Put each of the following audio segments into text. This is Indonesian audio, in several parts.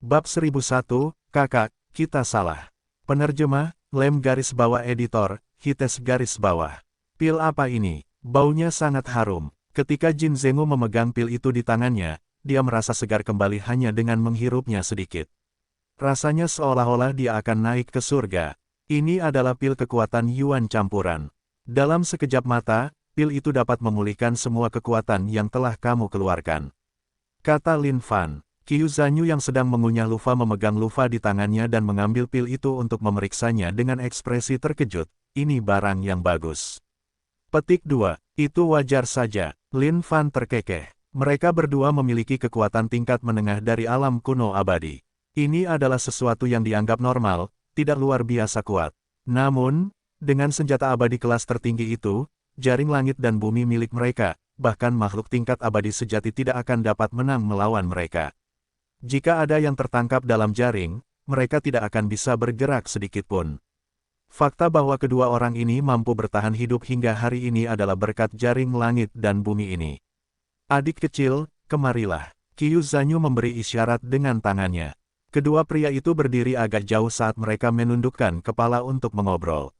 Bab 1001, Kakak, kita salah. Penerjemah, Lem garis bawah editor, Hites garis bawah. Pil apa ini? Baunya sangat harum. Ketika Jin Zenggu memegang pil itu di tangannya, dia merasa segar kembali hanya dengan menghirupnya sedikit. Rasanya seolah-olah dia akan naik ke surga. Ini adalah pil kekuatan Yuan campuran. Dalam sekejap mata, pil itu dapat memulihkan semua kekuatan yang telah kamu keluarkan. Kata Lin Fan. Qiu Zanyu yang sedang mengunyah lufa memegang lufa di tangannya dan mengambil pil itu untuk memeriksanya dengan ekspresi terkejut. Ini barang yang bagus. Petik 2. Itu wajar saja. Lin Fan terkekeh. Mereka berdua memiliki kekuatan tingkat menengah dari alam kuno abadi. Ini adalah sesuatu yang dianggap normal, tidak luar biasa kuat. Namun, dengan senjata abadi kelas tertinggi itu, jaring langit dan bumi milik mereka, bahkan makhluk tingkat abadi sejati tidak akan dapat menang melawan mereka. Jika ada yang tertangkap dalam jaring, mereka tidak akan bisa bergerak sedikitpun. Fakta bahwa kedua orang ini mampu bertahan hidup hingga hari ini adalah berkat jaring langit dan bumi ini. Adik kecil, kemarilah. Qiu Zanyu memberi isyarat dengan tangannya. Kedua pria itu berdiri agak jauh saat mereka menundukkan kepala untuk mengobrol.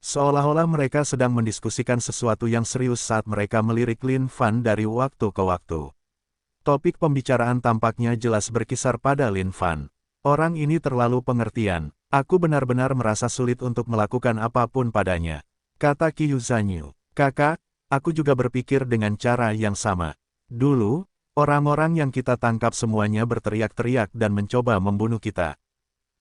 Seolah-olah mereka sedang mendiskusikan sesuatu yang serius saat mereka melirik Lin Fan dari waktu ke waktu. Topik pembicaraan tampaknya jelas berkisar pada Lin Fan. Orang ini terlalu pengertian. Aku benar-benar merasa sulit untuk melakukan apapun padanya. Kata Qiu Zanyu. Kakak, aku juga berpikir dengan cara yang sama. Dulu, orang-orang yang kita tangkap semuanya berteriak-teriak dan mencoba membunuh kita.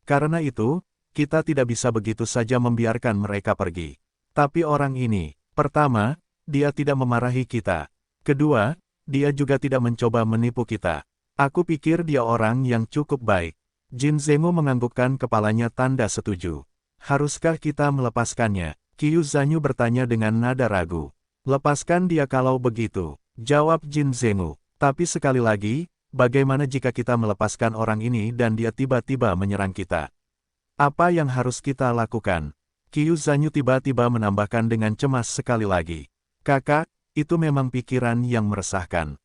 Karena itu, kita tidak bisa begitu saja membiarkan mereka pergi. Tapi orang ini, pertama, dia tidak memarahi kita. Kedua, dia juga tidak mencoba menipu kita. Aku pikir dia orang yang cukup baik. Jin Zenggu menganggukkan kepalanya tanda setuju. Haruskah kita melepaskannya? Qiu Zanyu bertanya dengan nada ragu. Lepaskan dia kalau begitu, jawab Jin Zenggu. Tapi sekali lagi, bagaimana jika kita melepaskan orang ini dan dia tiba-tiba menyerang kita? Apa yang harus kita lakukan? Qiu Zanyu tiba-tiba menambahkan dengan cemas sekali lagi. Kakak, itu memang pikiran yang meresahkan.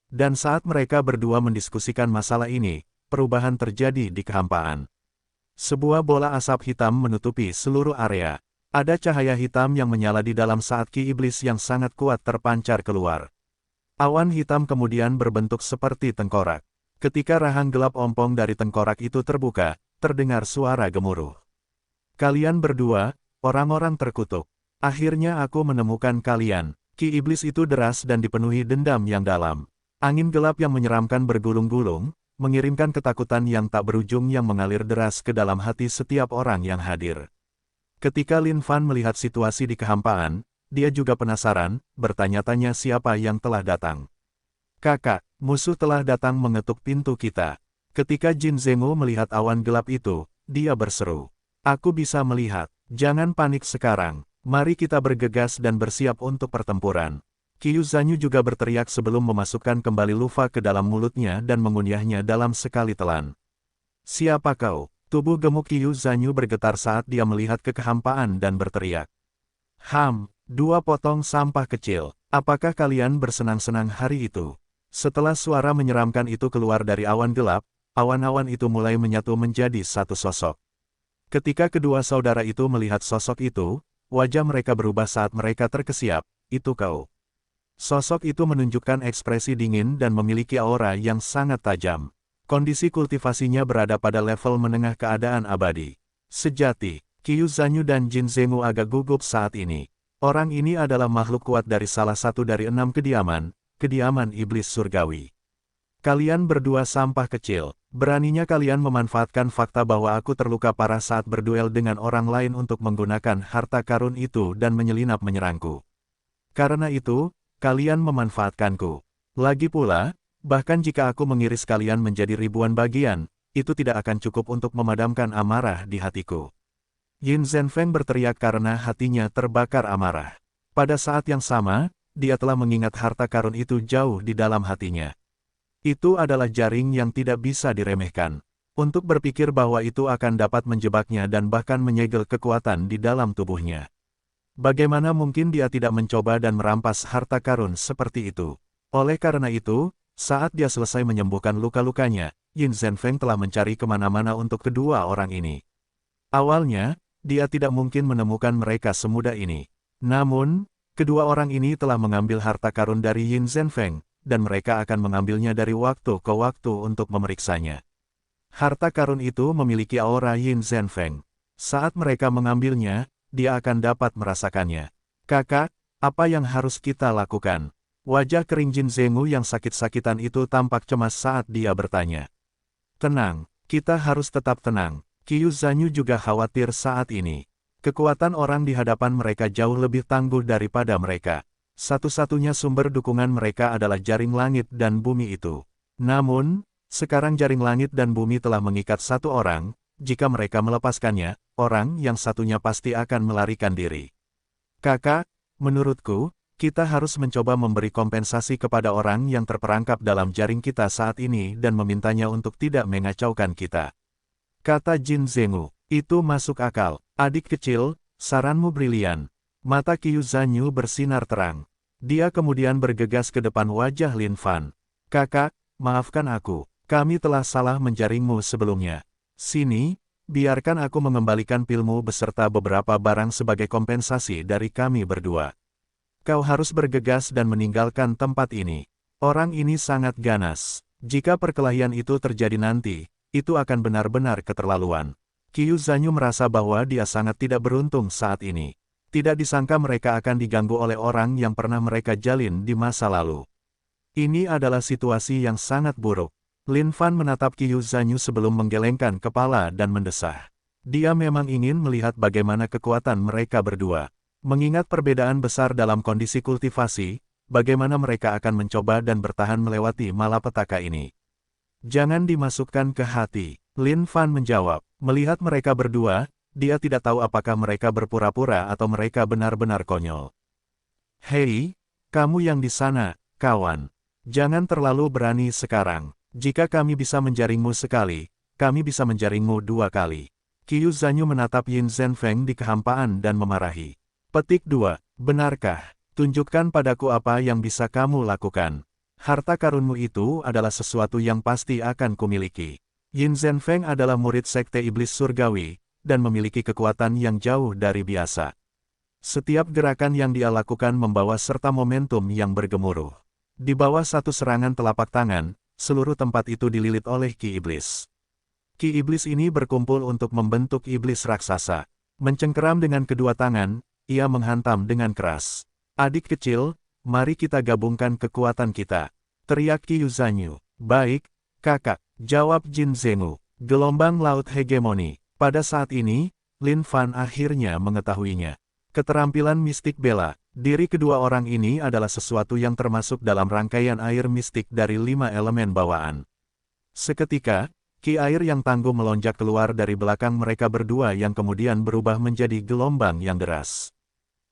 Dan saat mereka berdua mendiskusikan masalah ini, perubahan terjadi di kehampaan. Sebuah bola asap hitam menutupi seluruh area. Ada cahaya hitam yang menyala di dalam saat ki iblis yang sangat kuat terpancar keluar. Awan hitam kemudian berbentuk seperti tengkorak. Ketika rahang gelap ompong dari tengkorak itu terbuka, terdengar suara gemuruh. Kalian berdua, orang-orang terkutuk. Akhirnya aku menemukan kalian. Ki iblis itu deras dan dipenuhi dendam yang dalam. Angin gelap yang menyeramkan bergulung-gulung, mengirimkan ketakutan yang tak berujung yang mengalir deras ke dalam hati setiap orang yang hadir. Ketika Lin Fan melihat situasi di kehampaan, dia juga penasaran, bertanya-tanya siapa yang telah datang. Kakak, musuh telah datang mengetuk pintu kita. Ketika Jin Zenggu melihat awan gelap itu, dia berseru. Aku bisa melihat, jangan panik sekarang. Mari kita bergegas dan bersiap untuk pertempuran. Qiu Zanyu juga berteriak sebelum memasukkan kembali lufa ke dalam mulutnya dan mengunyahnya dalam sekali telan. Siapa kau? Tubuh gemuk Qiu Zanyu bergetar saat dia melihat ke kehampaan dan berteriak. Dua potong sampah kecil. Apakah kalian bersenang-senang hari itu? Setelah suara menyeramkan itu keluar dari awan gelap, awan-awan itu mulai menyatu menjadi satu sosok. Ketika kedua saudara itu melihat sosok itu, wajah mereka berubah saat mereka terkesiap. Itu kau. Sosok itu menunjukkan ekspresi dingin dan memiliki aura yang sangat tajam. Kondisi kultivasinya berada pada level menengah keadaan abadi. Sejati, Qiu Zanyu dan Jin Zenggu agak gugup saat ini. Orang ini adalah makhluk kuat dari salah satu dari 6 kediaman iblis surgawi. Kalian berdua sampah kecil. Beraninya kalian memanfaatkan fakta bahwa aku terluka parah saat berduel dengan orang lain untuk menggunakan harta karun itu dan menyelinap menyerangku. Karena itu, kalian memanfaatkanku. Lagi pula, bahkan jika aku mengiris kalian menjadi ribuan bagian, itu tidak akan cukup untuk memadamkan amarah di hatiku. Yin Zhenfeng berteriak karena hatinya terbakar amarah. Pada saat yang sama, dia telah mengingat harta karun itu jauh di dalam hatinya. Itu adalah jaring yang tidak bisa diremehkan. Untuk berpikir bahwa itu akan dapat menjebaknya dan bahkan menyegel kekuatan di dalam tubuhnya. Bagaimana mungkin dia tidak mencoba dan merampas harta karun seperti itu? Oleh karena itu, saat dia selesai menyembuhkan luka-lukanya, Yin Zhenfeng telah mencari kemana-mana untuk kedua orang ini. Awalnya, dia tidak mungkin menemukan mereka semudah ini. Namun, kedua orang ini telah mengambil harta karun dari Yin Zhenfeng, dan mereka akan mengambilnya dari waktu ke waktu untuk memeriksanya. Harta karun itu memiliki aura Yin Zhenfeng. Saat mereka mengambilnya, dia akan dapat merasakannya. Kakak, apa yang harus kita lakukan? Wajah kering Jin Zenggu yang sakit-sakitan itu tampak cemas saat dia bertanya. Tenang, kita harus tetap tenang. Qiu Zanyu juga khawatir saat ini. Kekuatan orang di hadapan mereka jauh lebih tangguh daripada mereka. Satu-satunya sumber dukungan mereka adalah jaring langit dan bumi itu. Namun, sekarang jaring langit dan bumi telah mengikat satu orang, jika mereka melepaskannya, orang yang satunya pasti akan melarikan diri. Kakak, menurutku, kita harus mencoba memberi kompensasi kepada orang yang terperangkap dalam jaring kita saat ini dan memintanya untuk tidak mengacaukan kita. Kata Jin Zenggu, itu masuk akal. Adik kecil, saranmu brilian. Mata Qiu Zanyu bersinar terang. Dia kemudian bergegas ke depan wajah Lin Fan. Kakak, maafkan aku. Kami telah salah menjaringmu sebelumnya. Sini, biarkan aku mengembalikan pilmu beserta beberapa barang sebagai kompensasi dari kami berdua. Kau harus bergegas dan meninggalkan tempat ini. Orang ini sangat ganas. Jika perkelahian itu terjadi nanti, itu akan benar-benar keterlaluan. Qiu Zanyu merasa bahwa dia sangat tidak beruntung saat ini. Tidak disangka mereka akan diganggu oleh orang yang pernah mereka jalin di masa lalu. Ini adalah situasi yang sangat buruk. Lin Fan menatap Qiu Zanyu sebelum menggelengkan kepala dan mendesah. Dia memang ingin melihat bagaimana kekuatan mereka berdua. Mengingat perbedaan besar dalam kondisi kultivasi, bagaimana mereka akan mencoba dan bertahan melewati malapetaka ini. Jangan dimasukkan ke hati, Lin Fan menjawab. Melihat mereka berdua, dia tidak tahu apakah mereka berpura-pura atau mereka benar-benar konyol. Hei, kamu yang di sana, kawan. Jangan terlalu berani sekarang. Jika kami bisa menjaringmu sekali, kami bisa menjaringmu 2 kali. Qiu Zanyu menatap Yin Zhenfeng di kehampaan dan memarahi. Petik 2. Benarkah? Tunjukkan padaku apa yang bisa kamu lakukan. Harta karunmu itu adalah sesuatu yang pasti akan kumiliki. Yin Zhenfeng adalah murid Sekte Iblis Surgawi, dan memiliki kekuatan yang jauh dari biasa. Setiap gerakan yang dia lakukan membawa serta momentum yang bergemuruh. Di bawah satu serangan telapak tangan, seluruh tempat itu dililit oleh Ki Iblis. Ki Iblis ini berkumpul untuk membentuk iblis raksasa. Mencengkeram dengan kedua tangan, ia menghantam dengan keras. Adik kecil, mari kita gabungkan kekuatan kita. Teriak Qiu Zanyu. Baik, kakak, jawab Jin Zenggu. Gelombang laut hegemoni. Pada saat ini, Lin Fan akhirnya mengetahuinya. Keterampilan mistik bela. Diri kedua orang ini adalah sesuatu yang termasuk dalam rangkaian air mistik dari 5 elemen bawaan. Seketika, ki air yang tangguh melonjak keluar dari belakang mereka berdua yang kemudian berubah menjadi gelombang yang deras.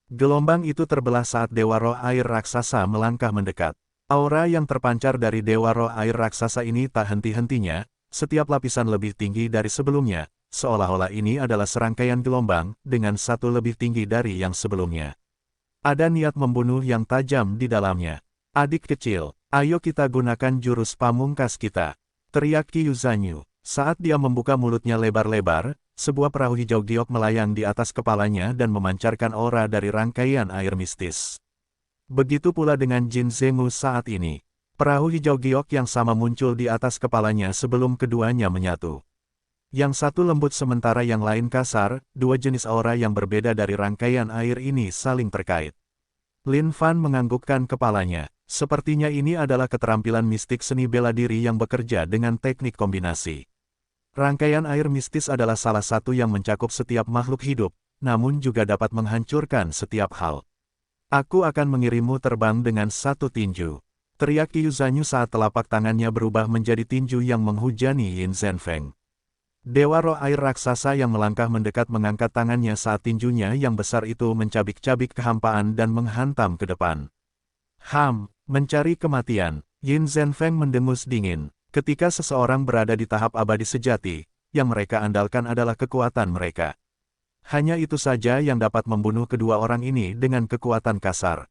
Gelombang itu terbelah saat Dewa Roh Air Raksasa melangkah mendekat. Aura yang terpancar dari Dewa Roh Air Raksasa ini tak henti-hentinya, setiap lapisan lebih tinggi dari sebelumnya, seolah-olah ini adalah serangkaian gelombang, dengan satu lebih tinggi dari yang sebelumnya. Ada niat membunuh yang tajam di dalamnya. Adik kecil, ayo kita gunakan jurus pamungkas kita. Teriak Qiu Zanyu. Saat dia membuka mulutnya lebar-lebar, sebuah perahu hijau giok melayang di atas kepalanya dan memancarkan aura dari rangkaian air mistis. Begitu pula dengan Jin Zenggu saat ini. Perahu hijau giok yang sama muncul di atas kepalanya sebelum keduanya menyatu. Yang satu lembut sementara yang lain kasar, dua jenis aura yang berbeda dari rangkaian air ini saling terkait. Lin Fan menganggukkan kepalanya. Sepertinya ini adalah keterampilan mistik seni bela diri yang bekerja dengan teknik kombinasi. Rangkaian air mistis adalah salah satu yang mencakup setiap makhluk hidup, namun juga dapat menghancurkan setiap hal. Aku akan mengirimmu terbang dengan satu tinju. Teriak Qiu Zanyu saat telapak tangannya berubah menjadi tinju yang menghujani Yin Zhenfeng. Dewa Roh Air Raksasa yang melangkah mendekat mengangkat tangannya saat tinjunya yang besar itu mencabik-cabik kehampaan dan menghantam ke depan. Mencari kematian. Yin Zhenfeng mendengus dingin. Ketika seseorang berada di tahap abadi sejati, yang mereka andalkan adalah kekuatan mereka. Hanya itu saja yang dapat membunuh kedua orang ini dengan kekuatan kasar.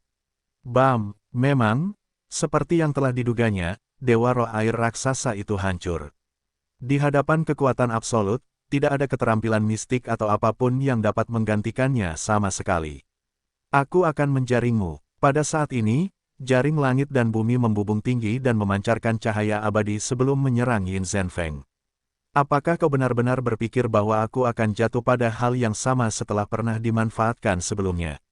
Memang, seperti yang telah diduganya, Dewa Roh Air Raksasa itu hancur. Di hadapan kekuatan absolut, tidak ada keterampilan mistik atau apapun yang dapat menggantikannya sama sekali. Aku akan menjaringmu. Pada saat ini, jaring langit dan bumi membubung tinggi dan memancarkan cahaya abadi sebelum menyerang Yin Zhenfeng. Apakah kau benar-benar berpikir bahwa aku akan jatuh pada hal yang sama setelah pernah dimanfaatkan sebelumnya?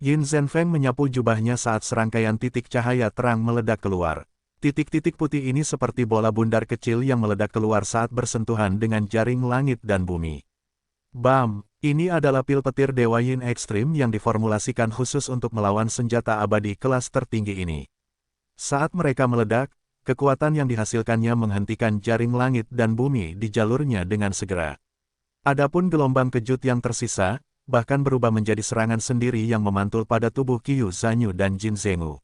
Yin Zhenfeng menyapu jubahnya saat serangkaian titik cahaya terang meledak keluar. Titik-titik putih ini seperti bola bundar kecil yang meledak keluar saat bersentuhan dengan jaring langit dan bumi. Bam! Ini adalah pil petir Dewa Yin ekstrim yang diformulasikan khusus untuk melawan senjata abadi kelas tertinggi ini. Saat mereka meledak, kekuatan yang dihasilkannya menghentikan jaring langit dan bumi di jalurnya dengan segera. Adapun gelombang kejut yang tersisa, bahkan berubah menjadi serangan sendiri yang memantul pada tubuh Qiu Zanyu dan Jin Zenggu.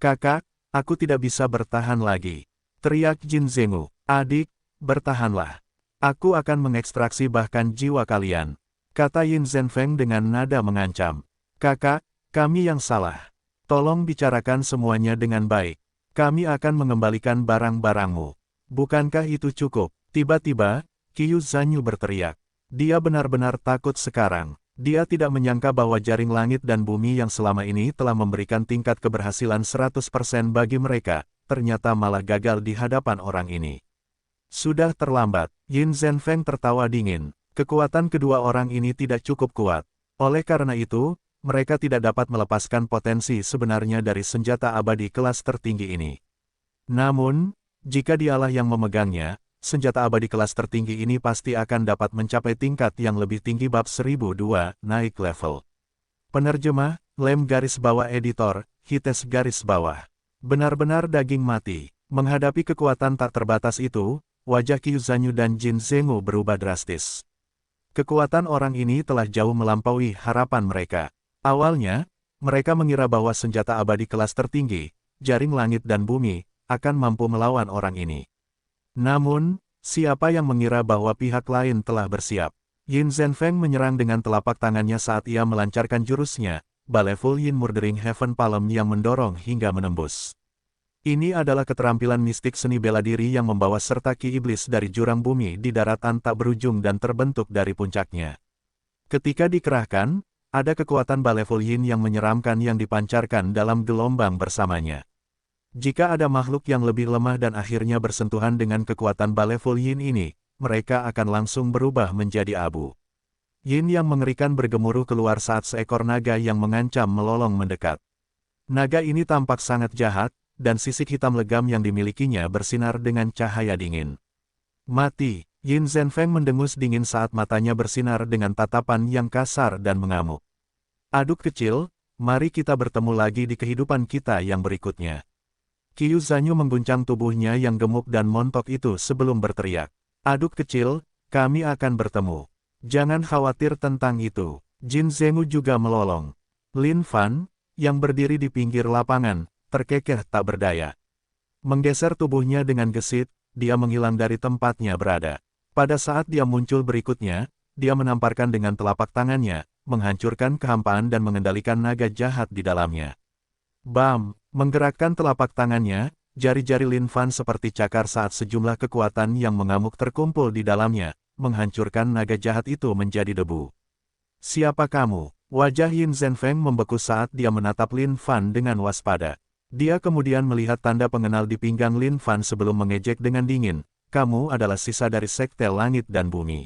Kakak, aku tidak bisa bertahan lagi. Teriak Jin Zenggu. Adik, bertahanlah. Aku akan mengekstraksi bahkan jiwa kalian. Kata Yin Zhenfeng dengan nada mengancam. Kakak, kami yang salah. Tolong bicarakan semuanya dengan baik. Kami akan mengembalikan barang-barangmu. Bukankah itu cukup? Tiba-tiba, Qiu Zanyu berteriak. Dia benar-benar takut sekarang. Dia tidak menyangka bahwa jaring langit dan bumi yang selama ini telah memberikan tingkat keberhasilan 100% bagi mereka, ternyata malah gagal di hadapan orang ini. Sudah terlambat. Yin Zhenfeng tertawa dingin. Kekuatan kedua orang ini tidak cukup kuat. Oleh karena itu, mereka tidak dapat melepaskan potensi sebenarnya dari senjata abadi kelas tertinggi ini. Namun, jika dialah yang memegangnya, senjata abadi kelas tertinggi ini pasti akan dapat mencapai tingkat yang lebih tinggi bab 1002, naik level. Penerjemah, Lem garis bawah editor, Hites garis bawah. Benar-benar daging mati. Menghadapi kekuatan tak terbatas itu, wajah Qiu Zanyu dan Jin Zenggu berubah drastis. Kekuatan orang ini telah jauh melampaui harapan mereka. Awalnya, mereka mengira bahwa senjata abadi kelas tertinggi, jaring langit dan bumi, akan mampu melawan orang ini. Namun, siapa yang mengira bahwa pihak lain telah bersiap? Yin Zhenfeng menyerang dengan telapak tangannya saat ia melancarkan jurusnya, Baleful Yin Murdering Heaven Palm yang mendorong hingga menembus. Ini adalah keterampilan mistik seni bela diri yang membawa serta ki iblis dari jurang bumi di daratan tak berujung dan terbentuk dari puncaknya. Ketika dikerahkan, ada kekuatan Baleful Yin yang menyeramkan yang dipancarkan dalam gelombang bersamanya. Jika ada makhluk yang lebih lemah dan akhirnya bersentuhan dengan kekuatan Baleful Yin ini, mereka akan langsung berubah menjadi abu. Yin yang mengerikan bergemuruh keluar saat seekor naga yang mengancam melolong mendekat. Naga ini tampak sangat jahat, dan sisik hitam legam yang dimilikinya bersinar dengan cahaya dingin. Mati! Yin Zhenfeng mendengus dingin saat matanya bersinar dengan tatapan yang kasar dan mengamuk. Aduk kecil, mari kita bertemu lagi di kehidupan kita yang berikutnya. Qiu Zanyu mengguncang tubuhnya yang gemuk dan montok itu sebelum berteriak. Aduk kecil, kami akan bertemu. Jangan khawatir tentang itu. Jin Zenggu juga melolong. Lin Fan, yang berdiri di pinggir lapangan, terkekeh tak berdaya. Menggeser tubuhnya dengan gesit, dia menghilang dari tempatnya berada. Pada saat dia muncul berikutnya, dia menamparkan dengan telapak tangannya, menghancurkan kehampaan dan mengendalikan naga jahat di dalamnya. Bam! Menggerakkan telapak tangannya, jari-jari Lin Fan seperti cakar saat sejumlah kekuatan yang mengamuk terkumpul di dalamnya, menghancurkan naga jahat itu menjadi debu. Siapa kamu? Wajah Yin Zhenfeng membeku saat dia menatap Lin Fan dengan waspada. Dia kemudian melihat tanda pengenal di pinggang Lin Fan sebelum mengejek dengan dingin, kamu adalah sisa dari Sekte Langit dan Bumi.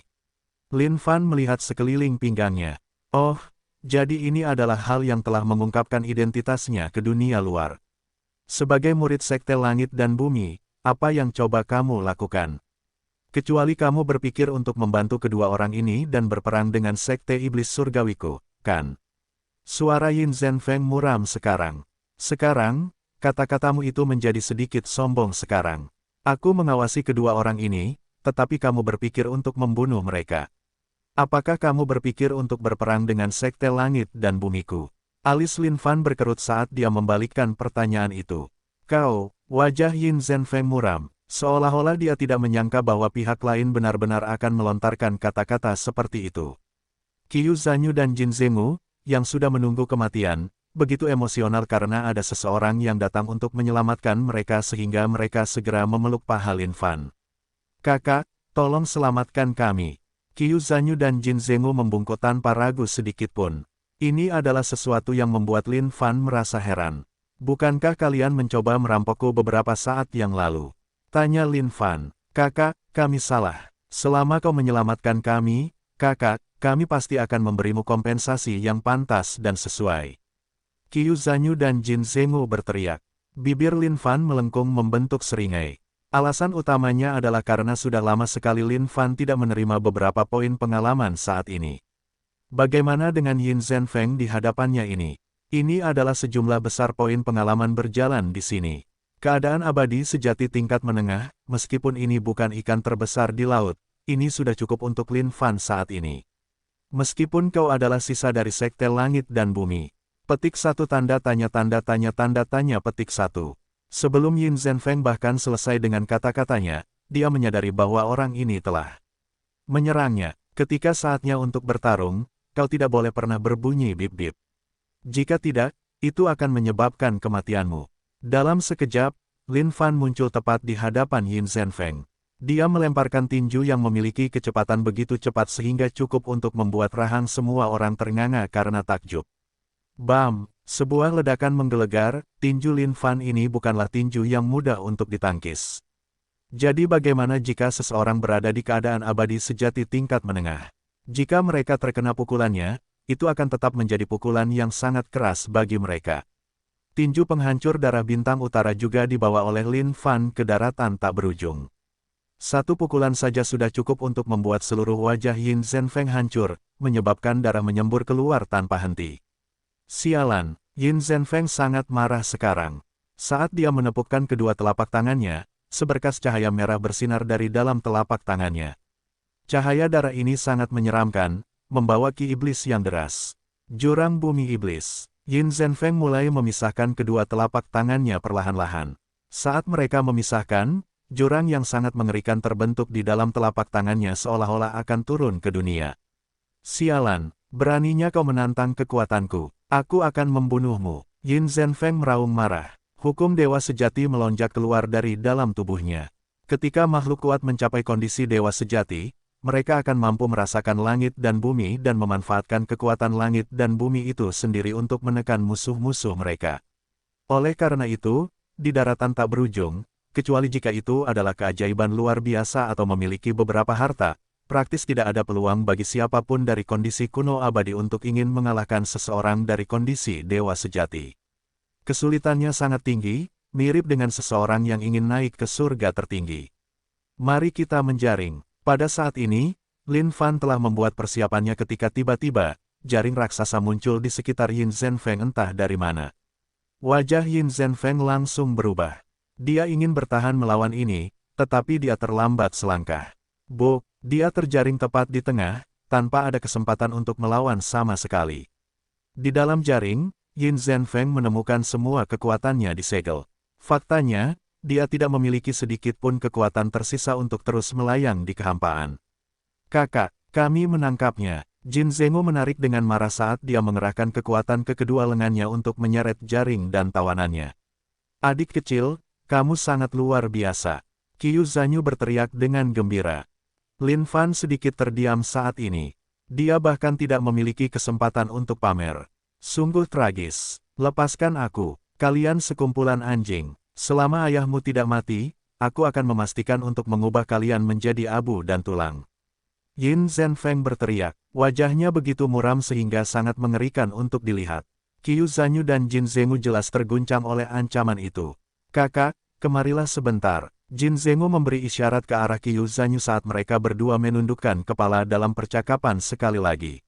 Lin Fan melihat sekeliling pinggangnya. Oh, jadi ini adalah hal yang telah mengungkapkan identitasnya ke dunia luar. Sebagai murid Sekte Langit dan Bumi, apa yang coba kamu lakukan? Kecuali kamu berpikir untuk membantu kedua orang ini dan berperang dengan Sekte Iblis Surgawiku, kan? Suara Yin Zhenfeng muram sekarang. Sekarang, kata-katamu itu menjadi sedikit sombong sekarang. Aku mengawasi kedua orang ini, tetapi kamu berpikir untuk membunuh mereka. Apakah kamu berpikir untuk berperang dengan Sekte Langit dan Bumiku? Alis Lin Fan berkerut saat dia membalikkan pertanyaan itu. Kau, wajah Yin Zhenfeng muram, seolah-olah dia tidak menyangka bahwa pihak lain benar-benar akan melontarkan kata-kata seperti itu. Qiu Zanyu dan Jin Zenggu, yang sudah menunggu kematian, begitu emosional karena ada seseorang yang datang untuk menyelamatkan mereka sehingga mereka segera memeluk paha Lin Fan. Kakak, tolong selamatkan kami. Qiu Zanyu dan Jin Zenggu membungkuk tanpa ragu sedikitpun. Ini adalah sesuatu yang membuat Lin Fan merasa heran. Bukankah kalian mencoba merampokku beberapa saat yang lalu? Tanya Lin Fan. Kakak, kami salah. Selama kau menyelamatkan kami, kakak, kami pasti akan memberimu kompensasi yang pantas dan sesuai. Qiu Zanyu dan Jin Zenggu berteriak. Bibir Lin Fan melengkung membentuk seringai. Alasan utamanya adalah karena sudah lama sekali Lin Fan tidak menerima beberapa poin pengalaman saat ini. Bagaimana dengan Yin Zhenfeng di hadapannya ini? Ini adalah sejumlah besar poin pengalaman berjalan di sini. Keadaan abadi sejati tingkat menengah, meskipun ini bukan ikan terbesar di laut, ini sudah cukup untuk Lin Fan saat ini. Meskipun kau adalah sisa dari Sekte Langit dan Bumi. Petik 1 tanda tanya petik 1. Sebelum Yin Zhenfeng bahkan selesai dengan kata-katanya, dia menyadari bahwa orang ini telah menyerangnya. Ketika saatnya untuk bertarung, kau tidak boleh pernah berbunyi bip-bip. Jika tidak, itu akan menyebabkan kematianmu. Dalam sekejap, Lin Fan muncul tepat di hadapan Yin Zhenfeng. Dia melemparkan tinju yang memiliki kecepatan begitu cepat sehingga cukup untuk membuat rahang semua orang ternganga karena takjub. Bam! Sebuah ledakan menggelegar, tinju Lin Fan ini bukanlah tinju yang mudah untuk ditangkis. Jadi bagaimana jika seseorang berada di keadaan abadi sejati tingkat menengah? Jika mereka terkena pukulannya, itu akan tetap menjadi pukulan yang sangat keras bagi mereka. Tinju penghancur darah bintang utara juga dibawa oleh Lin Fan ke daratan tak berujung. Satu pukulan saja sudah cukup untuk membuat seluruh wajah Yin Zhenfeng hancur, menyebabkan darah menyembur keluar tanpa henti. Sialan, Yin Zhenfeng sangat marah sekarang. Saat dia menepukkan kedua telapak tangannya, seberkas cahaya merah bersinar dari dalam telapak tangannya. Cahaya darah ini sangat menyeramkan, membawa ki iblis yang deras. Jurang bumi iblis. Yin Zhenfeng mulai memisahkan kedua telapak tangannya perlahan-lahan. Saat mereka memisahkan, jurang yang sangat mengerikan terbentuk di dalam telapak tangannya seolah-olah akan turun ke dunia. Sialan, beraninya kau menantang kekuatanku. Aku akan membunuhmu. Yin Zhenfeng meraung marah. Hukum dewa sejati melonjak keluar dari dalam tubuhnya. Ketika makhluk kuat mencapai kondisi dewa sejati, mereka akan mampu merasakan langit dan bumi dan memanfaatkan kekuatan langit dan bumi itu sendiri untuk menekan musuh-musuh mereka. Oleh karena itu, di daratan tak berujung, kecuali jika itu adalah keajaiban luar biasa atau memiliki beberapa harta, praktis tidak ada peluang bagi siapapun dari kondisi kuno abadi untuk ingin mengalahkan seseorang dari kondisi dewa sejati. Kesulitannya sangat tinggi, mirip dengan seseorang yang ingin naik ke surga tertinggi. Mari kita menjaring. Pada saat ini, Lin Fan telah membuat persiapannya ketika tiba-tiba, jaring raksasa muncul di sekitar Yin Zhenfeng entah dari mana. Wajah Yin Zhenfeng langsung berubah. Dia ingin bertahan melawan ini, tetapi dia terlambat selangkah. Bok! Dia terjaring tepat di tengah, tanpa ada kesempatan untuk melawan sama sekali. Di dalam jaring, Yin Zhenfeng menemukan semua kekuatannya disegel. Faktanya, dia tidak memiliki sedikit pun kekuatan tersisa untuk terus melayang di kehampaan. Kakak, kami menangkapnya. Jin Zenggu menarik dengan marah saat dia mengerahkan kekuatan ke kedua lengannya untuk menyeret jaring dan tawanannya. Adik kecil, kamu sangat luar biasa. Qiu Zanyu berteriak dengan gembira. Lin Fan sedikit terdiam saat ini. Dia bahkan tidak memiliki kesempatan untuk pamer. Sungguh tragis. Lepaskan aku, kalian sekumpulan anjing. Selama ayahmu tidak mati, aku akan memastikan untuk mengubah kalian menjadi abu dan tulang. Yin Zhenfeng berteriak. Wajahnya begitu muram sehingga sangat mengerikan untuk dilihat. Qiu Zanyu dan Jin Zenggu jelas terguncang oleh ancaman itu. Kakak, kemarilah sebentar. Jin Zenggu memberi isyarat ke arah Qiu Zanyu saat mereka berdua menundukkan kepala dalam percakapan sekali lagi.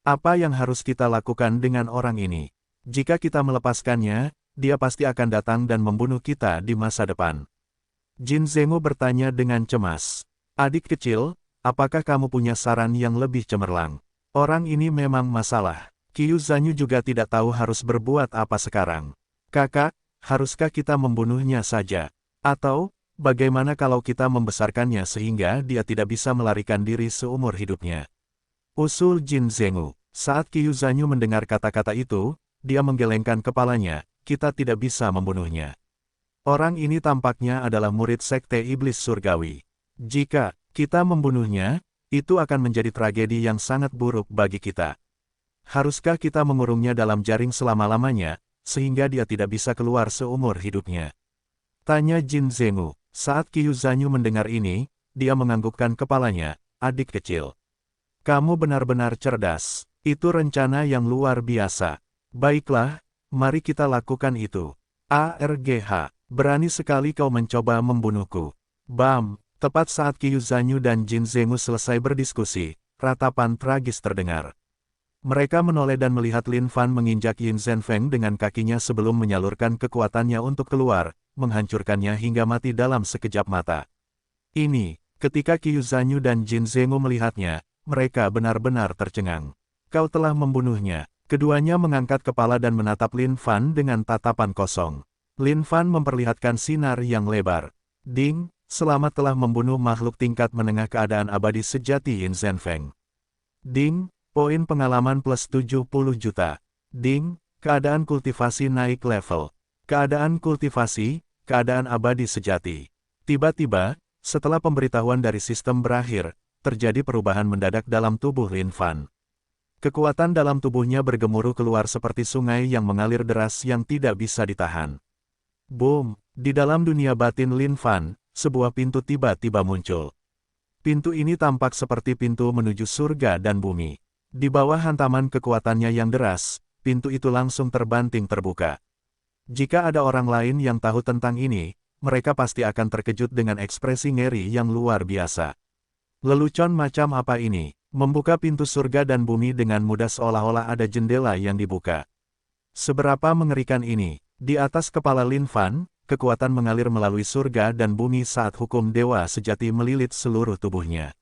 Apa yang harus kita lakukan dengan orang ini? Jika kita melepaskannya, dia pasti akan datang dan membunuh kita di masa depan. Jin Zenggu bertanya dengan cemas. Adik kecil, apakah kamu punya saran yang lebih cemerlang? Orang ini memang masalah. Qiu Zanyu juga tidak tahu harus berbuat apa sekarang. Kakak, haruskah kita membunuhnya saja? Atau, bagaimana kalau kita membesarkannya sehingga dia tidak bisa melarikan diri seumur hidupnya? Usul Jin Zenggu. Saat Qiu Zanyu mendengar kata-kata itu, dia menggelengkan kepalanya. Kita tidak bisa membunuhnya. Orang ini tampaknya adalah murid Sekte Iblis Surgawi. Jika kita membunuhnya, itu akan menjadi tragedi yang sangat buruk bagi kita. Haruskah kita mengurungnya dalam jaring selama-lamanya, sehingga dia tidak bisa keluar seumur hidupnya? Tanya Jin Zenggu. Saat Qiu Zanyu mendengar ini, dia menganggukkan kepalanya, adik kecil. Kamu benar-benar cerdas. Itu rencana yang luar biasa. Baiklah, mari kita lakukan itu. ARGH, berani sekali kau mencoba membunuhku. Bam! Tepat saat Qiu Zanyu dan Jin Zenggu selesai berdiskusi, ratapan tragis terdengar. Mereka menoleh dan melihat Lin Fan menginjak Yin Zhenfeng dengan kakinya sebelum menyalurkan kekuatannya untuk keluar, menghancurkannya hingga mati dalam sekejap mata. Ini, ketika Qiu Zanyu dan Jin Zenggu melihatnya, mereka benar-benar tercengang. Kau telah membunuhnya. Keduanya mengangkat kepala dan menatap Lin Fan dengan tatapan kosong. Lin Fan memperlihatkan sinar yang lebar. Ding! Selamat telah membunuh makhluk tingkat menengah keadaan abadi sejati Yin Zhenfeng. Ding, poin pengalaman plus 70 juta. Ding, keadaan kultivasi naik level. Keadaan kultivasi, keadaan abadi sejati. Tiba-tiba, setelah pemberitahuan dari sistem berakhir, terjadi perubahan mendadak dalam tubuh Lin Fan. Kekuatan dalam tubuhnya bergemuruh keluar seperti sungai yang mengalir deras yang tidak bisa ditahan. Boom! Di dalam dunia batin Lin Fan, sebuah pintu tiba-tiba muncul. Pintu ini tampak seperti pintu menuju surga dan bumi. Di bawah hantaman kekuatannya yang deras, pintu itu langsung terbanting terbuka. Jika ada orang lain yang tahu tentang ini, mereka pasti akan terkejut dengan ekspresi ngeri yang luar biasa. Lelucon macam apa ini? Membuka pintu surga dan bumi dengan mudah seolah-olah ada jendela yang dibuka. Seberapa mengerikan ini? Di atas kepala Lin Fan, kekuatan mengalir melalui surga dan bumi saat hukum dewa sejati melilit seluruh tubuhnya.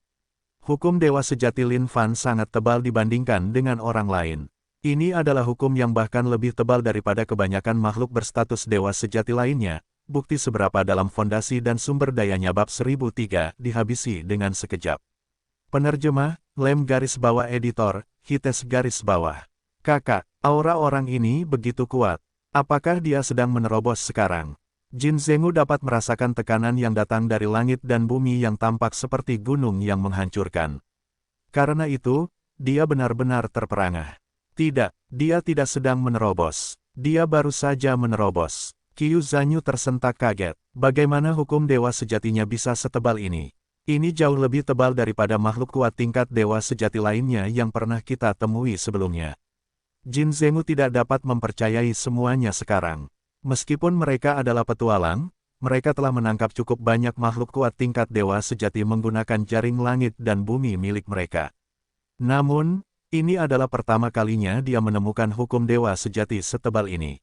Hukum dewa sejati Lin Fan sangat tebal dibandingkan dengan orang lain. Ini adalah hukum yang bahkan lebih tebal daripada kebanyakan makhluk berstatus dewa sejati lainnya, bukti seberapa dalam fondasi dan sumber dayanya bab 1003 dihabisi dengan sekejap. Penerjemah, Lem garis bawah editor, Hites garis bawah. Kakak, aura orang ini begitu kuat. Apakah dia sedang menerobos sekarang? Jin Zenggu dapat merasakan tekanan yang datang dari langit dan bumi yang tampak seperti gunung yang menghancurkan. Karena itu, dia benar-benar terperangah. Tidak, dia tidak sedang menerobos. Dia baru saja menerobos. Qiu Zanyu tersentak kaget. Bagaimana hukum dewa sejatinya bisa setebal ini? Ini jauh lebih tebal daripada makhluk kuat tingkat dewa sejati lainnya yang pernah kita temui sebelumnya. Jin Zenggu tidak dapat mempercayai semuanya sekarang. Meskipun mereka adalah petualang, mereka telah menangkap cukup banyak makhluk kuat tingkat dewa sejati menggunakan jaring langit dan bumi milik mereka. Namun, ini adalah pertama kalinya dia menemukan hukum dewa sejati setebal ini.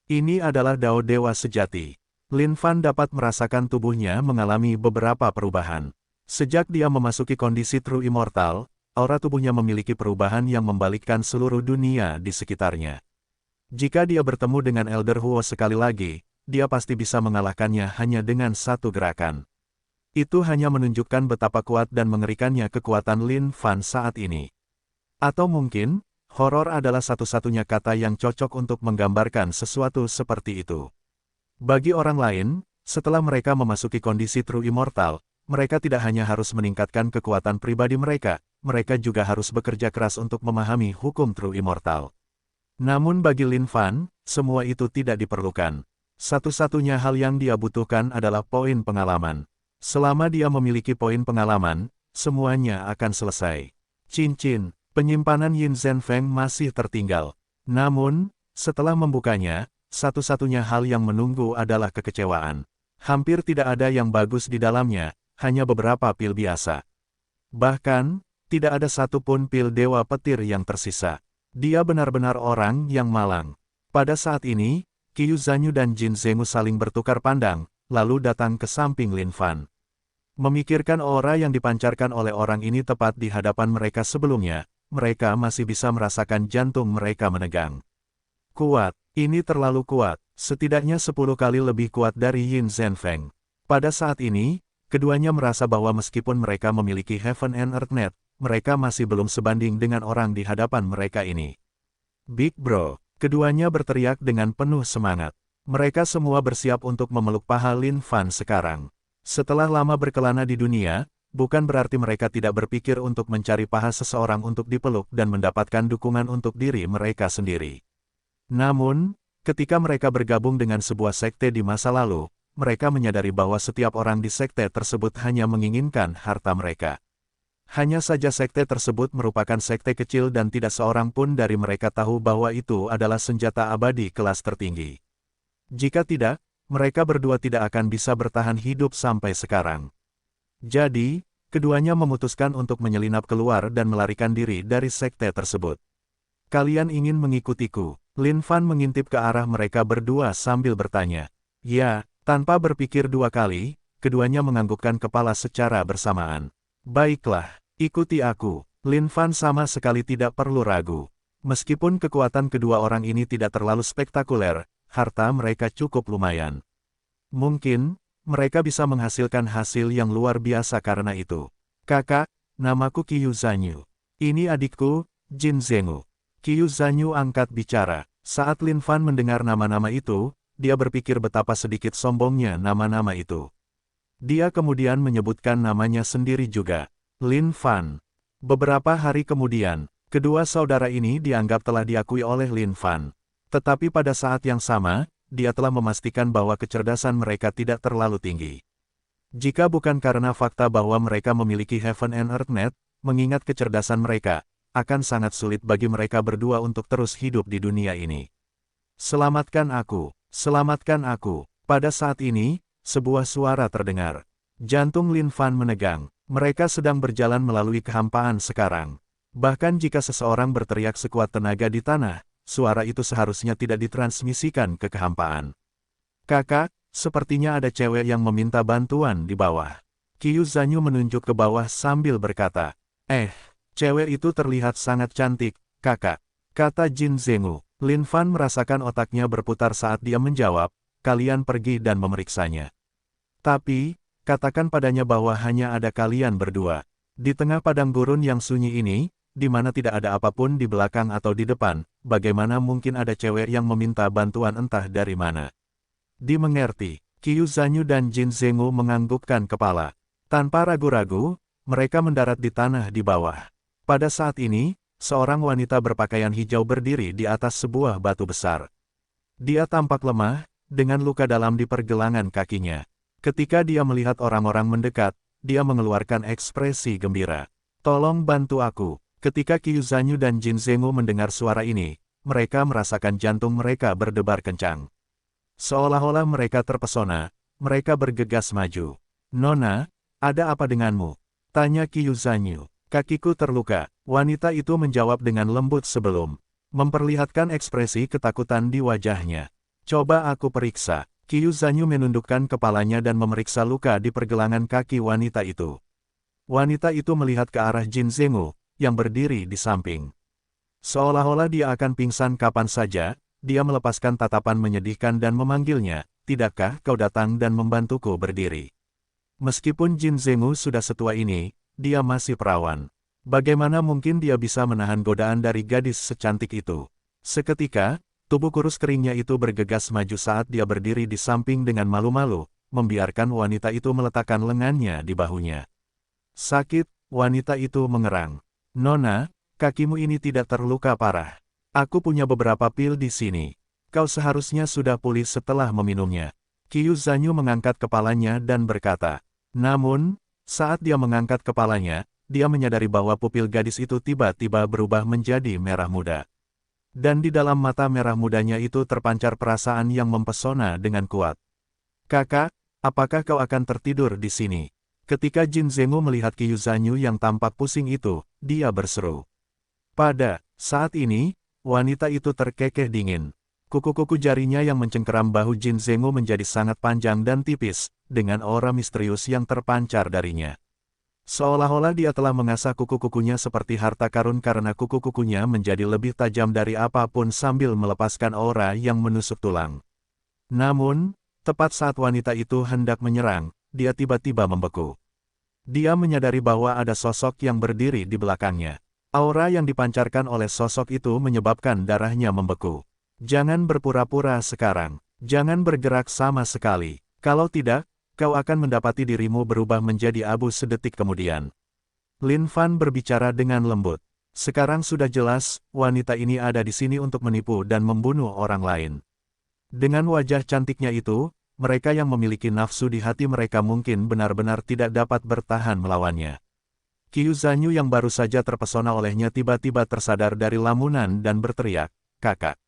Ini adalah Dao Dewa Sejati. Lin Fan dapat merasakan tubuhnya mengalami beberapa perubahan. Sejak dia memasuki kondisi True Immortal, aura tubuhnya memiliki perubahan yang membalikkan seluruh dunia di sekitarnya. Jika dia bertemu dengan Elder Huo sekali lagi, dia pasti bisa mengalahkannya hanya dengan satu gerakan. Itu hanya menunjukkan betapa kuat dan mengerikannya kekuatan Lin Fan saat ini. Atau mungkin, horor adalah satu-satunya kata yang cocok untuk menggambarkan sesuatu seperti itu. Bagi orang lain, setelah mereka memasuki kondisi True Immortal, mereka tidak hanya harus meningkatkan kekuatan pribadi mereka juga harus bekerja keras untuk memahami hukum True Immortal. Namun bagi Lin Fan, semua itu tidak diperlukan. Satu-satunya hal yang dia butuhkan adalah poin pengalaman. Selama dia memiliki poin pengalaman, semuanya akan selesai. Cincin, penyimpanan Yin Zhenfeng masih tertinggal. Namun, setelah membukanya, satu-satunya hal yang menunggu adalah kekecewaan. Hampir tidak ada yang bagus di dalamnya, hanya beberapa pil biasa. Bahkan, tidak ada satupun pil dewa petir yang tersisa. Dia benar-benar orang yang malang. Pada saat ini, Qiu Zanyu dan Jin Zenggu saling bertukar pandang, lalu datang ke samping Lin Fan. Memikirkan aura yang dipancarkan oleh orang ini tepat di hadapan mereka sebelumnya, mereka masih bisa merasakan jantung mereka menegang. Kuat, ini terlalu kuat, setidaknya 10 kali lebih kuat dari Yin Zhenfeng. Pada saat ini, keduanya merasa bahwa meskipun mereka memiliki Heaven and Earth Net, mereka masih belum sebanding dengan orang di hadapan mereka ini. Big Bro, keduanya berteriak dengan penuh semangat. Mereka semua bersiap untuk memeluk paha Lin Fan sekarang. Setelah lama berkelana di dunia, bukan berarti mereka tidak berpikir untuk mencari paha seseorang untuk dipeluk dan mendapatkan dukungan untuk diri mereka sendiri. Namun, ketika mereka bergabung dengan sebuah sekte di masa lalu, mereka menyadari bahwa setiap orang di sekte tersebut hanya menginginkan harta mereka. Hanya saja sekte tersebut merupakan sekte kecil dan tidak seorang pun dari mereka tahu bahwa itu adalah senjata abadi kelas tertinggi. Jika tidak, mereka berdua tidak akan bisa bertahan hidup sampai sekarang. Jadi, keduanya memutuskan untuk menyelinap keluar dan melarikan diri dari sekte tersebut. Kalian ingin mengikutiku? Lin Fan mengintip ke arah mereka berdua sambil bertanya. Ya, tanpa berpikir dua kali, keduanya menganggukkan kepala secara bersamaan. Baiklah, ikuti aku. Lin Fan sama sekali tidak perlu ragu. Meskipun kekuatan kedua orang ini tidak terlalu spektakuler, harta mereka cukup lumayan. Mungkin, mereka bisa menghasilkan hasil yang luar biasa karena itu. Kakak, namaku Qiyu Zanyu. Ini adikku, Jin Zenggu. Qiyu Zanyu angkat bicara. Saat Lin Fan mendengar nama-nama itu, dia berpikir betapa sedikit sombongnya nama-nama itu. Dia kemudian menyebutkan namanya sendiri juga. Lin Fan. Beberapa hari kemudian, kedua saudara ini dianggap telah diakui oleh Lin Fan. Tetapi pada saat yang sama, dia telah memastikan bahwa kecerdasan mereka tidak terlalu tinggi. Jika bukan karena fakta bahwa mereka memiliki Heaven and Earth Net, mengingat kecerdasan mereka, akan sangat sulit bagi mereka berdua untuk terus hidup di dunia ini. Selamatkan aku, selamatkan aku. Pada saat ini, sebuah suara terdengar. Jantung Lin Fan menegang. Mereka sedang berjalan melalui kehampaan sekarang. Bahkan jika seseorang berteriak sekuat tenaga di tanah, suara itu seharusnya tidak ditransmisikan ke kehampaan. Kakak, sepertinya ada cewek yang meminta bantuan di bawah. Qiyu Zanyu menunjuk ke bawah sambil berkata, cewek itu terlihat sangat cantik, kakak, kata Jin Zenggu. Lin Fan merasakan otaknya berputar saat dia menjawab, kalian pergi dan memeriksanya. Tapi, katakan padanya bahwa hanya ada kalian berdua. Di tengah padang gurun yang sunyi ini, di mana tidak ada apapun di belakang atau di depan, bagaimana mungkin ada cewek yang meminta bantuan entah dari mana. Dimengerti, Qiyu Zanyu dan Jin Zenggu menganggukkan kepala. Tanpa ragu-ragu, mereka mendarat di tanah di bawah. Pada saat ini, seorang wanita berpakaian hijau berdiri di atas sebuah batu besar. Dia tampak lemah, dengan luka dalam di pergelangan kakinya. Ketika dia melihat orang-orang mendekat, dia mengeluarkan ekspresi gembira. Tolong bantu aku. Ketika Qiyu Zanyu dan Jin Zenggu mendengar suara ini, mereka merasakan jantung mereka berdebar kencang. Seolah-olah mereka terpesona, mereka bergegas maju. Nona, ada apa denganmu? Tanya Qiyu Zanyu. Kakiku terluka. Wanita itu menjawab dengan lembut sebelum memperlihatkan ekspresi ketakutan di wajahnya. Coba aku periksa. Qiyu Zanyu menundukkan kepalanya dan memeriksa luka di pergelangan kaki wanita itu. Wanita itu melihat ke arah Jin Zenggu, yang berdiri di samping. Seolah-olah dia akan pingsan kapan saja, dia melepaskan tatapan menyedihkan dan memanggilnya, tidakkah kau datang dan membantuku berdiri? Meskipun Jin Zenggu sudah setua ini, dia masih perawan. Bagaimana mungkin dia bisa menahan godaan dari gadis secantik itu? Seketika, tubuh kurus keringnya itu bergegas maju saat dia berdiri di samping dengan malu-malu, membiarkan wanita itu meletakkan lengannya di bahunya. Sakit, wanita itu mengerang. Nona, kakimu ini tidak terluka parah. Aku punya beberapa pil di sini. Kau seharusnya sudah pulih setelah meminumnya. Qiyu Zanyu mengangkat kepalanya dan berkata. Namun, saat dia mengangkat kepalanya, dia menyadari bahwa pupil gadis itu tiba-tiba berubah menjadi merah muda. Dan di dalam mata merah mudanya itu terpancar perasaan yang mempesona dengan kuat. Kakak, apakah kau akan tertidur di sini? Ketika Jin Zenggu melihat Qiyu Zanyu yang tampak pusing itu, dia berseru. Pada saat ini, wanita itu terkekeh dingin. Kuku-kuku jarinya yang mencengkeram bahu Jin Zenggu menjadi sangat panjang dan tipis, dengan aura misterius yang terpancar darinya. Seolah-olah dia telah mengasah kuku-kukunya seperti harta karun karena kuku-kukunya menjadi lebih tajam dari apapun sambil melepaskan aura yang menusuk tulang. Namun, tepat saat wanita itu hendak menyerang, dia tiba-tiba membeku. Dia menyadari bahwa ada sosok yang berdiri di belakangnya. Aura yang dipancarkan oleh sosok itu menyebabkan darahnya membeku. Jangan berpura-pura sekarang. Jangan bergerak sama sekali. Kalau tidak, kau akan mendapati dirimu berubah menjadi abu sedetik kemudian. Lin Fan berbicara dengan lembut. Sekarang sudah jelas, wanita ini ada di sini untuk menipu dan membunuh orang lain. Dengan wajah cantiknya itu, mereka yang memiliki nafsu di hati mereka mungkin benar-benar tidak dapat bertahan melawannya. Qiu Zanyu yang baru saja terpesona olehnya tiba-tiba tersadar dari lamunan dan berteriak, "Kakak!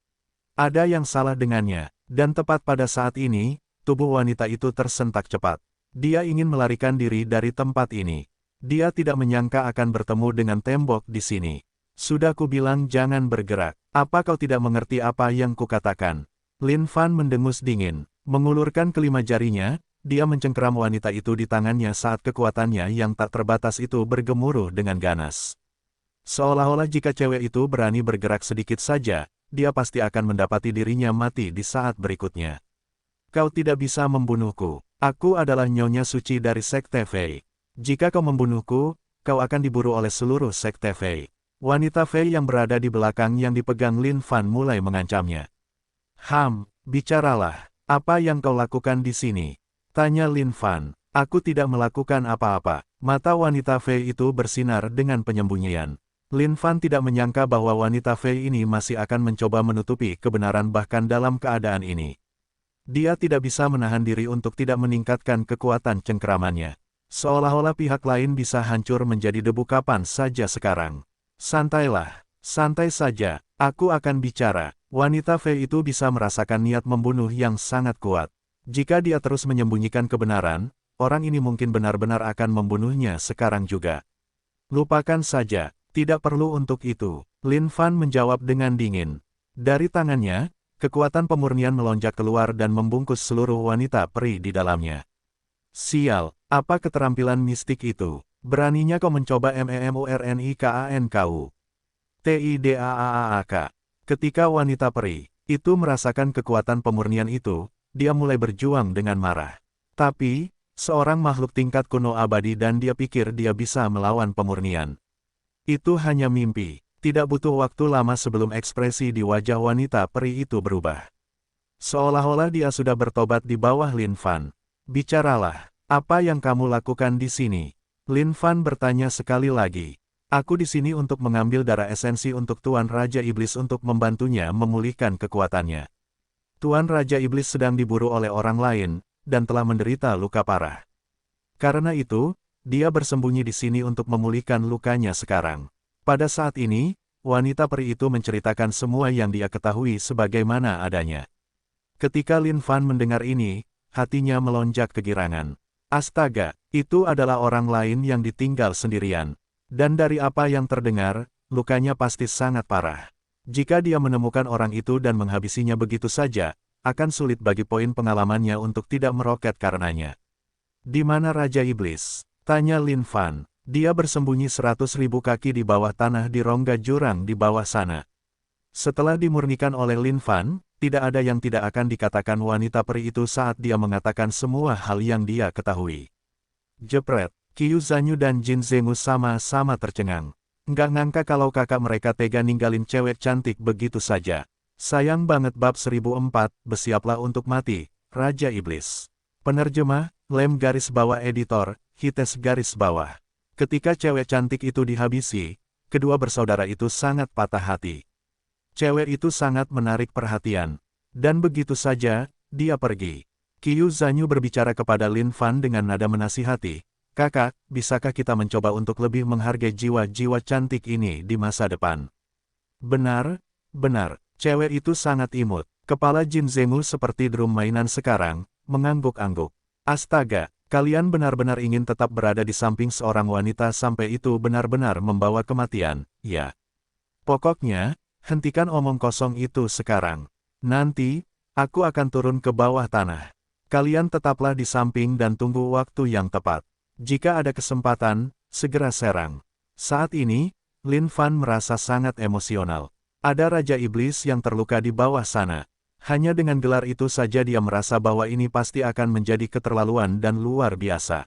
Ada yang salah dengannya." Dan tepat pada saat ini, tubuh wanita itu tersentak cepat. Dia ingin melarikan diri dari tempat ini. Dia tidak menyangka akan bertemu dengan tembok di sini. "Sudah kubilang jangan bergerak. Apa kau tidak mengerti apa yang kukatakan?" Lin Fan mendengus dingin. Mengulurkan kelima jarinya, dia mencengkeram wanita itu di tangannya saat kekuatannya yang tak terbatas itu bergemuruh dengan ganas. Seolah-olah jika cewek itu berani bergerak sedikit saja, dia pasti akan mendapati dirinya mati di saat berikutnya. "Kau tidak bisa membunuhku. Aku adalah Nyonya Suci dari Sekte Fei. Jika kau membunuhku, kau akan diburu oleh seluruh Sekte Fei." Wanita Fei yang berada di belakang yang dipegang Lin Fan mulai mengancamnya. Bicaralah. Apa yang kau lakukan di sini?" tanya Lin Fan. "Aku tidak melakukan apa-apa." Mata wanita Fei itu bersinar dengan penyembunyian. Lin Fan tidak menyangka bahwa wanita Fei ini masih akan mencoba menutupi kebenaran bahkan dalam keadaan ini. Dia tidak bisa menahan diri untuk tidak meningkatkan kekuatan cengkeramannya. Seolah-olah pihak lain bisa hancur menjadi debu kapan saja sekarang. "Santailah, santai saja, aku akan bicara." Wanita Fei itu bisa merasakan niat membunuh yang sangat kuat. Jika dia terus menyembunyikan kebenaran, orang ini mungkin benar-benar akan membunuhnya sekarang juga. "Lupakan saja, tidak perlu untuk itu," Lin Fan menjawab dengan dingin. Dari tangannya, kekuatan pemurnian melonjak keluar dan membungkus seluruh wanita peri di dalamnya. "Sial, apa keterampilan mistik itu? Beraninya kau mencoba MEMURNIKANKU. TIDAAAK." Ketika wanita peri itu merasakan kekuatan pemurnian itu, dia mulai berjuang dengan marah. Tapi, seorang makhluk tingkat kuno abadi dan dia pikir dia bisa melawan pemurnian. Itu hanya mimpi. Tidak butuh waktu lama sebelum ekspresi di wajah wanita peri itu berubah. Seolah-olah dia sudah bertobat di bawah Lin Fan. "Bicaralah, apa yang kamu lakukan di sini?" Lin Fan bertanya sekali lagi. "Aku di sini untuk mengambil darah esensi untuk Tuan Raja Iblis untuk membantunya memulihkan kekuatannya. Tuan Raja Iblis sedang diburu oleh orang lain, dan telah menderita luka parah. Karena itu, dia bersembunyi di sini untuk memulihkan lukanya sekarang." Pada saat ini, wanita peri itu menceritakan semua yang dia ketahui sebagaimana adanya. Ketika Lin Fan mendengar ini, hatinya melonjak kegirangan. Astaga, itu adalah orang lain yang ditinggal sendirian. Dan dari apa yang terdengar, lukanya pasti sangat parah. Jika dia menemukan orang itu dan menghabisinya begitu saja, akan sulit bagi poin pengalamannya untuk tidak meroket karenanya. "Di mana Raja Iblis?" tanya Lin Fan. "Dia bersembunyi 100.000 kaki di bawah tanah di rongga jurang di bawah sana." Setelah dimurnikan oleh Lin Fan, tidak ada yang tidak akan dikatakan wanita peri itu saat dia mengatakan semua hal yang dia ketahui. Jepret. Qiu Zanyu dan Jin Zenggu sama-sama tercengang. Nggak ngangka kalau kakak mereka tega ninggalin cewek cantik begitu saja. Sayang banget bab 1004, bersiaplah untuk mati, Raja Iblis. Penerjemah, Lem garis bawah editor, Hites garis bawah. Ketika cewek cantik itu dihabisi, kedua bersaudara itu sangat patah hati. Cewek itu sangat menarik perhatian. Dan begitu saja, dia pergi. Qiu Zanyu berbicara kepada Lin Fan dengan nada menasihati. "Kakak, bisakah kita mencoba untuk lebih menghargai jiwa-jiwa cantik ini di masa depan?" "Benar, benar." Cewek itu sangat imut. Kepala Jin Zenggu seperti drum mainan sekarang, mengangguk-angguk. "Astaga, kalian benar-benar ingin tetap berada di samping seorang wanita sampai itu benar-benar membawa kematian, ya? Pokoknya, hentikan omong kosong itu sekarang. Nanti, aku akan turun ke bawah tanah. Kalian tetaplah di samping dan tunggu waktu yang tepat. Jika ada kesempatan, segera serang." Saat ini, Lin Fan merasa sangat emosional. Ada Raja Iblis yang terluka di bawah sana. Hanya dengan gelar itu saja dia merasa bahwa ini pasti akan menjadi keterlaluan dan luar biasa.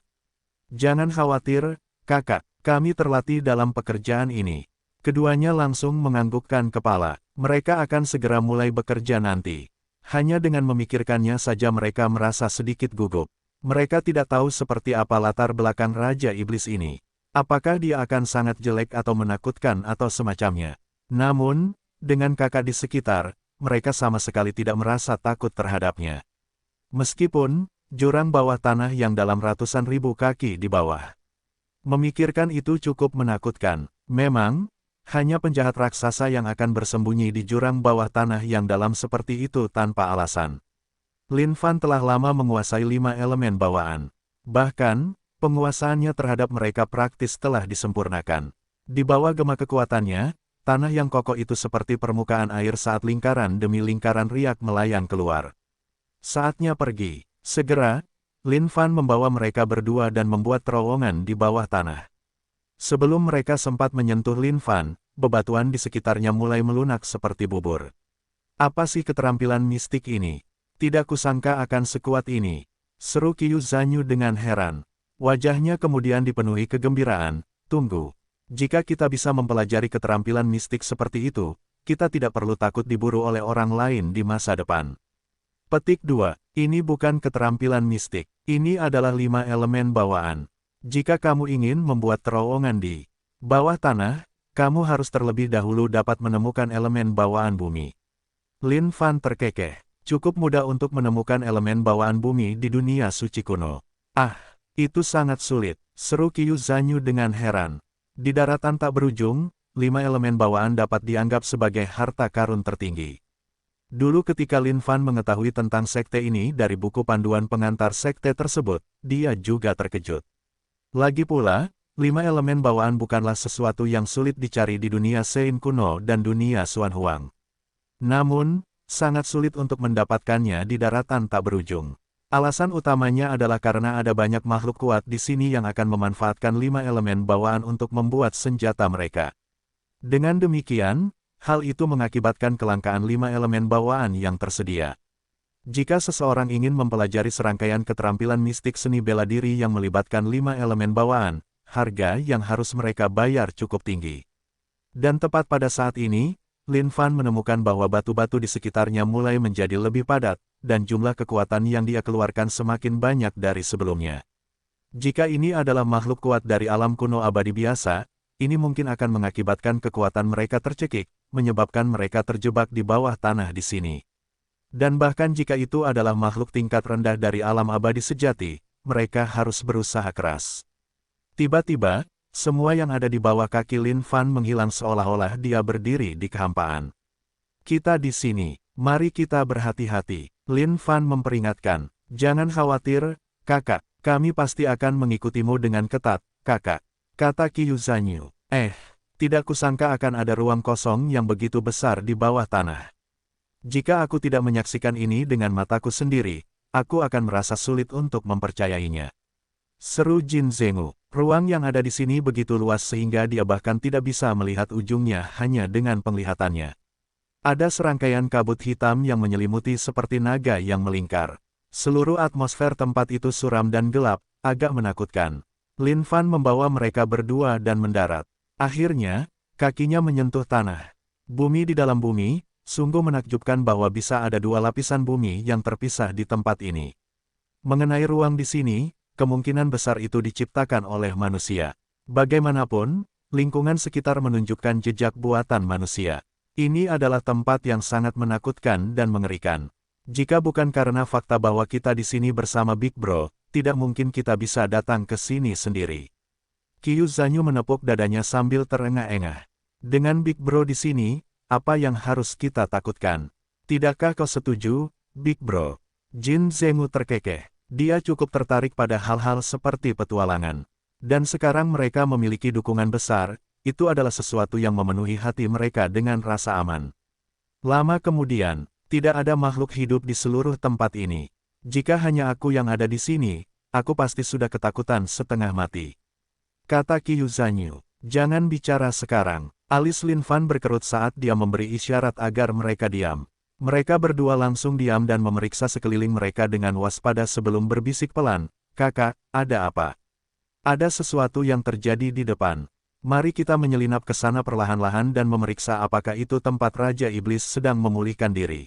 "Jangan khawatir, kakak, kami terlatih dalam pekerjaan ini." Keduanya langsung menganggukkan kepala. Mereka akan segera mulai bekerja nanti. Hanya dengan memikirkannya saja mereka merasa sedikit gugup. Mereka tidak tahu seperti apa latar belakang Raja Iblis ini. Apakah dia akan sangat jelek atau menakutkan atau semacamnya. Namun, dengan kakak di sekitar, mereka sama sekali tidak merasa takut terhadapnya. Meskipun, jurang bawah tanah yang dalam ratusan ribu kaki di bawah. Memikirkan itu cukup menakutkan. Memang, hanya penjahat raksasa yang akan bersembunyi di jurang bawah tanah yang dalam seperti itu tanpa alasan. Lin Fan telah lama menguasai 5 elemen bawaan. Bahkan, penguasaannya terhadap mereka praktis telah disempurnakan. Di bawah gema kekuatannya, tanah yang kokoh itu seperti permukaan air saat lingkaran demi lingkaran riak melayang keluar. Saatnya pergi. Segera, Lin Fan membawa mereka berdua dan membuat terowongan di bawah tanah. Sebelum mereka sempat menyentuh Lin Fan, bebatuan di sekitarnya mulai melunak seperti bubur. Apa sih keterampilan mistik ini? Tidak kusangka akan sekuat ini, seru Qiu Zanyu dengan heran. Wajahnya kemudian dipenuhi kegembiraan. Tunggu, jika kita bisa mempelajari keterampilan mistik seperti itu, kita tidak perlu takut diburu oleh orang lain di masa depan. Petik 2. Ini bukan keterampilan mistik, ini adalah 5 elemen bawaan. Jika kamu ingin membuat terowongan di bawah tanah, kamu harus terlebih dahulu dapat menemukan elemen bawaan bumi. Lin Fan terkekeh. Cukup mudah untuk menemukan elemen bawaan bumi di dunia suci kuno. Ah, itu sangat sulit, seru Qiu Zanyu dengan heran. Di daratan tak berujung, 5 elemen bawaan dapat dianggap sebagai harta karun tertinggi. Dulu ketika Lin Fan mengetahui tentang sekte ini dari buku panduan pengantar sekte tersebut, dia juga terkejut. Lagi pula, 5 elemen bawaan bukanlah sesuatu yang sulit dicari di dunia Sein kuno dan dunia Xuan Huang. Namun, sangat sulit untuk mendapatkannya di daratan tak berujung. Alasan utamanya adalah karena ada banyak makhluk kuat di sini yang akan memanfaatkan 5 elemen bawaan untuk membuat senjata mereka. Dengan demikian, hal itu mengakibatkan kelangkaan 5 elemen bawaan yang tersedia. Jika seseorang ingin mempelajari serangkaian keterampilan mistik seni bela diri yang melibatkan 5 elemen bawaan, harga yang harus mereka bayar cukup tinggi. Dan tepat pada saat ini, Lin Fan menemukan bahwa batu-batu di sekitarnya mulai menjadi lebih padat, dan jumlah kekuatan yang dia keluarkan semakin banyak dari sebelumnya. Jika ini adalah makhluk kuat dari alam kuno abadi biasa, ini mungkin akan mengakibatkan kekuatan mereka tercekik, menyebabkan mereka terjebak di bawah tanah di sini. Dan bahkan jika itu adalah makhluk tingkat rendah dari alam abadi sejati, mereka harus berusaha keras. Tiba-tiba, semua yang ada di bawah kaki Lin Fan menghilang seolah-olah dia berdiri di kehampaan. Kita di sini, mari kita berhati-hati. Lin Fan memperingatkan, jangan khawatir, kakak, kami pasti akan mengikutimu dengan ketat, kakak, kata Qiu Zanyu. Tidak kusangka akan ada ruang kosong yang begitu besar di bawah tanah. Jika aku tidak menyaksikan ini dengan mataku sendiri, aku akan merasa sulit untuk mempercayainya. Seru Jin Zenggu. Ruang yang ada di sini begitu luas sehingga dia bahkan tidak bisa melihat ujungnya hanya dengan penglihatannya. Ada serangkaian kabut hitam yang menyelimuti seperti naga yang melingkar. Seluruh atmosfer tempat itu suram dan gelap, agak menakutkan. Lin Fan membawa mereka berdua dan mendarat. Akhirnya, kakinya menyentuh tanah. Bumi di dalam bumi, sungguh menakjubkan bahwa bisa ada 2 lapisan bumi yang terpisah di tempat ini. Mengenai ruang di sini, kemungkinan besar itu diciptakan oleh manusia. Bagaimanapun, lingkungan sekitar menunjukkan jejak buatan manusia. Ini adalah tempat yang sangat menakutkan dan mengerikan. Jika bukan karena fakta bahwa kita di sini bersama Big Bro, tidak mungkin kita bisa datang ke sini sendiri. Qiu Zanyu menepuk dadanya sambil terengah-engah. Dengan Big Bro di sini, apa yang harus kita takutkan? Tidakkah kau setuju, Big Bro? Jin Zenggu terkekeh. Dia cukup tertarik pada hal-hal seperti petualangan. Dan sekarang mereka memiliki dukungan besar, itu adalah sesuatu yang memenuhi hati mereka dengan rasa aman. Lama kemudian, tidak ada makhluk hidup di seluruh tempat ini. Jika hanya aku yang ada di sini, aku pasti sudah ketakutan setengah mati. Kata Qiu Zanyu, jangan bicara sekarang. Alis Lin Fan berkerut saat dia memberi isyarat agar mereka diam. Mereka berdua langsung diam dan memeriksa sekeliling mereka dengan waspada sebelum berbisik pelan, kakak, ada apa? Ada sesuatu yang terjadi di depan. Mari kita menyelinap ke sana perlahan-lahan dan memeriksa apakah itu tempat Raja Iblis sedang memulihkan diri.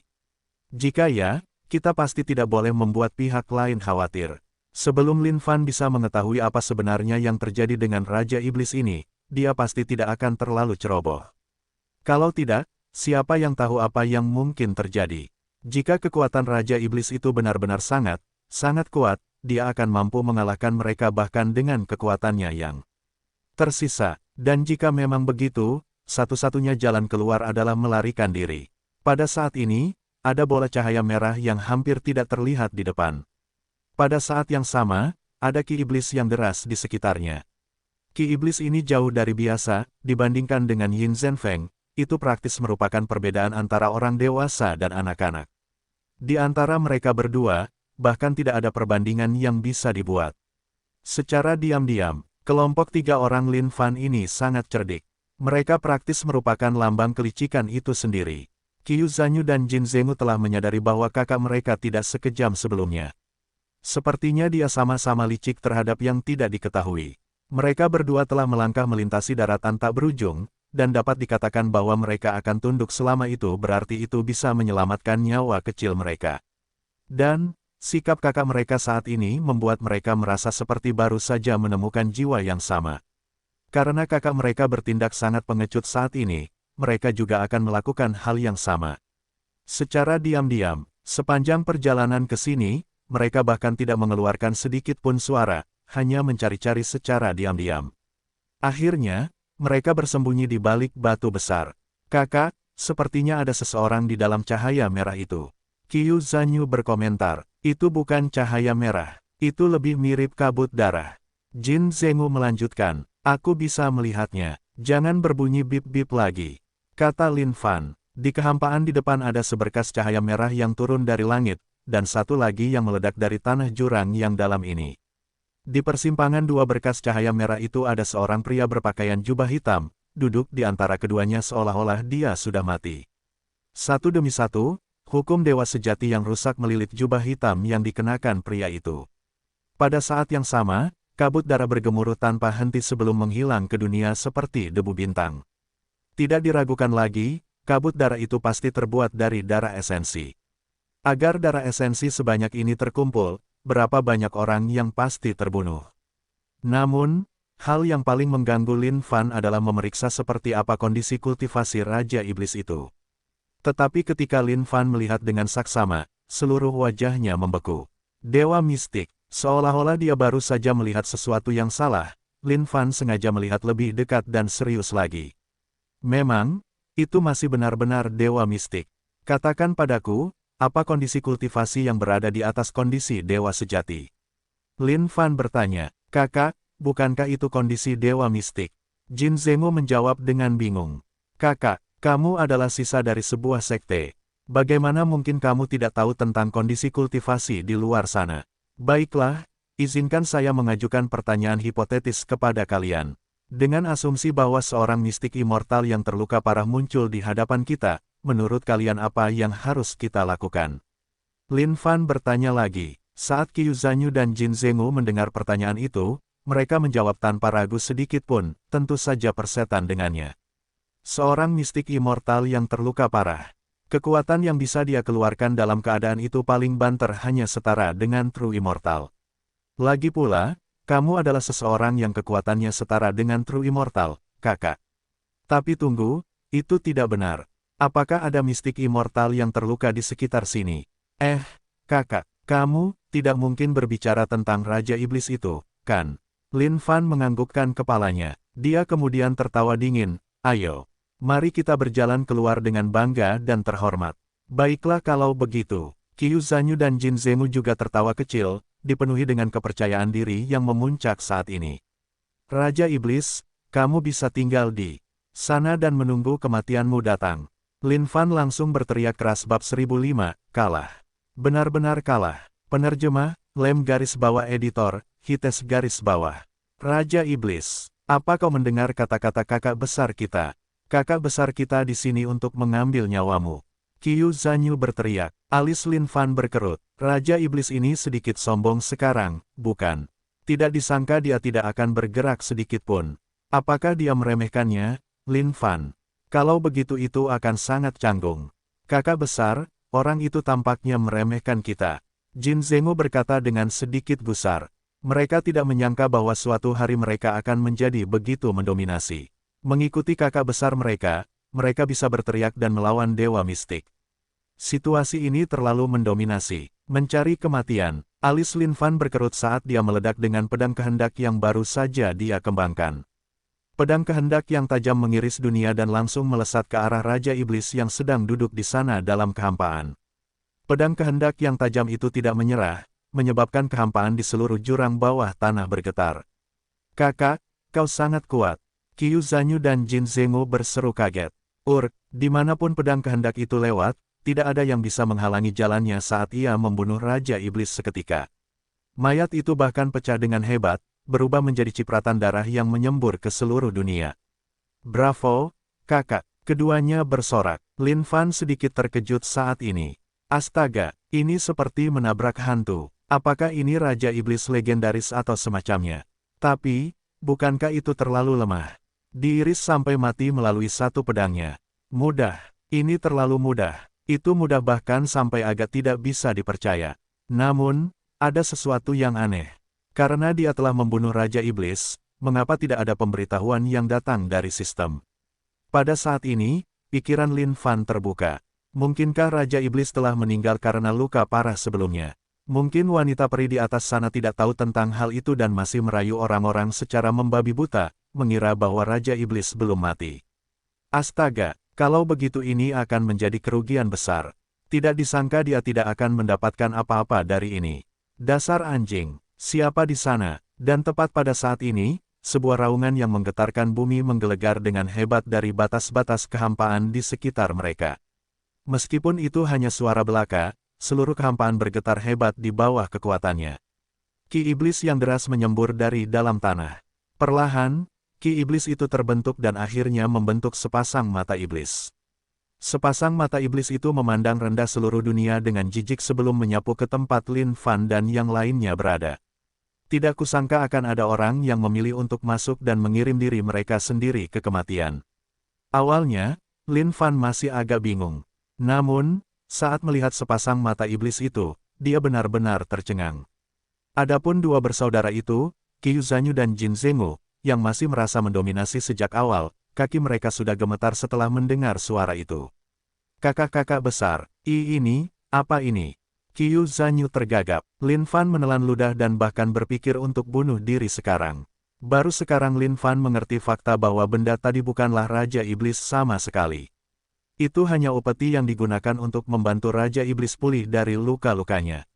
Jika ya, kita pasti tidak boleh membuat pihak lain khawatir. Sebelum Lin Fan bisa mengetahui apa sebenarnya yang terjadi dengan Raja Iblis ini, dia pasti tidak akan terlalu ceroboh. Kalau tidak, siapa yang tahu apa yang mungkin terjadi? Jika kekuatan Raja Iblis itu benar-benar sangat kuat, dia akan mampu mengalahkan mereka bahkan dengan kekuatannya yang tersisa. Dan jika memang begitu, satu-satunya jalan keluar adalah melarikan diri. Pada saat ini, ada bola cahaya merah yang hampir tidak terlihat di depan. Pada saat yang sama, ada ki iblis yang deras di sekitarnya. Ki iblis ini jauh dari biasa, dibandingkan dengan Yin Zhenfeng, itu praktis merupakan perbedaan antara orang dewasa dan anak-anak. Di antara mereka berdua, bahkan tidak ada perbandingan yang bisa dibuat. Secara diam-diam, kelompok 3 orang Lin Fan ini sangat cerdik. Mereka praktis merupakan lambang kelicikan itu sendiri. Qiu Zanyu dan Jin Zhengu telah menyadari bahwa kakak mereka tidak sekejam sebelumnya. Sepertinya dia sama-sama licik terhadap yang tidak diketahui. Mereka berdua telah melangkah melintasi daratan tak berujung, dan dapat dikatakan bahwa mereka akan tunduk selama itu berarti itu bisa menyelamatkan nyawa kecil mereka. Dan, sikap kakak mereka saat ini membuat mereka merasa seperti baru saja menemukan jiwa yang sama. Karena kakak mereka bertindak sangat pengecut saat ini, mereka juga akan melakukan hal yang sama. Secara diam-diam, sepanjang perjalanan ke sini, mereka bahkan tidak mengeluarkan sedikit pun suara, hanya mencari-cari secara diam-diam. Akhirnya, mereka bersembunyi di balik batu besar. Kakak, sepertinya ada seseorang di dalam cahaya merah itu. Qiu Zanyu berkomentar, itu bukan cahaya merah, itu lebih mirip kabut darah. Jin Zhengu melanjutkan, aku bisa melihatnya, jangan berbunyi bip-bip lagi. Kata Lin Fan, di kehampaan di depan ada seberkas cahaya merah yang turun dari langit, dan satu lagi yang meledak dari tanah jurang yang dalam ini. Di persimpangan dua berkas cahaya merah itu ada seorang pria berpakaian jubah hitam, duduk di antara keduanya seolah-olah dia sudah mati. Satu demi satu, hukum dewa sejati yang rusak melilit jubah hitam yang dikenakan pria itu. Pada saat yang sama, kabut darah bergemuruh tanpa henti sebelum menghilang ke dunia seperti debu bintang. Tidak diragukan lagi, kabut darah itu pasti terbuat dari darah esensi. Agar darah esensi sebanyak ini terkumpul, berapa banyak orang yang pasti terbunuh. Namun, hal yang paling mengganggu Lin Fan adalah memeriksa seperti apa kondisi kultivasi Raja Iblis itu. Tetapi ketika Lin Fan melihat dengan saksama, seluruh wajahnya membeku. Dewa mistik, seolah-olah dia baru saja melihat sesuatu yang salah, Lin Fan sengaja melihat lebih dekat dan serius lagi. Memang, itu masih benar-benar dewa mistik. Katakan padaku, apa kondisi kultivasi yang berada di atas kondisi dewa sejati? Lin Fan bertanya, kakak, bukankah itu kondisi dewa mistik? Jin Zhengu menjawab dengan bingung. Kakak, kamu adalah sisa dari sebuah sekte. Bagaimana mungkin kamu tidak tahu tentang kondisi kultivasi di luar sana? Baiklah, izinkan saya mengajukan pertanyaan hipotetis kepada kalian. Dengan asumsi bahwa seorang mistik immortal yang terluka parah muncul di hadapan kita, menurut kalian apa yang harus kita lakukan? Lin Fan bertanya lagi. Saat Qiu Zanyu dan Jin Zhengu mendengar pertanyaan itu, mereka menjawab tanpa ragu sedikit pun, tentu saja persetan dengannya. Seorang mistik immortal yang terluka parah. Kekuatan yang bisa dia keluarkan dalam keadaan itu paling banter hanya setara dengan True Immortal. Lagi pula, kamu adalah seseorang yang kekuatannya setara dengan True Immortal, kakak. Tapi tunggu, itu tidak benar. Apakah ada mistik immortal yang terluka di sekitar sini? Kakak, kamu tidak mungkin berbicara tentang Raja Iblis itu, kan? Lin Fan menganggukkan kepalanya. Dia kemudian tertawa dingin. Ayo, mari kita berjalan keluar dengan bangga dan terhormat. Baiklah kalau begitu. Qiu Zanyu dan Jin Zhengu juga tertawa kecil, dipenuhi dengan kepercayaan diri yang memuncak saat ini. Raja Iblis, kamu bisa tinggal di sana dan menunggu kematianmu datang. Lin Fan langsung berteriak keras bab 1005, kalah. Benar-benar kalah. Penerjemah, Lem garis bawah editor, Hites garis bawah. Raja Iblis, apa kau mendengar kata-kata kakak besar kita? Kakak besar kita di sini untuk mengambil nyawamu. Qiu Zanyu berteriak. Alis Lin Fan berkerut. Raja Iblis ini sedikit sombong sekarang, bukan? Tidak disangka dia tidak akan bergerak sedikit pun. Apakah dia meremehkannya, Lin Fan? Kalau begitu itu akan sangat canggung. Kakak besar, orang itu tampaknya meremehkan kita. Jin Zenggu berkata dengan sedikit gusar. Mereka tidak menyangka bahwa suatu hari mereka akan menjadi begitu mendominasi. Mengikuti kakak besar mereka bisa berteriak dan melawan dewa mistik. Situasi ini terlalu mendominasi. Mencari kematian, alis Lin Fan berkerut saat dia meledak dengan pedang kehendak yang baru saja dia kembangkan. Pedang kehendak yang tajam mengiris dunia dan langsung melesat ke arah Raja Iblis yang sedang duduk di sana dalam kehampaan. Pedang kehendak yang tajam itu tidak menyerah, menyebabkan kehampaan di seluruh jurang bawah tanah bergetar. Kakak, kau sangat kuat. Qiu Zanyu dan Jin Zenggu berseru kaget. Dimanapun pedang kehendak itu lewat, tidak ada yang bisa menghalangi jalannya saat ia membunuh Raja Iblis seketika. Mayat itu bahkan pecah dengan hebat, berubah menjadi cipratan darah yang menyembur ke seluruh dunia. Bravo, kakak, keduanya bersorak. Lin Fan sedikit terkejut saat ini. Astaga, ini seperti menabrak hantu. Apakah ini Raja Iblis legendaris atau semacamnya? Tapi, bukankah itu terlalu lemah? Diiris sampai mati melalui satu pedangnya. Mudah, ini terlalu mudah. Itu mudah bahkan sampai agak tidak bisa dipercaya. Namun, ada sesuatu yang aneh. Karena dia telah membunuh Raja Iblis, mengapa tidak ada pemberitahuan yang datang dari sistem? Pada saat ini, pikiran Lin Fan terbuka. Mungkinkah Raja Iblis telah meninggal karena luka parah sebelumnya? Mungkin wanita peri di atas sana tidak tahu tentang hal itu dan masih merayu orang-orang secara membabi buta, mengira bahwa Raja Iblis belum mati. Astaga, kalau begitu ini akan menjadi kerugian besar. Tidak disangka dia tidak akan mendapatkan apa-apa dari ini. Dasar anjing. Siapa di sana? Dan tepat pada saat ini, sebuah raungan yang menggetarkan bumi menggelegar dengan hebat dari batas-batas kehampaan di sekitar mereka. Meskipun itu hanya suara belaka, seluruh kehampaan bergetar hebat di bawah kekuatannya. Ki iblis yang deras menyembur dari dalam tanah. Perlahan, ki iblis itu terbentuk dan akhirnya membentuk sepasang mata iblis. Sepasang mata iblis itu memandang rendah seluruh dunia dengan jijik sebelum menyapu ke tempat Lin Fan dan yang lainnya berada. Tidak kusangka akan ada orang yang memilih untuk masuk dan mengirim diri mereka sendiri ke kematian. Awalnya, Lin Fan masih agak bingung. Namun, saat melihat sepasang mata iblis itu, dia benar-benar tercengang. Adapun dua bersaudara itu, Qiu Zanyu dan Jin Zenggu, yang masih merasa mendominasi sejak awal, kaki mereka sudah gemetar setelah mendengar suara itu. Kakak-kakak besar, apa ini? Qiu Zanyu tergagap. Lin Fan menelan ludah dan bahkan berpikir untuk bunuh diri sekarang. Baru sekarang Lin Fan mengerti fakta bahwa benda tadi bukanlah Raja Iblis sama sekali. Itu hanya upeti yang digunakan untuk membantu Raja Iblis pulih dari luka-lukanya.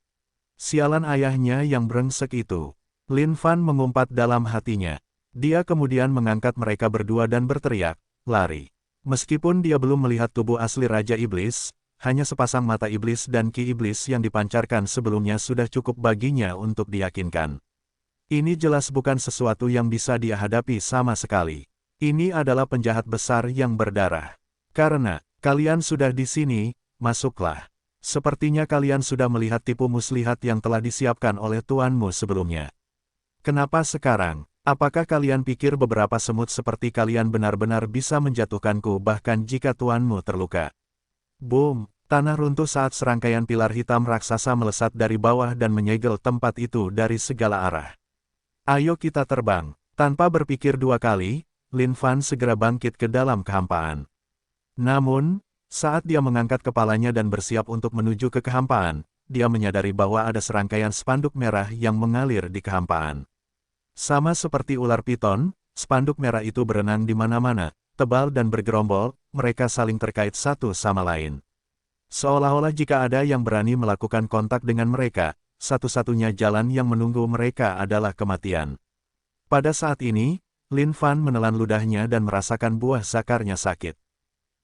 Sialan ayahnya yang brengsek itu. Lin Fan mengumpat dalam hatinya. Dia kemudian mengangkat mereka berdua dan berteriak, lari. Meskipun dia belum melihat tubuh asli Raja Iblis, hanya sepasang mata iblis dan ki iblis yang dipancarkan sebelumnya sudah cukup baginya untuk diyakinkan. Ini jelas bukan sesuatu yang bisa dia hadapi sama sekali. Ini adalah penjahat besar yang berdarah. Karena kalian sudah di sini, masuklah. Sepertinya kalian sudah melihat tipu muslihat yang telah disiapkan oleh tuanmu sebelumnya. Kenapa sekarang? Apakah kalian pikir beberapa semut seperti kalian benar-benar bisa menjatuhkanku bahkan jika tuanmu terluka? Boom! Tanah runtuh saat serangkaian pilar hitam raksasa melesat dari bawah dan menyegel tempat itu dari segala arah. Ayo kita terbang. Tanpa berpikir dua kali, Lin Fan segera bangkit ke dalam kehampaan. Namun, saat dia mengangkat kepalanya dan bersiap untuk menuju ke kehampaan, dia menyadari bahwa ada serangkaian spanduk merah yang mengalir di kehampaan. Sama seperti ular piton, spanduk merah itu berenang di mana-mana, tebal dan bergerombol, mereka saling terkait satu sama lain. Seolah-olah jika ada yang berani melakukan kontak dengan mereka, satu-satunya jalan yang menunggu mereka adalah kematian. Pada saat ini, Lin Fan menelan ludahnya dan merasakan buah zakarnya sakit.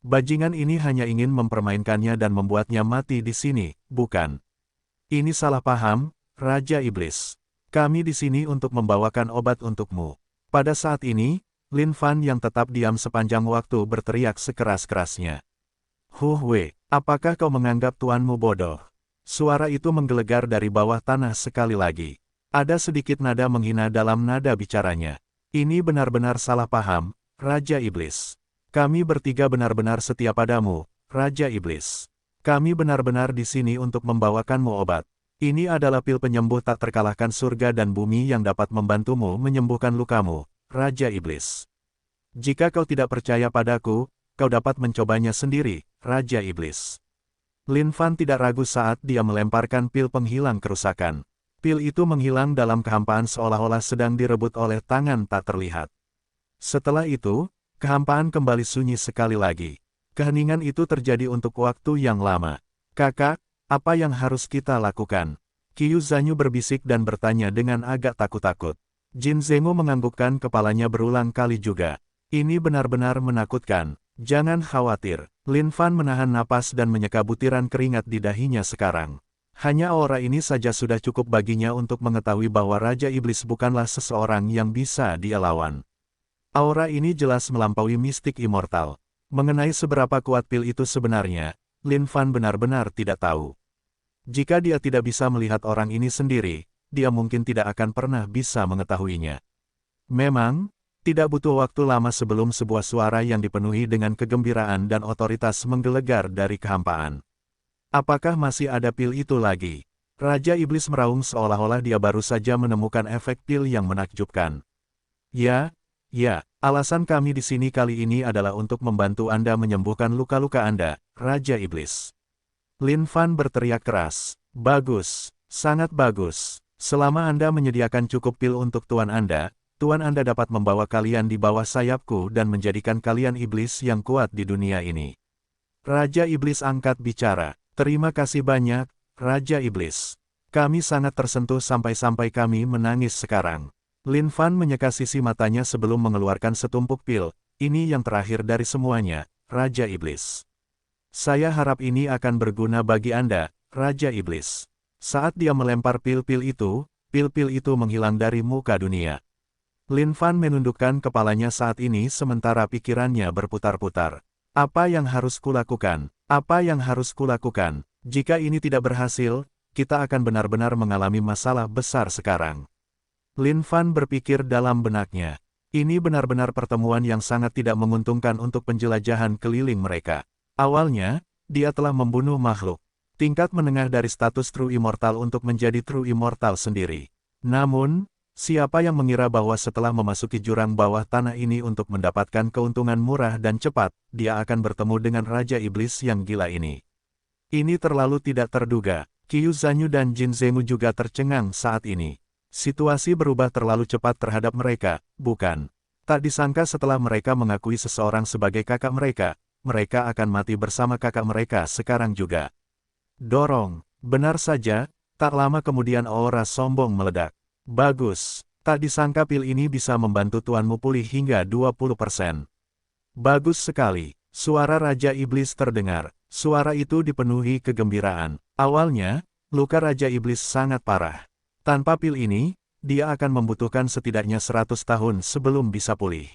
Bajingan ini hanya ingin mempermainkannya dan membuatnya mati di sini, bukan? Ini salah paham, Raja Iblis. Kami di sini untuk membawakan obat untukmu. Pada saat ini, Lin Fan yang tetap diam sepanjang waktu berteriak sekeras-kerasnya. Wei, apakah kau menganggap tuanmu bodoh? Suara itu menggelegar dari bawah tanah sekali lagi. Ada sedikit nada menghina dalam nada bicaranya. Ini benar-benar salah paham, Raja Iblis. Kami bertiga benar-benar setia padamu, Raja Iblis. Kami benar-benar di sini untuk membawakanmu obat. Ini adalah pil penyembuh tak terkalahkan surga dan bumi yang dapat membantumu menyembuhkan lukamu, Raja Iblis. Jika kau tidak percaya padaku, kau dapat mencobanya sendiri, Raja Iblis. Lin Fan tidak ragu saat dia melemparkan pil penghilang kerusakan. Pil itu menghilang dalam kehampaan seolah-olah sedang direbut oleh tangan tak terlihat. Setelah itu, kehampaan kembali sunyi sekali lagi. Keheningan itu terjadi untuk waktu yang lama. Kakak, apa yang harus kita lakukan? Qiu Zanyu berbisik dan bertanya dengan agak takut-takut. Jin Zenghu menganggukkan kepalanya berulang kali juga. Ini benar-benar menakutkan. Jangan khawatir. Lin Fan menahan napas dan menyeka butiran keringat di dahinya sekarang. Hanya aura ini saja sudah cukup baginya untuk mengetahui bahwa Raja Iblis bukanlah seseorang yang bisa dia lawan. Aura ini jelas melampaui mistik immortal. Mengenai seberapa kuat pil itu sebenarnya, Lin Fan benar-benar tidak tahu. Jika dia tidak bisa melihat orang ini sendiri, dia mungkin tidak akan pernah bisa mengetahuinya. Memang, tidak butuh waktu lama sebelum sebuah suara yang dipenuhi dengan kegembiraan dan otoritas menggelegar dari kehampaan. Apakah masih ada pil itu lagi? Raja Iblis meraung seolah-olah dia baru saja menemukan efek pil yang menakjubkan. Ya, alasan kami di sini kali ini adalah untuk membantu Anda menyembuhkan luka-luka Anda, Raja Iblis. Lin Fan berteriak keras. Bagus, sangat bagus. Selama Anda menyediakan cukup pil untuk Tuan Anda dapat membawa kalian di bawah sayapku dan menjadikan kalian iblis yang kuat di dunia ini. Raja Iblis angkat bicara. Terima kasih banyak, Raja Iblis. Kami sangat tersentuh sampai-sampai kami menangis sekarang. Lin Fan menyeka sisi matanya sebelum mengeluarkan setumpuk pil. Ini yang terakhir dari semuanya, Raja Iblis. Saya harap ini akan berguna bagi Anda, Raja Iblis. Saat dia melempar pil-pil itu menghilang dari muka dunia. Lin Fan menundukkan kepalanya saat ini sementara pikirannya berputar-putar. Apa yang harus kulakukan? Apa yang harus kulakukan? Jika ini tidak berhasil, kita akan benar-benar mengalami masalah besar sekarang. Lin Fan berpikir dalam benaknya. Ini benar-benar pertemuan yang sangat tidak menguntungkan untuk penjelajahan keliling mereka. Awalnya, dia telah membunuh makhluk tingkat menengah dari status True Immortal untuk menjadi True Immortal sendiri. Namun, siapa yang mengira bahwa setelah memasuki jurang bawah tanah ini untuk mendapatkan keuntungan murah dan cepat, dia akan bertemu dengan Raja Iblis yang gila ini. Ini terlalu tidak terduga. Qiu Zanyu dan Jin Zenghu juga tercengang saat ini. Situasi berubah terlalu cepat terhadap mereka, bukan? Tak disangka setelah mereka mengakui seseorang sebagai kakak mereka akan mati bersama kakak mereka sekarang juga. Dorong, benar saja, tak lama kemudian aura sombong meledak. Bagus, tak disangka pil ini bisa membantu tuanmu pulih hingga 20%. Bagus sekali, suara Raja Iblis terdengar. Suara itu dipenuhi kegembiraan. Awalnya, luka Raja Iblis sangat parah. Tanpa pil ini, dia akan membutuhkan setidaknya 100 tahun sebelum bisa pulih.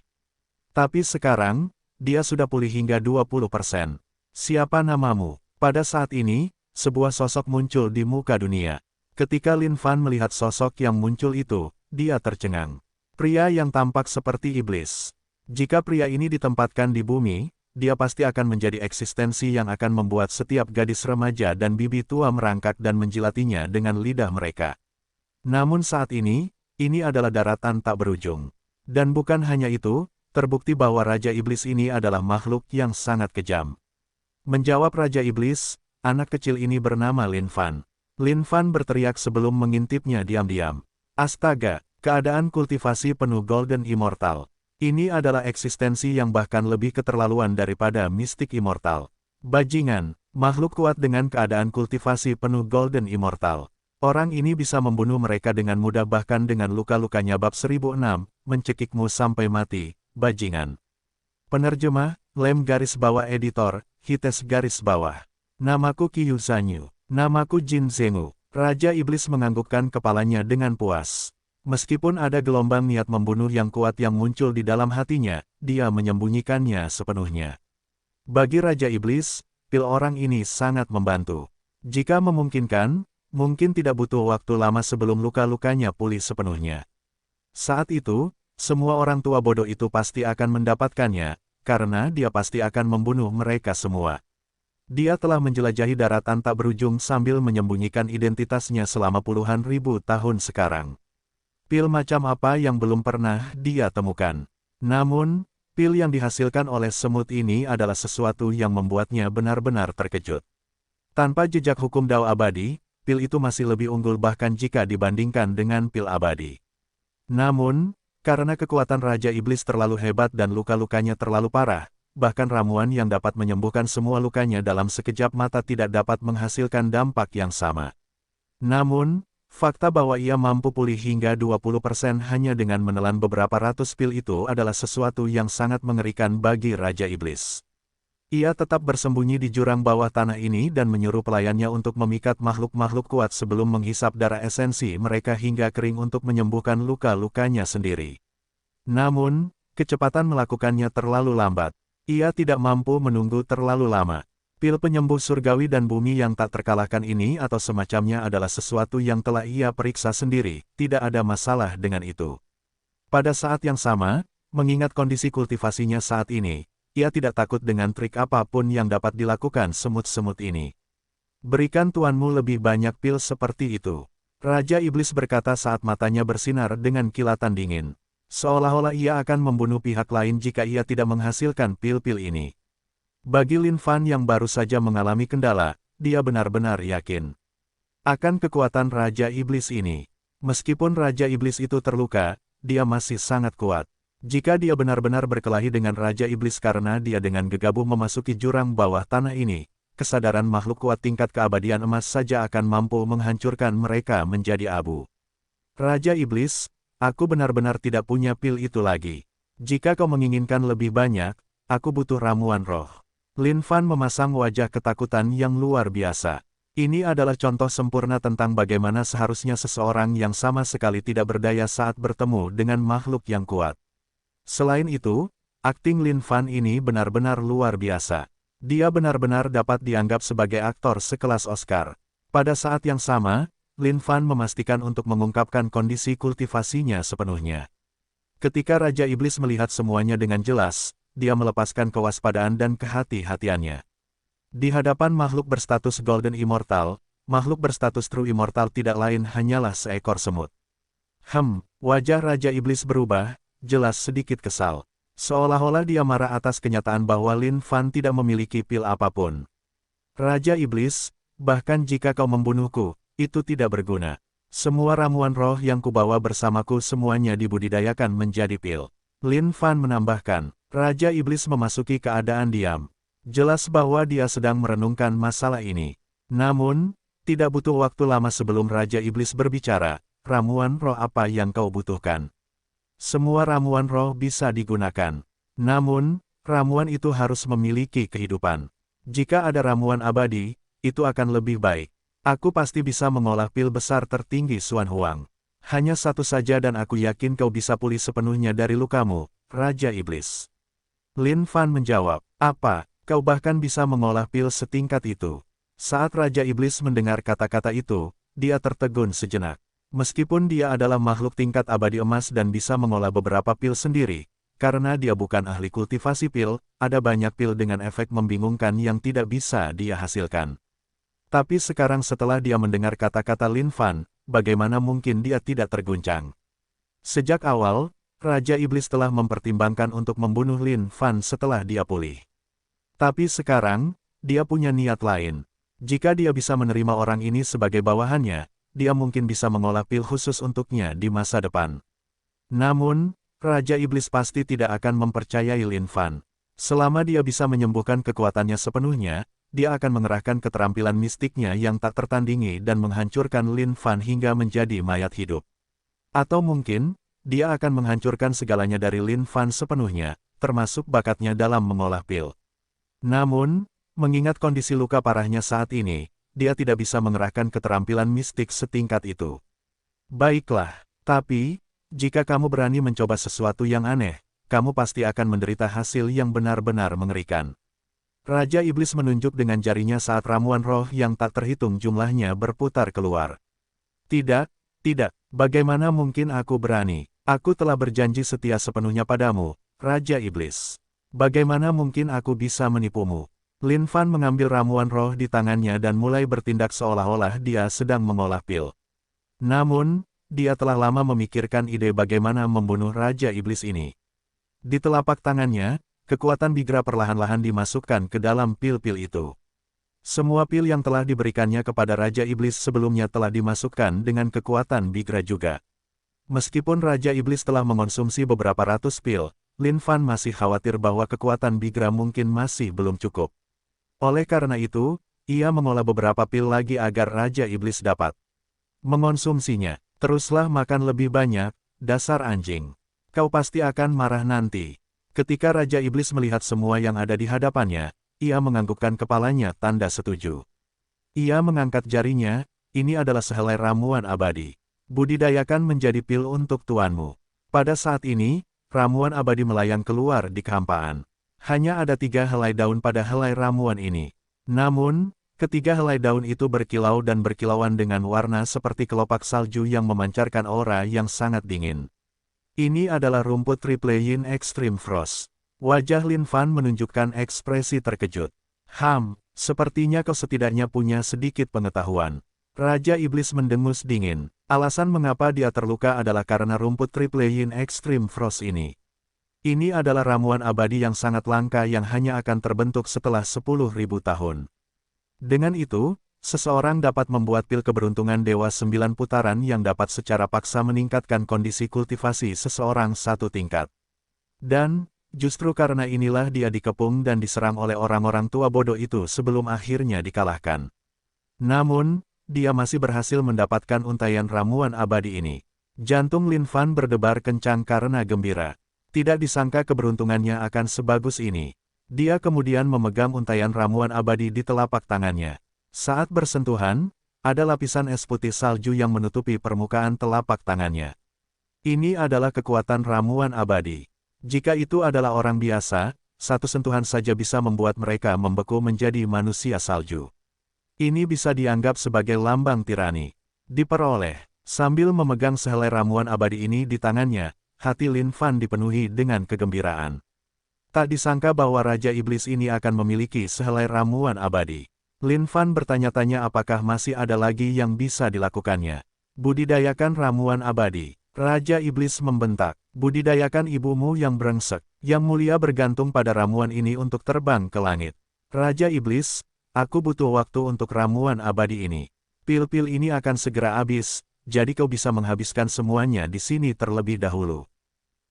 Tapi sekarang, dia sudah pulih hingga 20%. Siapa namamu? Pada saat ini, sebuah sosok muncul di muka dunia. Ketika Lin Fan melihat sosok yang muncul itu, dia tercengang. Pria yang tampak seperti iblis. Jika pria ini ditempatkan di bumi, dia pasti akan menjadi eksistensi yang akan membuat setiap gadis remaja dan bibi tua merangkak dan menjilatinya dengan lidah mereka. Namun saat ini adalah daratan tak berujung. Dan bukan hanya itu, terbukti bahwa Raja Iblis ini adalah makhluk yang sangat kejam. Menjawab Raja Iblis, anak kecil ini bernama Lin Fan. Lin Fan berteriak sebelum mengintipnya diam-diam. Astaga, keadaan kultivasi penuh Golden Immortal. Ini adalah eksistensi yang bahkan lebih keterlaluan daripada mistik immortal. Bajingan, makhluk kuat dengan keadaan kultivasi penuh Golden Immortal. Orang ini bisa membunuh mereka dengan mudah bahkan dengan luka-lukanya bab 1006, mencekikmu sampai mati. Bajingan. Penerjemah, Lem garis bawah editor, Hites garis bawah. Namaku Qiu Zanyu. Namaku Jin Zenghu. Raja Iblis menganggukkan kepalanya dengan puas. Meskipun ada gelombang niat membunuh yang kuat yang muncul di dalam hatinya, dia menyembunyikannya sepenuhnya. Bagi Raja Iblis, pil orang ini sangat membantu. Jika memungkinkan, mungkin tidak butuh waktu lama sebelum luka-lukanya pulih sepenuhnya. Saat itu, semua orang tua bodoh itu pasti akan mendapatkannya, karena dia pasti akan membunuh mereka semua. Dia telah menjelajahi daratan tak berujung sambil menyembunyikan identitasnya selama puluhan ribu tahun sekarang. Pil macam apa yang belum pernah dia temukan. Namun, pil yang dihasilkan oleh semut ini adalah sesuatu yang membuatnya benar-benar terkejut. Tanpa jejak hukum Dao abadi, pil itu masih lebih unggul bahkan jika dibandingkan dengan pil abadi. Namun, karena kekuatan Raja Iblis terlalu hebat dan luka-lukanya terlalu parah, bahkan ramuan yang dapat menyembuhkan semua lukanya dalam sekejap mata tidak dapat menghasilkan dampak yang sama. Namun, fakta bahwa ia mampu pulih hingga 20% hanya dengan menelan beberapa ratus pil itu adalah sesuatu yang sangat mengerikan bagi Raja Iblis. Ia tetap bersembunyi di jurang bawah tanah ini dan menyuruh pelayannya untuk memikat makhluk-makhluk kuat sebelum menghisap darah esensi mereka hingga kering untuk menyembuhkan luka-lukanya sendiri. Namun, kecepatan melakukannya terlalu lambat. Ia tidak mampu menunggu terlalu lama. Pil penyembuh surgawi dan bumi yang tak terkalahkan ini atau semacamnya adalah sesuatu yang telah ia periksa sendiri, tidak ada masalah dengan itu. Pada saat yang sama, mengingat kondisi kultivasinya saat ini, ia tidak takut dengan trik apapun yang dapat dilakukan semut-semut ini. Berikan tuanmu lebih banyak pil seperti itu. Raja Iblis berkata saat matanya bersinar dengan kilatan dingin. Seolah-olah ia akan membunuh pihak lain jika ia tidak menghasilkan pil-pil ini. Bagi Lin Fan yang baru saja mengalami kendala, dia benar-benar yakin akan kekuatan Raja Iblis ini. Meskipun Raja Iblis itu terluka, dia masih sangat kuat. Jika dia benar-benar berkelahi dengan Raja Iblis karena dia dengan gegabah memasuki jurang bawah tanah ini, kesadaran makhluk kuat tingkat keabadian emas saja akan mampu menghancurkan mereka menjadi abu. Raja Iblis, aku benar-benar tidak punya pil itu lagi. Jika kau menginginkan lebih banyak, aku butuh ramuan roh. Lin Fan memasang wajah ketakutan yang luar biasa. Ini adalah contoh sempurna tentang bagaimana seharusnya seseorang yang sama sekali tidak berdaya saat bertemu dengan makhluk yang kuat. Selain itu, akting Lin Fan ini benar-benar luar biasa. Dia benar-benar dapat dianggap sebagai aktor sekelas Oscar. Pada saat yang sama, Lin Fan memastikan untuk mengungkapkan kondisi kultivasinya sepenuhnya. Ketika Raja Iblis melihat semuanya dengan jelas, dia melepaskan kewaspadaan dan kehati-hatiannya. Di hadapan makhluk berstatus Golden Immortal, makhluk berstatus True Immortal tidak lain hanyalah seekor semut. Wajah Raja Iblis berubah, jelas sedikit kesal. Seolah-olah dia marah atas kenyataan bahwa Lin Fan tidak memiliki pil apapun. Raja Iblis, bahkan jika kau membunuhku, itu tidak berguna. Semua ramuan roh yang kubawa bersamaku semuanya dibudidayakan menjadi pil. Lin Fan menambahkan, Raja Iblis memasuki keadaan diam. Jelas bahwa dia sedang merenungkan masalah ini. Namun, tidak butuh waktu lama sebelum Raja Iblis berbicara, ramuan roh apa yang kau butuhkan? Semua ramuan roh bisa digunakan. Namun, ramuan itu harus memiliki kehidupan. Jika ada ramuan abadi, itu akan lebih baik. Aku pasti bisa mengolah pil besar tertinggi Xuan Huang. Hanya satu saja dan aku yakin kau bisa pulih sepenuhnya dari lukamu, Raja Iblis. Lin Fan menjawab, apa, kau bahkan bisa mengolah pil setingkat itu. Saat Raja Iblis mendengar kata-kata itu, dia tertegun sejenak. Meskipun dia adalah makhluk tingkat abadi emas dan bisa mengolah beberapa pil sendiri, karena dia bukan ahli kultivasi pil, ada banyak pil dengan efek membingungkan yang tidak bisa dia hasilkan. Tapi sekarang setelah dia mendengar kata-kata Lin Fan, bagaimana mungkin dia tidak terguncang? Sejak awal, Raja Iblis telah mempertimbangkan untuk membunuh Lin Fan setelah dia pulih. Tapi sekarang, dia punya niat lain. Jika dia bisa menerima orang ini sebagai bawahannya, dia mungkin bisa mengolah pil khusus untuknya di masa depan. Namun, Raja Iblis pasti tidak akan mempercayai Lin Fan. Selama dia bisa menyembuhkan kekuatannya sepenuhnya, dia akan mengerahkan keterampilan mistiknya yang tak tertandingi dan menghancurkan Lin Fan hingga menjadi mayat hidup. Atau mungkin, dia akan menghancurkan segalanya dari Lin Fan sepenuhnya, termasuk bakatnya dalam mengolah pil. Namun, mengingat kondisi luka parahnya saat ini, dia tidak bisa mengerahkan keterampilan mistik setingkat itu. Baiklah, tapi, jika kamu berani mencoba sesuatu yang aneh, kamu pasti akan menderita hasil yang benar-benar mengerikan. Raja Iblis menunjuk dengan jarinya saat ramuan roh yang tak terhitung jumlahnya berputar keluar. Tidak, bagaimana mungkin aku berani? Aku telah berjanji setia sepenuhnya padamu, Raja Iblis. Bagaimana mungkin aku bisa menipumu? Lin Fan mengambil ramuan roh di tangannya dan mulai bertindak seolah-olah dia sedang mengolah pil. Namun, dia telah lama memikirkan ide bagaimana membunuh Raja Iblis ini. Di telapak tangannya, kekuatan Bigra perlahan-lahan dimasukkan ke dalam pil-pil itu. Semua pil yang telah diberikannya kepada Raja Iblis sebelumnya telah dimasukkan dengan kekuatan Bigra juga. Meskipun Raja Iblis telah mengonsumsi beberapa ratus pil, Lin Fan masih khawatir bahwa kekuatan Bigra mungkin masih belum cukup. Oleh karena itu, ia mengolah beberapa pil lagi agar Raja Iblis dapat mengonsumsinya. Teruslah makan lebih banyak, dasar anjing. Kau pasti akan marah nanti. Ketika Raja Iblis melihat semua yang ada di hadapannya, ia menganggukkan kepalanya tanda setuju. Ia mengangkat jarinya, ini adalah sehelai ramuan abadi. Budidayakan menjadi pil untuk tuanmu. Pada saat ini, ramuan abadi melayang keluar di kehampaan. Hanya ada 3 helai daun pada helai ramuan ini. Namun, ketiga helai daun itu berkilau dan berkilauan dengan warna seperti kelopak salju yang memancarkan aura yang sangat dingin. Ini adalah rumput Triple Yin Extreme Frost. Wajah Lin Fan menunjukkan ekspresi terkejut. Sepertinya kau setidaknya punya sedikit pengetahuan. Raja Iblis mendengus dingin. Alasan mengapa dia terluka adalah karena rumput Triple Yin Extreme Frost ini. Ini adalah ramuan abadi yang sangat langka yang hanya akan terbentuk setelah 10.000 tahun. Dengan itu, seseorang dapat membuat pil keberuntungan Dewa 9 putaran yang dapat secara paksa meningkatkan kondisi kultivasi seseorang 1 tingkat. Dan, justru karena inilah dia dikepung dan diserang oleh orang-orang tua bodoh itu sebelum akhirnya dikalahkan. Namun, dia masih berhasil mendapatkan untaian ramuan abadi ini. Jantung Lin Fan berdebar kencang karena gembira. Tidak disangka keberuntungannya akan sebagus ini. Dia kemudian memegang untaian ramuan abadi di telapak tangannya. Saat bersentuhan, ada lapisan es putih salju yang menutupi permukaan telapak tangannya. Ini adalah kekuatan ramuan abadi. Jika itu adalah orang biasa, satu sentuhan saja bisa membuat mereka membeku menjadi manusia salju. Ini bisa dianggap sebagai lambang tirani. Diperoleh, sambil memegang sehelai ramuan abadi ini di tangannya, hati Lin Fan dipenuhi dengan kegembiraan. Tak disangka bahwa Raja Iblis ini akan memiliki sehelai ramuan abadi. Lin Fan bertanya-tanya apakah masih ada lagi yang bisa dilakukannya. Budidayakan ramuan abadi. Raja Iblis membentak. Budidayakan ibumu yang brengsek. Yang mulia bergantung pada ramuan ini untuk terbang ke langit. Raja Iblis, aku butuh waktu untuk ramuan abadi ini. Pil-pil ini akan segera habis, jadi kau bisa menghabiskan semuanya di sini terlebih dahulu.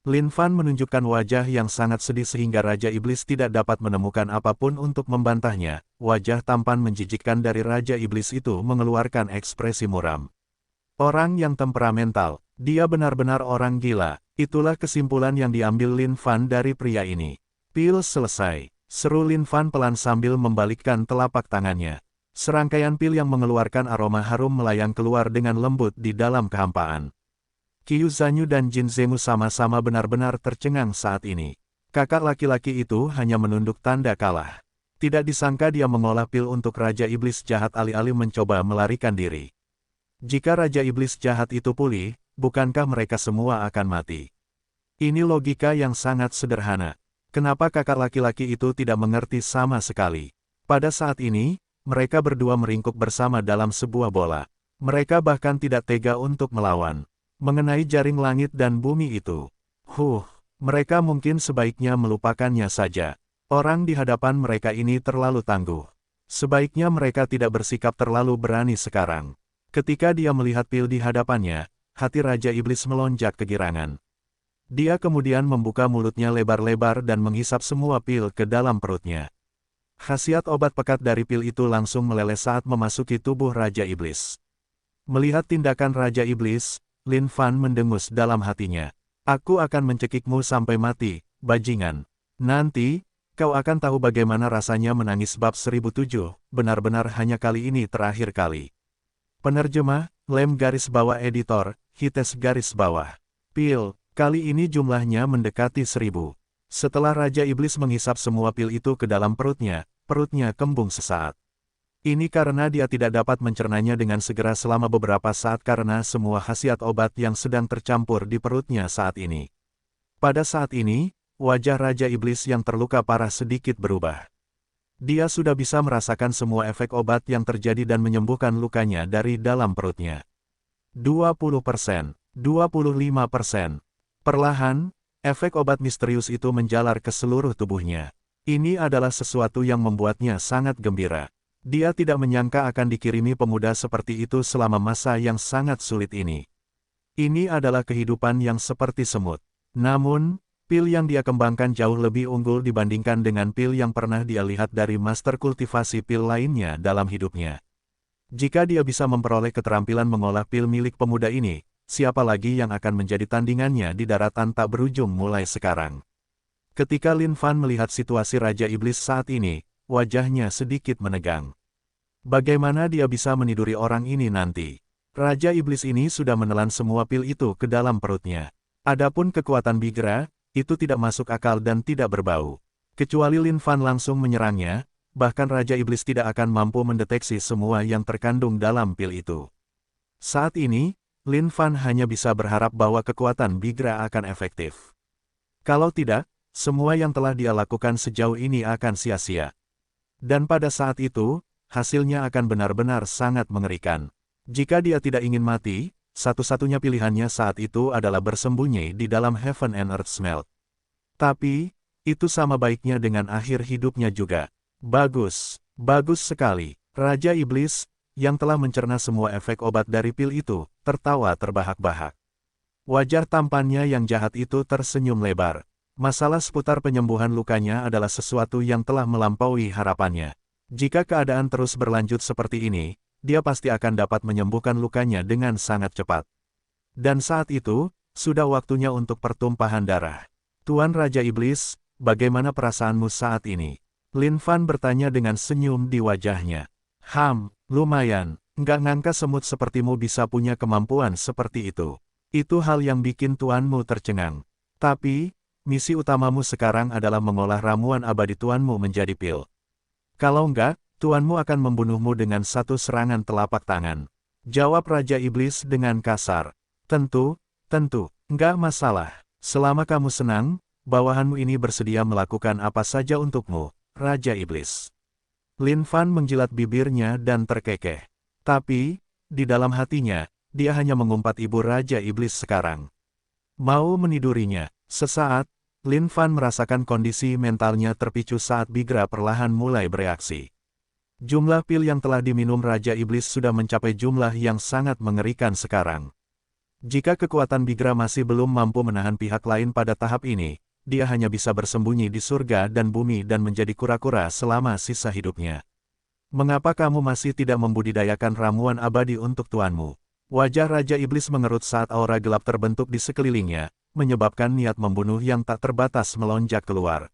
Lin Fan menunjukkan wajah yang sangat sedih sehingga Raja Iblis tidak dapat menemukan apapun untuk membantahnya. Wajah tampan menjijikkan dari Raja Iblis itu mengeluarkan ekspresi muram. Orang yang temperamental, dia benar-benar orang gila. Itulah kesimpulan yang diambil Lin Fan dari pria ini. Pil selesai, seru Lin Fan pelan sambil membalikkan telapak tangannya. Serangkaian pil yang mengeluarkan aroma harum melayang keluar dengan lembut di dalam kehampaan. Qiu Zanyu dan Jin Zengmu sama-sama benar-benar tercengang saat ini. Kakak laki-laki itu hanya menunduk tanda kalah. Tidak disangka dia mengolah pil untuk Raja Iblis jahat alih-alih mencoba melarikan diri. Jika Raja Iblis jahat itu pulih, bukankah mereka semua akan mati? Ini logika yang sangat sederhana. Kenapa kakak laki-laki itu tidak mengerti sama sekali? Pada saat ini, mereka berdua meringkuk bersama dalam sebuah bola. Mereka bahkan tidak tega untuk melawan. Mengenai jaring langit dan bumi itu. Mereka mungkin sebaiknya melupakannya saja. Orang di hadapan mereka ini terlalu tangguh. Sebaiknya mereka tidak bersikap terlalu berani sekarang. Ketika dia melihat pil di hadapannya, hati Raja Iblis melonjak kegirangan. Dia kemudian membuka mulutnya lebar-lebar dan menghisap semua pil ke dalam perutnya. Khasiat obat pekat dari pil itu langsung meleleh saat memasuki tubuh Raja Iblis. Melihat tindakan Raja Iblis, Lin Fan mendengus dalam hatinya. Aku akan mencekikmu sampai mati, bajingan. Nanti, kau akan tahu bagaimana rasanya menangis bab 1007, benar-benar hanya kali ini terakhir kali. Penerjemah, Lem garis bawah editor, Hites garis bawah. Pil, kali ini jumlahnya mendekati 1000. Setelah Raja Iblis menghisap semua pil itu ke dalam perutnya kembung sesaat. Ini karena dia tidak dapat mencernanya dengan segera selama beberapa saat karena semua khasiat obat yang sedang tercampur di perutnya saat ini. Pada saat ini, wajah Raja Iblis yang terluka parah sedikit berubah. Dia sudah bisa merasakan semua efek obat yang terjadi dan menyembuhkan lukanya dari dalam perutnya. 20%, 25%. Perlahan, efek obat misterius itu menjalar ke seluruh tubuhnya. Ini adalah sesuatu yang membuatnya sangat gembira. Dia tidak menyangka akan dikirimi pemuda seperti itu selama masa yang sangat sulit ini. Ini adalah kehidupan yang seperti semut. Namun, pil yang dia kembangkan jauh lebih unggul dibandingkan dengan pil yang pernah dia lihat dari master kultivasi pil lainnya dalam hidupnya. Jika dia bisa memperoleh keterampilan mengolah pil milik pemuda ini, siapa lagi yang akan menjadi tandingannya di daratan tak berujung mulai sekarang. Ketika Lin Fan melihat situasi Raja Iblis saat ini, wajahnya sedikit menegang. Bagaimana dia bisa meniduri orang ini nanti? Raja Iblis ini sudah menelan semua pil itu ke dalam perutnya. Adapun kekuatan Bigra, itu tidak masuk akal dan tidak berbau. Kecuali Lin Fan langsung menyerangnya, bahkan Raja Iblis tidak akan mampu mendeteksi semua yang terkandung dalam pil itu. Saat ini, Lin Fan hanya bisa berharap bahwa kekuatan Bigra akan efektif. Kalau tidak, semua yang telah dia lakukan sejauh ini akan sia-sia. Dan pada saat itu, hasilnya akan benar-benar sangat mengerikan. Jika dia tidak ingin mati, satu-satunya pilihannya saat itu adalah bersembunyi di dalam Heaven and Earth Smelt. Tapi, itu sama baiknya dengan akhir hidupnya juga. Bagus, bagus sekali. Raja Iblis, yang telah mencerna semua efek obat dari pil itu, tertawa terbahak-bahak. Wajah tampannya yang jahat itu tersenyum lebar. Masalah seputar penyembuhan lukanya adalah sesuatu yang telah melampaui harapannya. Jika keadaan terus berlanjut seperti ini, dia pasti akan dapat menyembuhkan lukanya dengan sangat cepat. Dan saat itu, sudah waktunya untuk pertumpahan darah. Tuan Raja Iblis, bagaimana perasaanmu saat ini? Lin Fan bertanya dengan senyum di wajahnya. Lumayan, nggak ngangka semut sepertimu bisa punya kemampuan seperti itu. Itu hal yang bikin tuanmu tercengang. Tapi, misi utamamu sekarang adalah mengolah ramuan abadi tuanmu menjadi pil. Kalau enggak, tuanmu akan membunuhmu dengan satu serangan telapak tangan. Jawab Raja Iblis dengan kasar. Tentu, enggak masalah. Selama kamu senang, bawahanmu ini bersedia melakukan apa saja untukmu, Raja Iblis. Lin Fan menjilat bibirnya dan terkekeh. Tapi, di dalam hatinya, dia hanya mengumpat ibu Raja Iblis sekarang. Mau menidurinya. Sesaat, Lin Fan merasakan kondisi mentalnya terpicu saat Bigra perlahan mulai bereaksi. Jumlah pil yang telah diminum Raja Iblis sudah mencapai jumlah yang sangat mengerikan sekarang. Jika kekuatan Bigra masih belum mampu menahan pihak lain pada tahap ini, dia hanya bisa bersembunyi di surga dan bumi dan menjadi kura-kura selama sisa hidupnya. Mengapa kamu masih tidak membudidayakan ramuan abadi untuk tuanmu? Wajah Raja Iblis mengerut saat aura gelap terbentuk di sekelilingnya, menyebabkan niat membunuh yang tak terbatas melonjak keluar.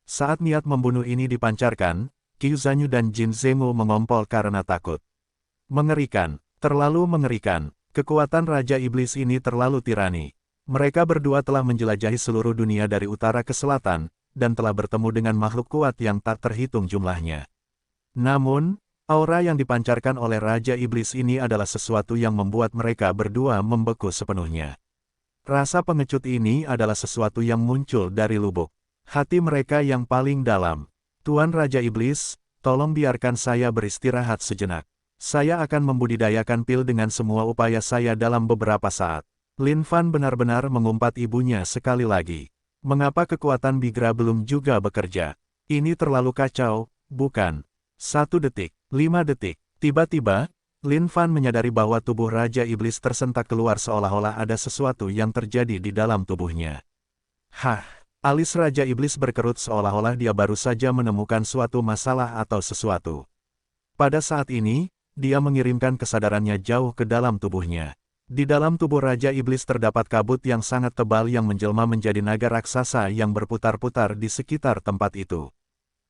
Saat niat membunuh ini dipancarkan, Qiu Zanyu dan Jin Zengou mengompol karena takut. Mengerikan, terlalu mengerikan, kekuatan Raja Iblis ini terlalu tirani. Mereka berdua telah menjelajahi seluruh dunia dari utara ke selatan, dan telah bertemu dengan makhluk kuat yang tak terhitung jumlahnya. Namun, aura yang dipancarkan oleh Raja Iblis ini adalah sesuatu yang membuat mereka berdua membeku sepenuhnya. Rasa pengecut ini adalah sesuatu yang muncul dari lubuk hati mereka yang paling dalam. Tuan Raja Iblis, tolong biarkan saya beristirahat sejenak. Saya akan membudidayakan pil dengan semua upaya saya dalam beberapa saat. Lin Fan benar-benar mengumpat ibunya sekali lagi. Mengapa kekuatan Bigra belum juga bekerja? Ini terlalu kacau, bukan? 1 detik, 5 detik. Tiba-tiba, Lin Fan menyadari bahwa tubuh Raja Iblis tersentak keluar seolah-olah ada sesuatu yang terjadi di dalam tubuhnya. Alis Raja Iblis berkerut seolah-olah dia baru saja menemukan suatu masalah atau sesuatu. Pada saat ini, dia mengirimkan kesadarannya jauh ke dalam tubuhnya. Di dalam tubuh Raja Iblis terdapat kabut yang sangat tebal yang menjelma menjadi naga raksasa yang berputar-putar di sekitar tempat itu.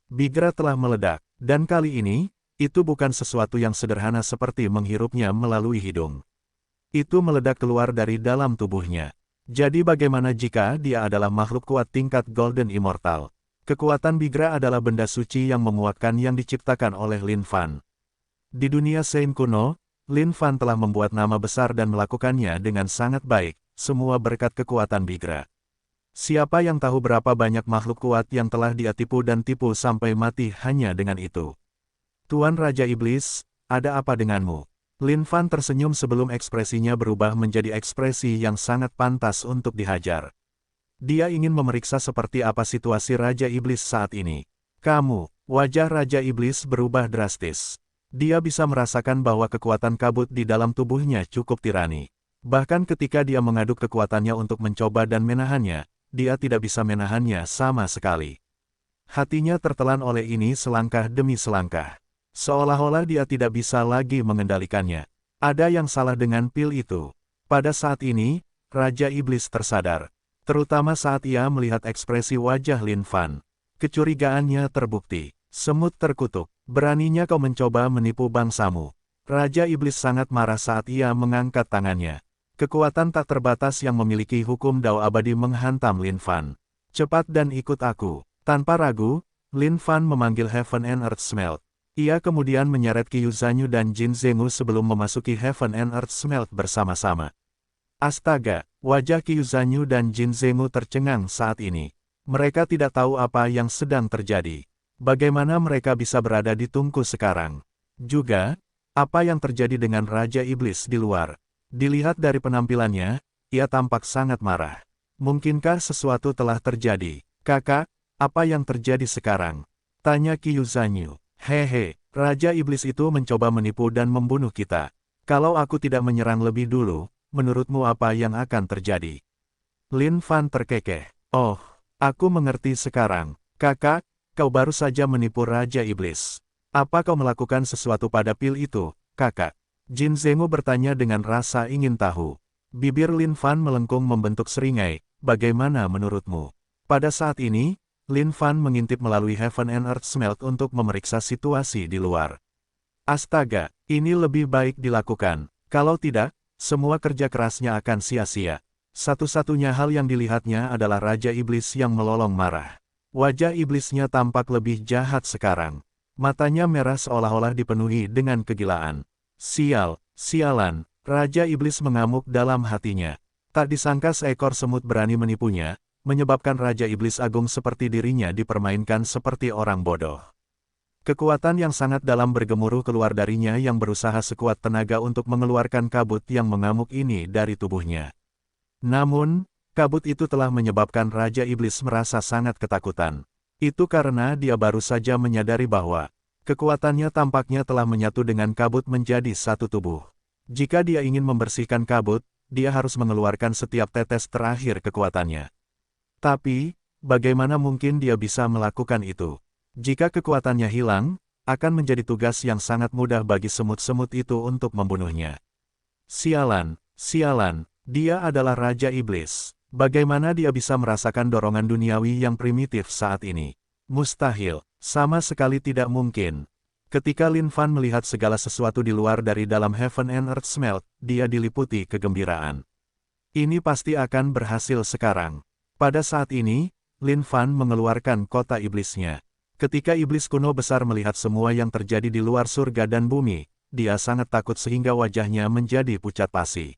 Bigra telah meledak, dan kali ini, itu bukan sesuatu yang sederhana seperti menghirupnya melalui hidung. Itu meledak keluar dari dalam tubuhnya. Jadi bagaimana jika dia adalah makhluk kuat tingkat Golden Immortal? Kekuatan Bigra adalah benda suci yang memuakkan yang diciptakan oleh Lin Fan. Di dunia Sein kuno, Lin Fan telah membuat nama besar dan melakukannya dengan sangat baik, semua berkat kekuatan Bigra. Siapa yang tahu berapa banyak makhluk kuat yang telah dia tipu dan tipu sampai mati hanya dengan itu. Tuan Raja Iblis, ada apa denganmu? Lin Fan tersenyum sebelum ekspresinya berubah menjadi ekspresi yang sangat pantas untuk dihajar. Dia ingin memeriksa seperti apa situasi Raja Iblis saat ini. Kamu, wajah Raja Iblis berubah drastis. Dia bisa merasakan bahwa kekuatan kabut di dalam tubuhnya cukup tirani. Bahkan ketika dia mengaduk kekuatannya untuk mencoba dan menahannya, dia tidak bisa menahannya sama sekali. Hatinya tertelan oleh ini selangkah demi selangkah. Seolah-olah dia tidak bisa lagi mengendalikannya. Ada yang salah dengan pil itu. Pada saat ini, Raja Iblis tersadar. Terutama saat ia melihat ekspresi wajah Lin Fan. Kecurigaannya terbukti. Semut terkutuk. Beraninya kau mencoba menipu bangsamu. Raja Iblis sangat marah saat ia mengangkat tangannya. Kekuatan tak terbatas yang memiliki hukum Dao abadi menghantam Lin Fan. Cepat dan ikut aku. Tanpa ragu, Lin Fan memanggil Heaven and Earth Smelt. Ia kemudian menyeret Qiu Zanyu dan Jin Zenggu sebelum memasuki Heaven and Earth Smelt bersama-sama. Astaga, wajah Qiu Zanyu dan Jin Zenggu tercengang saat ini. Mereka tidak tahu apa yang sedang terjadi. Bagaimana mereka bisa berada di tungku sekarang? Juga, apa yang terjadi dengan Raja Iblis di luar? Dilihat dari penampilannya, ia tampak sangat marah. Mungkinkah sesuatu telah terjadi? Kakak, apa yang terjadi sekarang? Tanya Qiu Zanyu. Hehe, Raja Iblis itu mencoba menipu dan membunuh kita. Kalau aku tidak menyerang lebih dulu, menurutmu apa yang akan terjadi? Lin Fan terkekeh. Oh, aku mengerti sekarang. Kakak, kau baru saja menipu Raja Iblis. Apa kau melakukan sesuatu pada pil itu, kakak? Jin Zenggu bertanya dengan rasa ingin tahu. Bibir Lin Fan melengkung membentuk seringai, bagaimana menurutmu? Pada saat ini, Lin Fan mengintip melalui Heaven and Earth Smelt untuk memeriksa situasi di luar. Astaga, ini lebih baik dilakukan. Kalau tidak, semua kerja kerasnya akan sia-sia. Satu-satunya hal yang dilihatnya adalah Raja Iblis yang melolong marah. Wajah iblisnya tampak lebih jahat sekarang. Matanya merah seolah-olah dipenuhi dengan kegilaan. Sialan, Raja Iblis mengamuk dalam hatinya. Tak disangka seekor semut berani menipunya, menyebabkan Raja Iblis Agung seperti dirinya dipermainkan seperti orang bodoh. Kekuatan yang sangat dalam bergemuruh keluar darinya yang berusaha sekuat tenaga untuk mengeluarkan kabut yang mengamuk ini dari tubuhnya. Namun, kabut itu telah menyebabkan Raja Iblis merasa sangat ketakutan. Itu karena dia baru saja menyadari bahwa kekuatannya tampaknya telah menyatu dengan kabut menjadi satu tubuh. Jika dia ingin membersihkan kabut, dia harus mengeluarkan setiap tetes terakhir kekuatannya. Tapi, bagaimana mungkin dia bisa melakukan itu? Jika kekuatannya hilang, akan menjadi tugas yang sangat mudah bagi semut-semut itu untuk membunuhnya. Sialan, dia adalah Raja Iblis. Bagaimana dia bisa merasakan dorongan duniawi yang primitif saat ini? Mustahil, sama sekali tidak mungkin. Ketika Lin Fan melihat segala sesuatu di luar dari dalam Heaven and Earth Smelt, dia diliputi kegembiraan. Ini pasti akan berhasil sekarang. Pada saat ini, Lin Fan mengeluarkan kota iblisnya. Ketika iblis kuno besar melihat semua yang terjadi di luar surga dan bumi, dia sangat takut sehingga wajahnya menjadi pucat pasi.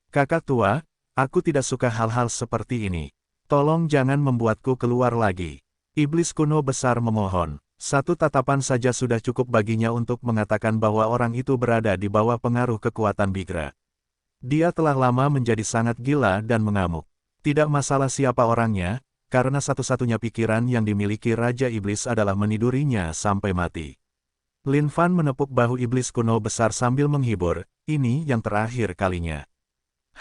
Kakak tua, aku tidak suka hal-hal seperti ini. Tolong jangan membuatku keluar lagi. Iblis kuno besar memohon. Satu tatapan saja sudah cukup baginya untuk mengatakan bahwa orang itu berada di bawah pengaruh kekuatan Bigra. Dia telah lama menjadi sangat gila dan mengamuk. Tidak masalah siapa orangnya, karena satu-satunya pikiran yang dimiliki Raja Iblis adalah menidurinya sampai mati. Lin Fan menepuk bahu iblis kuno besar sambil menghibur, ini yang terakhir kalinya.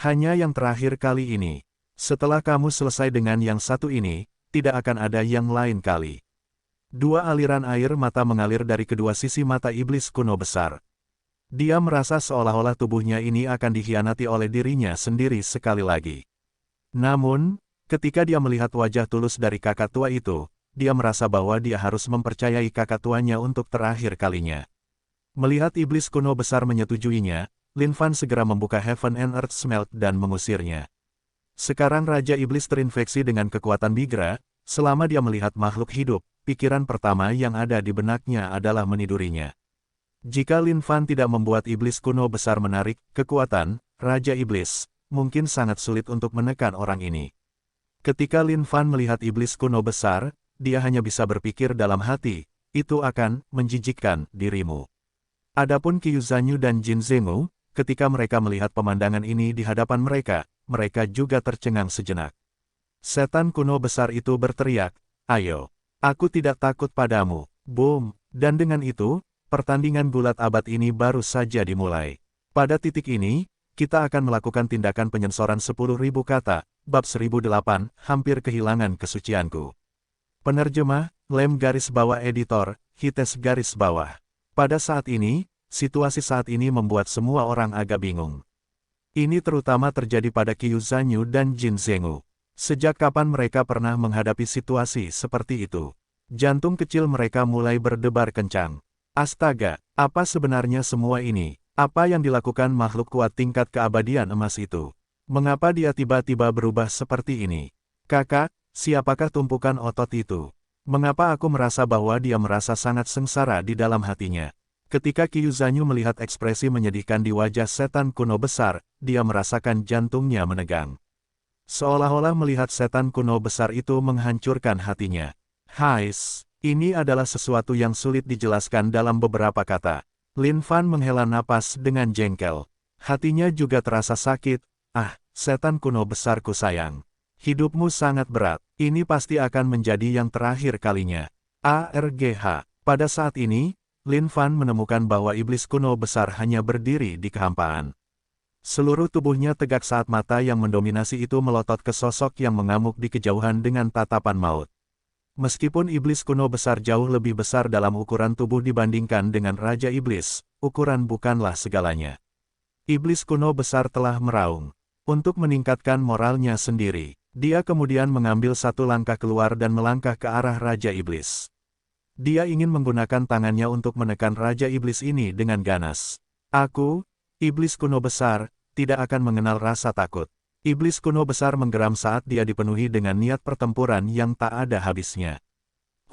Hanya yang terakhir kali ini. Setelah kamu selesai dengan yang satu ini, tidak akan ada yang lain kali. Dua aliran air mata mengalir dari kedua sisi mata iblis kuno besar. Dia merasa seolah-olah tubuhnya ini akan dikhianati oleh dirinya sendiri sekali lagi. Namun, ketika dia melihat wajah tulus dari kakak tua itu, dia merasa bahwa dia harus mempercayai kakak tuanya untuk terakhir kalinya. Melihat iblis kuno besar menyetujuinya, Lin Fan segera membuka Heaven and Earth Smelt dan mengusirnya. Sekarang Raja Iblis terinfeksi dengan kekuatan Bigra, selama dia melihat makhluk hidup, pikiran pertama yang ada di benaknya adalah menidurinya. Jika Lin Fan tidak membuat iblis kuno besar menarik kekuatan Raja Iblis, mungkin sangat sulit untuk menekan orang ini. Ketika Lin Fan melihat iblis kuno besar, dia hanya bisa berpikir dalam hati, itu akan menjijikkan dirimu. Adapun Qiu Zanyu dan Jin Zengou, ketika mereka melihat pemandangan ini di hadapan mereka, mereka juga tercengang sejenak. Setan kuno besar itu berteriak, "Ayo, aku tidak takut padamu." Boom! Dan dengan itu, pertandingan gulat abad ini baru saja dimulai. Pada titik ini, kita akan melakukan tindakan penyensoran 10.000 kata, bab 1008, hampir kehilangan kesucianku. Penerjemah, Lem garis bawah editor, Hites garis bawah. Pada saat ini, situasi saat ini membuat semua orang agak bingung. Ini terutama terjadi pada Qiu Zanyu dan Jin Zengou. Sejak kapan mereka pernah menghadapi situasi seperti itu? Jantung kecil mereka mulai berdebar kencang. Astaga, apa sebenarnya semua ini? Apa yang dilakukan makhluk kuat tingkat keabadian emas itu? Mengapa dia tiba-tiba berubah seperti ini? Kakak, siapakah tumpukan otot itu? Mengapa aku merasa bahwa dia merasa sangat sengsara di dalam hatinya? Ketika Qiu Zanyu melihat ekspresi menyedihkan di wajah setan kuno besar, dia merasakan jantungnya menegang. Seolah-olah melihat setan kuno besar itu menghancurkan hatinya. Hais, ini adalah sesuatu yang sulit dijelaskan dalam beberapa kata. Lin Fan menghela napas dengan jengkel. Hatinya juga terasa sakit. Ah, setan kuno besarku sayang. Hidupmu sangat berat. Ini pasti akan menjadi yang terakhir kalinya. ARGH. Pada saat ini, Lin Fan menemukan bahwa iblis kuno besar hanya berdiri di kehampaan. Seluruh tubuhnya tegak saat mata yang mendominasi itu melotot ke sosok yang mengamuk di kejauhan dengan tatapan maut. Meskipun iblis kuno besar jauh lebih besar dalam ukuran tubuh dibandingkan dengan Raja Iblis, ukuran bukanlah segalanya. Iblis kuno besar telah meraung. Untuk meningkatkan moralnya sendiri, dia kemudian mengambil satu langkah keluar dan melangkah ke arah Raja Iblis. Dia ingin menggunakan tangannya untuk menekan Raja Iblis ini dengan ganas. Aku, iblis kuno besar, tidak akan mengenal rasa takut. Iblis kuno besar menggeram saat dia dipenuhi dengan niat pertempuran yang tak ada habisnya.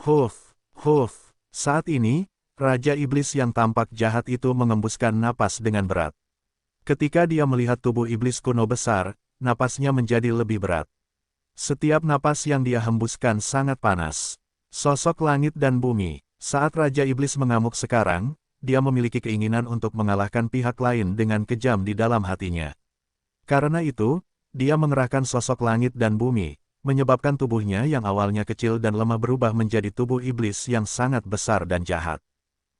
Huf, huf. Saat ini, Raja Iblis yang tampak jahat itu mengembuskan napas dengan berat. Ketika dia melihat tubuh iblis kuno besar, napasnya menjadi lebih berat. Setiap napas yang dia hembuskan sangat panas. Sosok langit dan bumi. Saat Raja Iblis mengamuk sekarang, dia memiliki keinginan untuk mengalahkan pihak lain dengan kejam di dalam hatinya. Karena itu, dia mengerahkan sosok langit dan bumi, menyebabkan tubuhnya yang awalnya kecil dan lemah berubah menjadi tubuh iblis yang sangat besar dan jahat.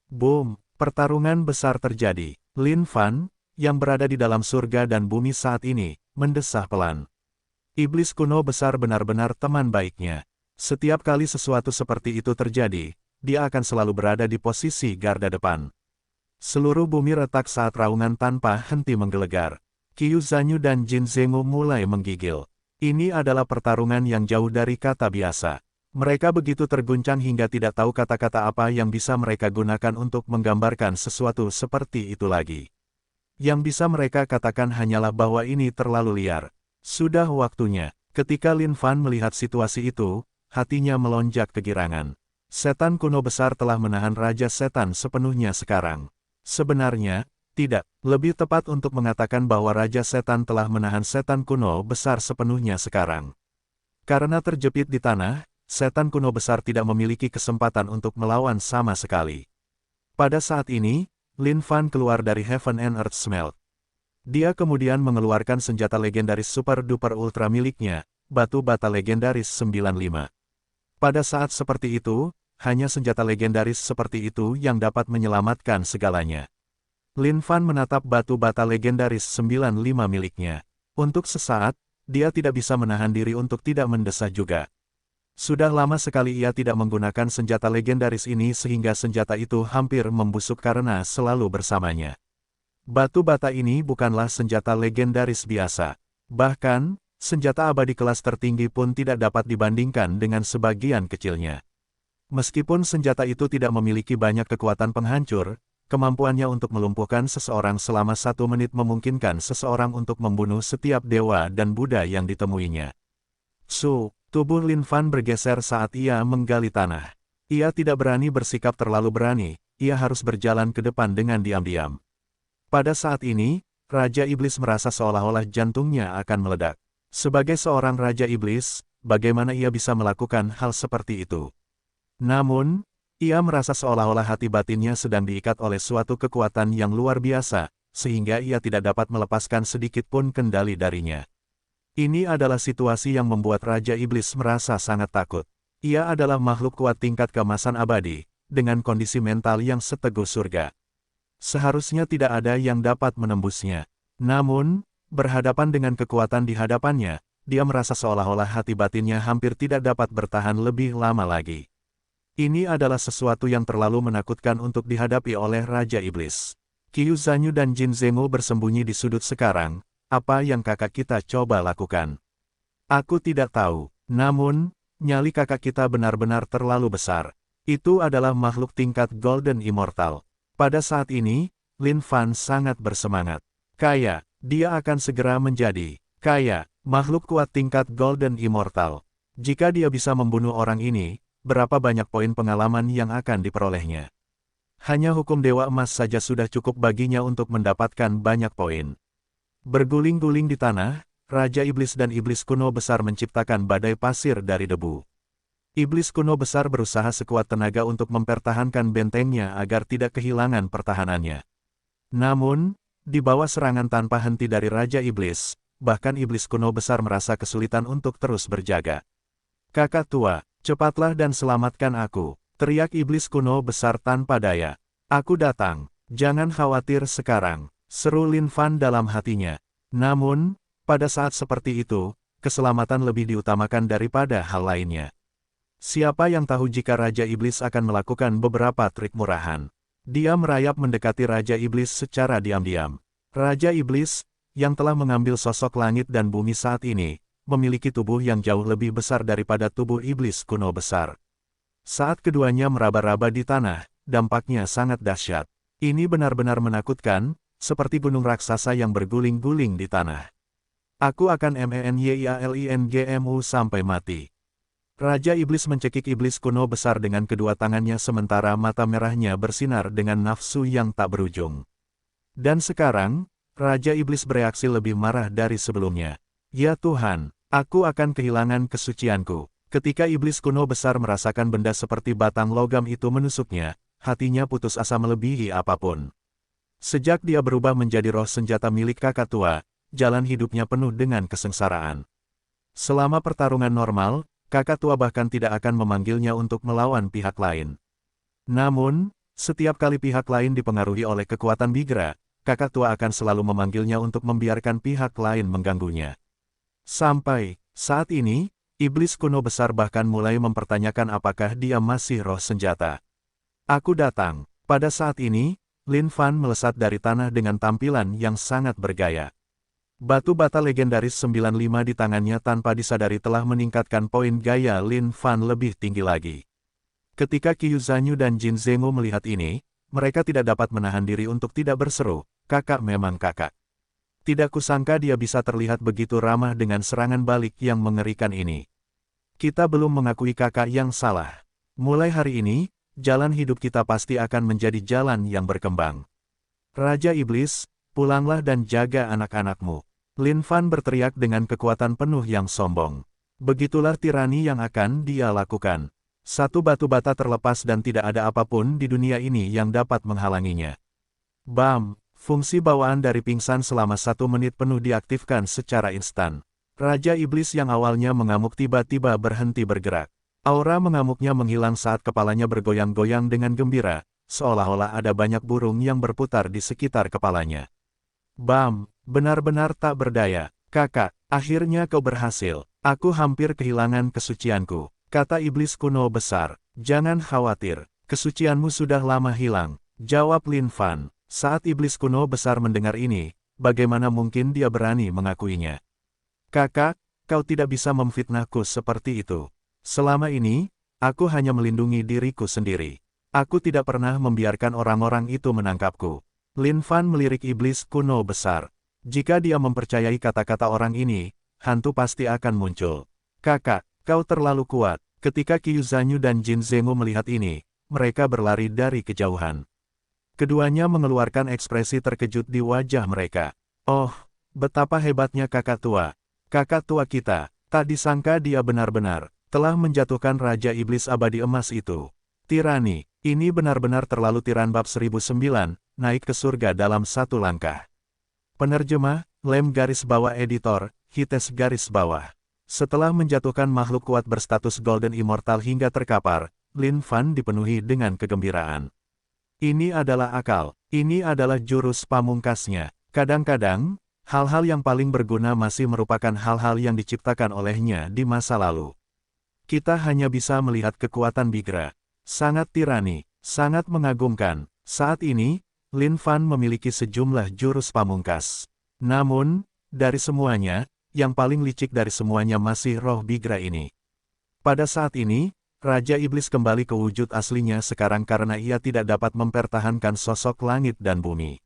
Boom! Pertarungan besar terjadi. Lin Fan, yang berada di dalam surga dan bumi saat ini, mendesah pelan. Iblis kuno besar benar-benar teman baiknya. Setiap kali sesuatu seperti itu terjadi, dia akan selalu berada di posisi garda depan. Seluruh bumi retak saat raungan tanpa henti menggelegar. Qiu Zanyu dan Jin Zengou mulai menggigil. Ini adalah pertarungan yang jauh dari kata biasa. Mereka begitu terguncang hingga tidak tahu kata-kata apa yang bisa mereka gunakan untuk menggambarkan sesuatu seperti itu lagi. Yang bisa mereka katakan hanyalah bahwa ini terlalu liar. Sudah waktunya. Ketika Lin Fan melihat situasi itu, hatinya melonjak kegirangan. Setan kuno besar telah menahan Raja Setan sepenuhnya sekarang. Sebenarnya, tidak, lebih tepat untuk mengatakan bahwa Raja Setan telah menahan setan kuno besar sepenuhnya sekarang. Karena terjepit di tanah, setan kuno besar tidak memiliki kesempatan untuk melawan sama sekali. Pada saat ini, Lin Fan keluar dari Heaven and Earth Smelt. Dia kemudian mengeluarkan senjata legendaris Super Duper Ultra miliknya, batu bata legendaris 95. Pada saat seperti itu, hanya senjata legendaris seperti itu yang dapat menyelamatkan segalanya. Lin Fan menatap batu bata legendaris 95 miliknya. Untuk sesaat, dia tidak bisa menahan diri untuk tidak mendesah juga. Sudah lama sekali ia tidak menggunakan senjata legendaris ini sehingga senjata itu hampir membusuk karena selalu bersamanya. Batu bata ini bukanlah senjata legendaris biasa. Bahkan, senjata abadi kelas tertinggi pun tidak dapat dibandingkan dengan sebagian kecilnya. Meskipun senjata itu tidak memiliki banyak kekuatan penghancur, kemampuannya untuk melumpuhkan seseorang selama 1 menit memungkinkan seseorang untuk membunuh setiap dewa dan Buddha yang ditemuinya. Tubuh Lin Fan bergeser saat ia menggali tanah. Ia tidak berani bersikap terlalu berani, ia harus berjalan ke depan dengan diam-diam. Pada saat ini, Raja Iblis merasa seolah-olah jantungnya akan meledak. Sebagai seorang Raja Iblis, bagaimana ia bisa melakukan hal seperti itu. Namun, ia merasa seolah-olah hati batinnya sedang diikat oleh suatu kekuatan yang luar biasa, sehingga ia tidak dapat melepaskan sedikit pun kendali darinya. Ini adalah situasi yang membuat Raja Iblis merasa sangat takut. Ia adalah makhluk kuat tingkat keemasan abadi, dengan kondisi mental yang seteguh surga. Seharusnya tidak ada yang dapat menembusnya. Namun, berhadapan dengan kekuatan di hadapannya, dia merasa seolah-olah hati batinnya hampir tidak dapat bertahan lebih lama lagi. Ini adalah sesuatu yang terlalu menakutkan untuk dihadapi oleh Raja Iblis. Qiu Zanyu dan Jin Zengou bersembunyi di sudut sekarang. Apa yang kakak kita coba lakukan? Aku tidak tahu, namun, nyali kakak kita benar-benar terlalu besar. Itu adalah makhluk tingkat Golden Immortal. Pada saat ini, Lin Fan sangat bersemangat. Kaya, dia akan segera menjadi kaya, makhluk kuat tingkat Golden Immortal. Jika dia bisa membunuh orang ini, berapa banyak poin pengalaman yang akan diperolehnya? Hanya hukum Dewa Emas saja sudah cukup baginya untuk mendapatkan banyak poin. Berguling-guling di tanah, Raja Iblis dan Iblis Kuno Besar menciptakan badai pasir dari debu. Iblis Kuno Besar berusaha sekuat tenaga untuk mempertahankan bentengnya agar tidak kehilangan pertahanannya. Namun, di bawah serangan tanpa henti dari Raja Iblis, bahkan Iblis Kuno Besar merasa kesulitan untuk terus berjaga. Kakak tua, cepatlah dan selamatkan aku, teriak Iblis Kuno Besar tanpa daya. Aku datang, jangan khawatir sekarang. Seru Lin Fan dalam hatinya. Namun, pada saat seperti itu, keselamatan lebih diutamakan daripada hal lainnya. Siapa yang tahu jika Raja Iblis akan melakukan beberapa trik murahan? Dia merayap mendekati Raja Iblis secara diam-diam. Raja Iblis, yang telah mengambil sosok langit dan bumi saat ini, memiliki tubuh yang jauh lebih besar daripada tubuh Iblis Kuno Besar. Saat keduanya meraba-raba di tanah, dampaknya sangat dahsyat. Ini benar-benar menakutkan, seperti gunung raksasa yang berguling-guling di tanah. Aku akan menyalingmu sampai mati. Raja Iblis mencekik Iblis Kuno Besar dengan kedua tangannya sementara mata merahnya bersinar dengan nafsu yang tak berujung. Dan sekarang, Raja Iblis bereaksi lebih marah dari sebelumnya. Ya Tuhan, aku akan kehilangan kesucianku. Ketika Iblis Kuno Besar merasakan benda seperti batang logam itu menusuknya, hatinya putus asa melebihi apapun. Sejak dia berubah menjadi roh senjata milik kakak tua, jalan hidupnya penuh dengan kesengsaraan. Selama pertarungan normal, kakak tua bahkan tidak akan memanggilnya untuk melawan pihak lain. Namun, setiap kali pihak lain dipengaruhi oleh kekuatan Bigra, kakak tua akan selalu memanggilnya untuk membiarkan pihak lain mengganggunya. Sampai saat ini, Iblis Kuno Besar bahkan mulai mempertanyakan apakah dia masih roh senjata. Aku datang. Pada saat ini, Lin Fan melesat dari tanah dengan tampilan yang sangat bergaya. Batu bata legendaris 95 di tangannya tanpa disadari telah meningkatkan poin gaya Lin Fan lebih tinggi lagi. Ketika Qiu Zanyu dan Jin Zengou melihat ini, mereka tidak dapat menahan diri untuk tidak berseru, kakak memang kakak. Tidak kusangka dia bisa terlihat begitu ramah dengan serangan balik yang mengerikan ini. Kita belum mengakui kakak yang salah. Mulai hari ini, jalan hidup kita pasti akan menjadi jalan yang berkembang. Raja Iblis, pulanglah dan jaga anak-anakmu. Lin Fan berteriak dengan kekuatan penuh yang sombong. Begitulah tirani yang akan dia lakukan. Satu batu bata terlepas dan tidak ada apapun di dunia ini yang dapat menghalanginya. Bam! Fungsi bawaan dari pingsan selama 1 menit penuh diaktifkan secara instan. Raja Iblis yang awalnya mengamuk tiba-tiba berhenti bergerak. Aura mengamuknya menghilang saat kepalanya bergoyang-goyang dengan gembira, seolah-olah ada banyak burung yang berputar di sekitar kepalanya. Bam! Benar-benar tak berdaya. Kakak, akhirnya kau berhasil. Aku hampir kehilangan kesucianku, kata Iblis Kuno Besar. Jangan khawatir, kesucianmu sudah lama hilang, jawab Lin Fan. Saat Iblis Kuno Besar mendengar ini, bagaimana mungkin dia berani mengakuinya? Kakak, kau tidak bisa memfitnahku seperti itu. Selama ini, aku hanya melindungi diriku sendiri. Aku tidak pernah membiarkan orang-orang itu menangkapku. Lin Fan melirik Iblis Kuno Besar. Jika dia mempercayai kata-kata orang ini, hantu pasti akan muncul. Kakak, kau terlalu kuat. Ketika Qiu Zanyu dan Jin Zengou melihat ini, mereka berlari dari kejauhan. Keduanya mengeluarkan ekspresi terkejut di wajah mereka. Oh, betapa hebatnya kakak tua. Kakak tua kita, Tak disangka dia benar-benar telah menjatuhkan Raja Iblis Abadi Emas itu. Tirani, ini benar-benar terlalu tiran. Bab 1009, naik ke surga dalam satu langkah. Penerjemah, Lem garis bawah editor, Hites garis bawah. Setelah menjatuhkan makhluk kuat berstatus Golden Immortal hingga terkapar, Lin Fan dipenuhi dengan kegembiraan. Ini adalah akal, ini adalah jurus pamungkasnya. Kadang-kadang, hal-hal yang paling berguna masih merupakan hal-hal yang diciptakan olehnya di masa lalu. Kita hanya bisa melihat kekuatan Bigra. Sangat tirani, sangat mengagumkan. Saat ini, Lin Fan memiliki sejumlah jurus pamungkas. Namun, dari semuanya, yang paling licik dari semuanya masih roh Bigra ini. Pada saat ini, Raja Iblis kembali ke wujud aslinya sekarang karena ia tidak dapat mempertahankan sosok langit dan bumi.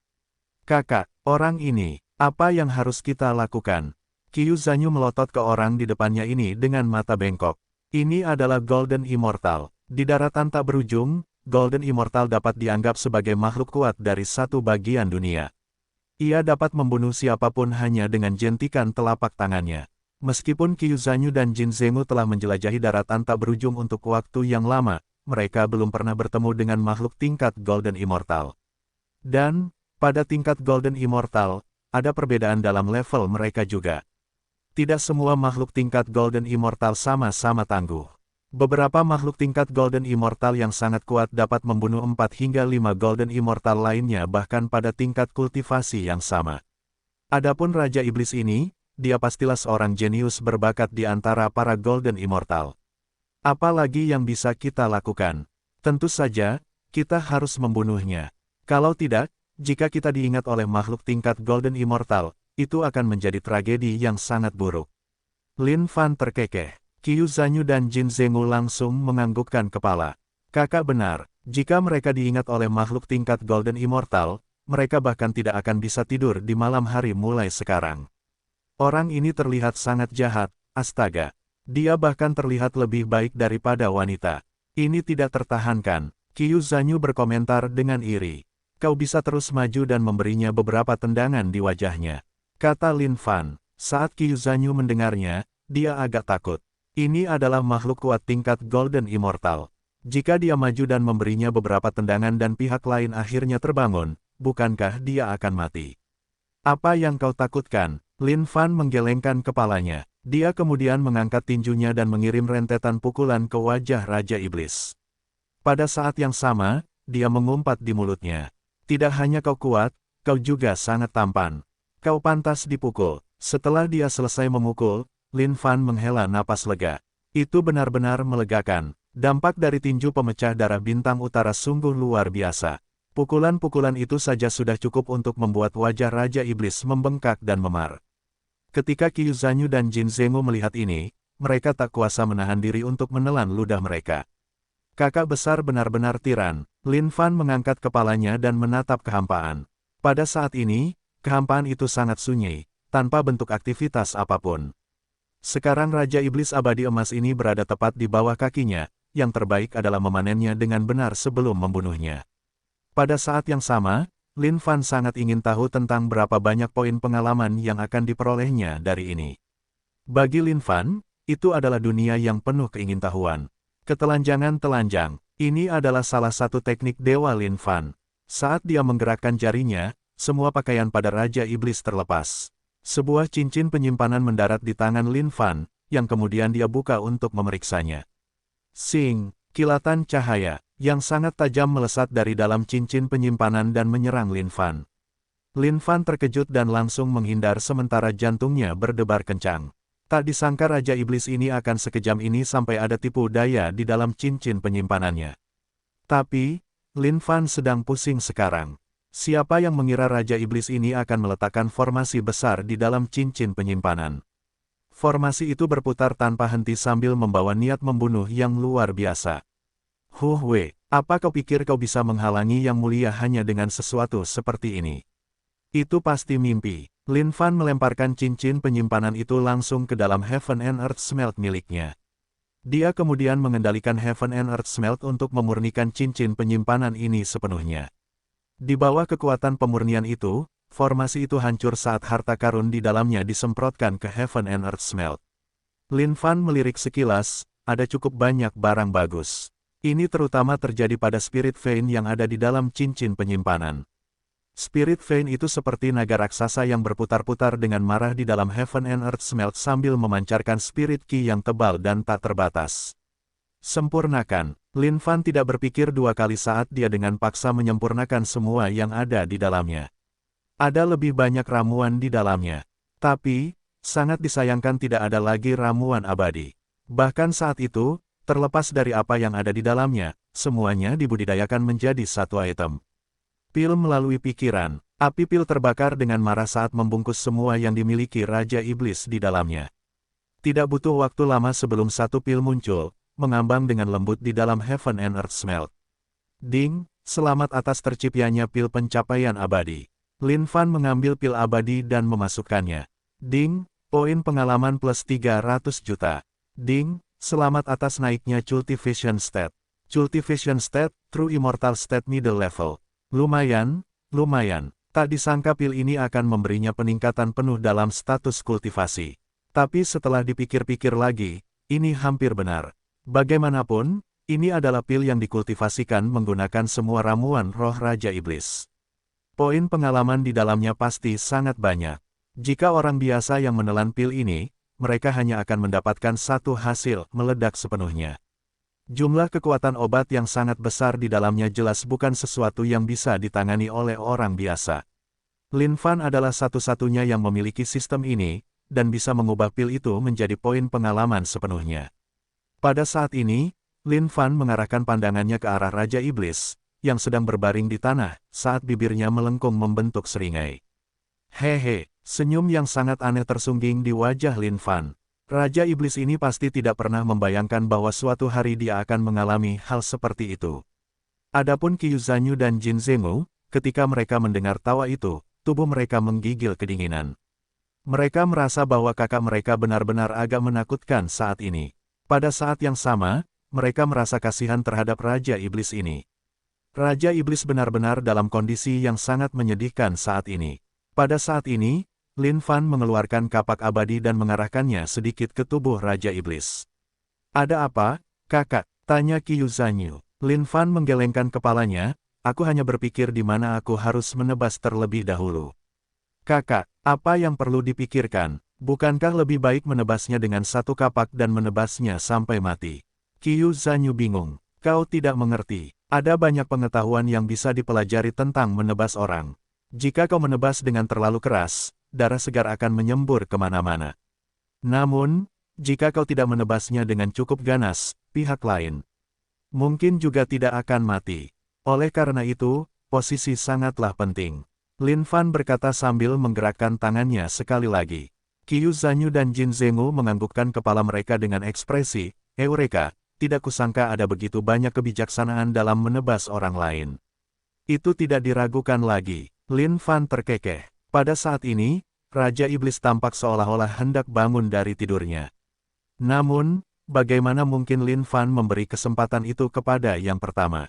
Kakak, orang ini, apa yang harus kita lakukan? Qiu Zanyu melotot ke orang di depannya ini dengan mata bengkok. Ini adalah Golden Immortal. Di daratan tak berujung, Golden Immortal dapat dianggap sebagai makhluk kuat dari satu bagian dunia. Ia dapat membunuh siapapun hanya dengan jentikan telapak tangannya. Meskipun Qiu Zanyu dan Jin Zenggu telah menjelajahi daratan tak berujung untuk waktu yang lama, mereka belum pernah bertemu dengan makhluk tingkat Golden Immortal. Dan, pada tingkat Golden Immortal, ada perbedaan dalam level mereka juga. Tidak semua makhluk tingkat Golden Immortal sama-sama tangguh. Beberapa makhluk tingkat Golden Immortal yang sangat kuat dapat membunuh 4 hingga 5 Golden Immortal lainnya bahkan pada tingkat kultivasi yang sama. Adapun Raja Iblis ini, dia pastilah seorang jenius berbakat di antara para Golden Immortal. Apalagi yang bisa kita lakukan? Tentu saja, kita harus membunuhnya. Kalau tidak, jika kita diingat oleh makhluk tingkat Golden Immortal, itu akan menjadi tragedi yang sangat buruk. Lin Fan terkekeh. Qiu Zanyu dan Jin Zenggu langsung menganggukkan kepala. Kakak benar, jika mereka diingat oleh makhluk tingkat Golden Immortal, mereka bahkan tidak akan bisa tidur di malam hari mulai sekarang. Orang ini terlihat sangat jahat, astaga. Dia bahkan terlihat lebih baik daripada wanita. Ini tidak tertahankan. Qiu Zanyu berkomentar dengan iri. Kau bisa terus maju dan memberinya beberapa tendangan di wajahnya, kata Lin Fan. Saat Qiu Zanyu mendengarnya, dia agak takut. Ini adalah makhluk kuat tingkat Golden Immortal. Jika dia maju dan memberinya beberapa tendangan dan pihak lain akhirnya terbangun, bukankah dia akan mati? Apa yang kau takutkan? Lin Fan menggelengkan kepalanya. Dia kemudian mengangkat tinjunya dan mengirim rentetan pukulan ke wajah Raja Iblis. Pada saat yang sama, dia mengumpat di mulutnya. Tidak hanya kau kuat, kau juga sangat tampan. Kau pantas dipukul. Setelah dia selesai memukul, Lin Fan menghela napas lega. Itu benar-benar melegakan. Dampak dari tinju pemecah darah bintang utara sungguh luar biasa. Pukulan-pukulan itu saja sudah cukup untuk membuat wajah Raja Iblis membengkak dan memar. Ketika Qiu Zanyu dan Jin Zenggu melihat ini, mereka tak kuasa menahan diri untuk menelan ludah mereka. Kakak besar benar-benar tiran. Lin Fan mengangkat kepalanya dan menatap kehampaan. Pada saat ini, kehampaan itu sangat sunyi, tanpa bentuk aktivitas apapun. Sekarang Raja Iblis Abadi Emas ini berada tepat di bawah kakinya, yang terbaik adalah memanennya dengan benar sebelum membunuhnya. Pada saat yang sama, Lin Fan sangat ingin tahu tentang berapa banyak poin pengalaman yang akan diperolehnya dari ini. Bagi Lin Fan, itu adalah dunia yang penuh keingintahuan. Ketelanjangan telanjang, ini adalah salah satu teknik Dewa Lin Fan. Saat dia menggerakkan jarinya, semua pakaian pada Raja Iblis terlepas. Sebuah cincin penyimpanan mendarat di tangan Lin Fan, yang kemudian dia buka untuk memeriksanya. Sing, kilatan cahaya, yang sangat tajam melesat dari dalam cincin penyimpanan dan menyerang Lin Fan. Lin Fan terkejut dan langsung menghindar sementara jantungnya berdebar kencang. Tak disangka Raja Iblis ini akan sekejam ini sampai ada tipu daya di dalam cincin penyimpanannya. Tapi, Lin Fan sedang pusing sekarang. Siapa yang mengira Raja Iblis ini akan meletakkan formasi besar di dalam cincin penyimpanan? Formasi itu berputar tanpa henti sambil membawa niat membunuh yang luar biasa. Wei, apa kau pikir kau bisa menghalangi Yang Mulia hanya dengan sesuatu seperti ini? Itu pasti mimpi. Lin Fan melemparkan cincin penyimpanan itu langsung ke dalam Heaven and Earth Smelt miliknya. Dia kemudian mengendalikan Heaven and Earth Smelt untuk memurnikan cincin penyimpanan ini sepenuhnya. Di bawah kekuatan pemurnian itu, formasi itu hancur saat harta karun di dalamnya disemprotkan ke Heaven and Earth Smelt. Lin Fan melirik sekilas, ada cukup banyak barang bagus. Ini terutama terjadi pada Spirit Vein yang ada di dalam cincin penyimpanan. Spirit Vein itu seperti naga raksasa yang berputar-putar dengan marah di dalam Heaven and Earth Smelt sambil memancarkan Spirit Ki yang tebal dan tak terbatas. Sempurnakan. Lin Fan tidak berpikir dua kali saat dia dengan paksa menyempurnakan semua yang ada di dalamnya. Ada lebih banyak ramuan di dalamnya. Tapi, sangat disayangkan tidak ada lagi ramuan abadi. Bahkan saat itu, terlepas dari apa yang ada di dalamnya, semuanya dibudidayakan menjadi satu item. Pil melalui pikiran, api pil terbakar dengan marah saat membungkus semua yang dimiliki Raja Iblis di dalamnya. Tidak butuh waktu lama sebelum satu pil muncul, mengambang dengan lembut di dalam Heaven and Earth Smelt. Ding, selamat atas terciptanya pil pencapaian abadi. Lin Fan mengambil pil abadi dan memasukkannya. Ding, poin pengalaman plus 300 juta. Ding, selamat atas naiknya Cultivation Stat. Cultivation Stat, True Immortal Stat Middle Level. Lumayan, lumayan. Tak disangka pil ini akan memberinya peningkatan penuh dalam status kultivasi. Tapi setelah dipikir-pikir lagi, ini hampir benar. Bagaimanapun, ini adalah pil yang dikultivasikan menggunakan semua ramuan roh Raja Iblis. Poin pengalaman di dalamnya pasti sangat banyak. Jika orang biasa yang menelan pil ini, mereka hanya akan mendapatkan satu hasil meledak sepenuhnya. Jumlah kekuatan obat yang sangat besar di dalamnya jelas bukan sesuatu yang bisa ditangani oleh orang biasa. Lin Fan adalah satu-satunya yang memiliki sistem ini, dan bisa mengubah pil itu menjadi poin pengalaman sepenuhnya. Pada saat ini, Lin Fan mengarahkan pandangannya ke arah Raja Iblis, yang sedang berbaring di tanah, saat bibirnya melengkung membentuk seringai. Hehe, senyum yang sangat aneh tersungging di wajah Lin Fan. Raja Iblis ini pasti tidak pernah membayangkan bahwa suatu hari dia akan mengalami hal seperti itu. Adapun Qiu Zanyu dan Jin Zengou, ketika mereka mendengar tawa itu, tubuh mereka menggigil kedinginan. Mereka merasa bahwa kakak mereka benar-benar agak menakutkan saat ini. Pada saat yang sama, mereka merasa kasihan terhadap Raja Iblis ini. Raja Iblis benar-benar dalam kondisi yang sangat menyedihkan saat ini. Pada saat ini, Lin Fan mengeluarkan kapak abadi dan mengarahkannya sedikit ke tubuh Raja Iblis. Ada apa, kakak? Tanya Qiu Zanyu. Lin Fan menggelengkan kepalanya, aku hanya berpikir di mana aku harus menebas terlebih dahulu. Kakak, apa yang perlu dipikirkan? Bukankah lebih baik menebasnya dengan satu kapak dan menebasnya sampai mati? Qiu Zanyu bingung. Kau tidak mengerti. Ada banyak pengetahuan yang bisa dipelajari tentang menebas orang. Jika kau menebas dengan terlalu keras, darah segar akan menyembur kemana-mana. Namun, jika kau tidak menebasnya dengan cukup ganas, pihak lain mungkin juga tidak akan mati. Oleh karena itu, posisi sangatlah penting. Lin Fan berkata sambil menggerakkan tangannya sekali lagi. Qiu Zanyu dan Jin Zengou menganggukkan kepala mereka dengan ekspresi, Eureka, tidak kusangka ada begitu banyak kebijaksanaan dalam menebas orang lain. Itu tidak diragukan lagi. Lin Fan terkekeh. Pada saat ini, Raja Iblis tampak seolah-olah hendak bangun dari tidurnya. Namun, bagaimana mungkin Lin Fan memberi kesempatan itu kepada yang pertama?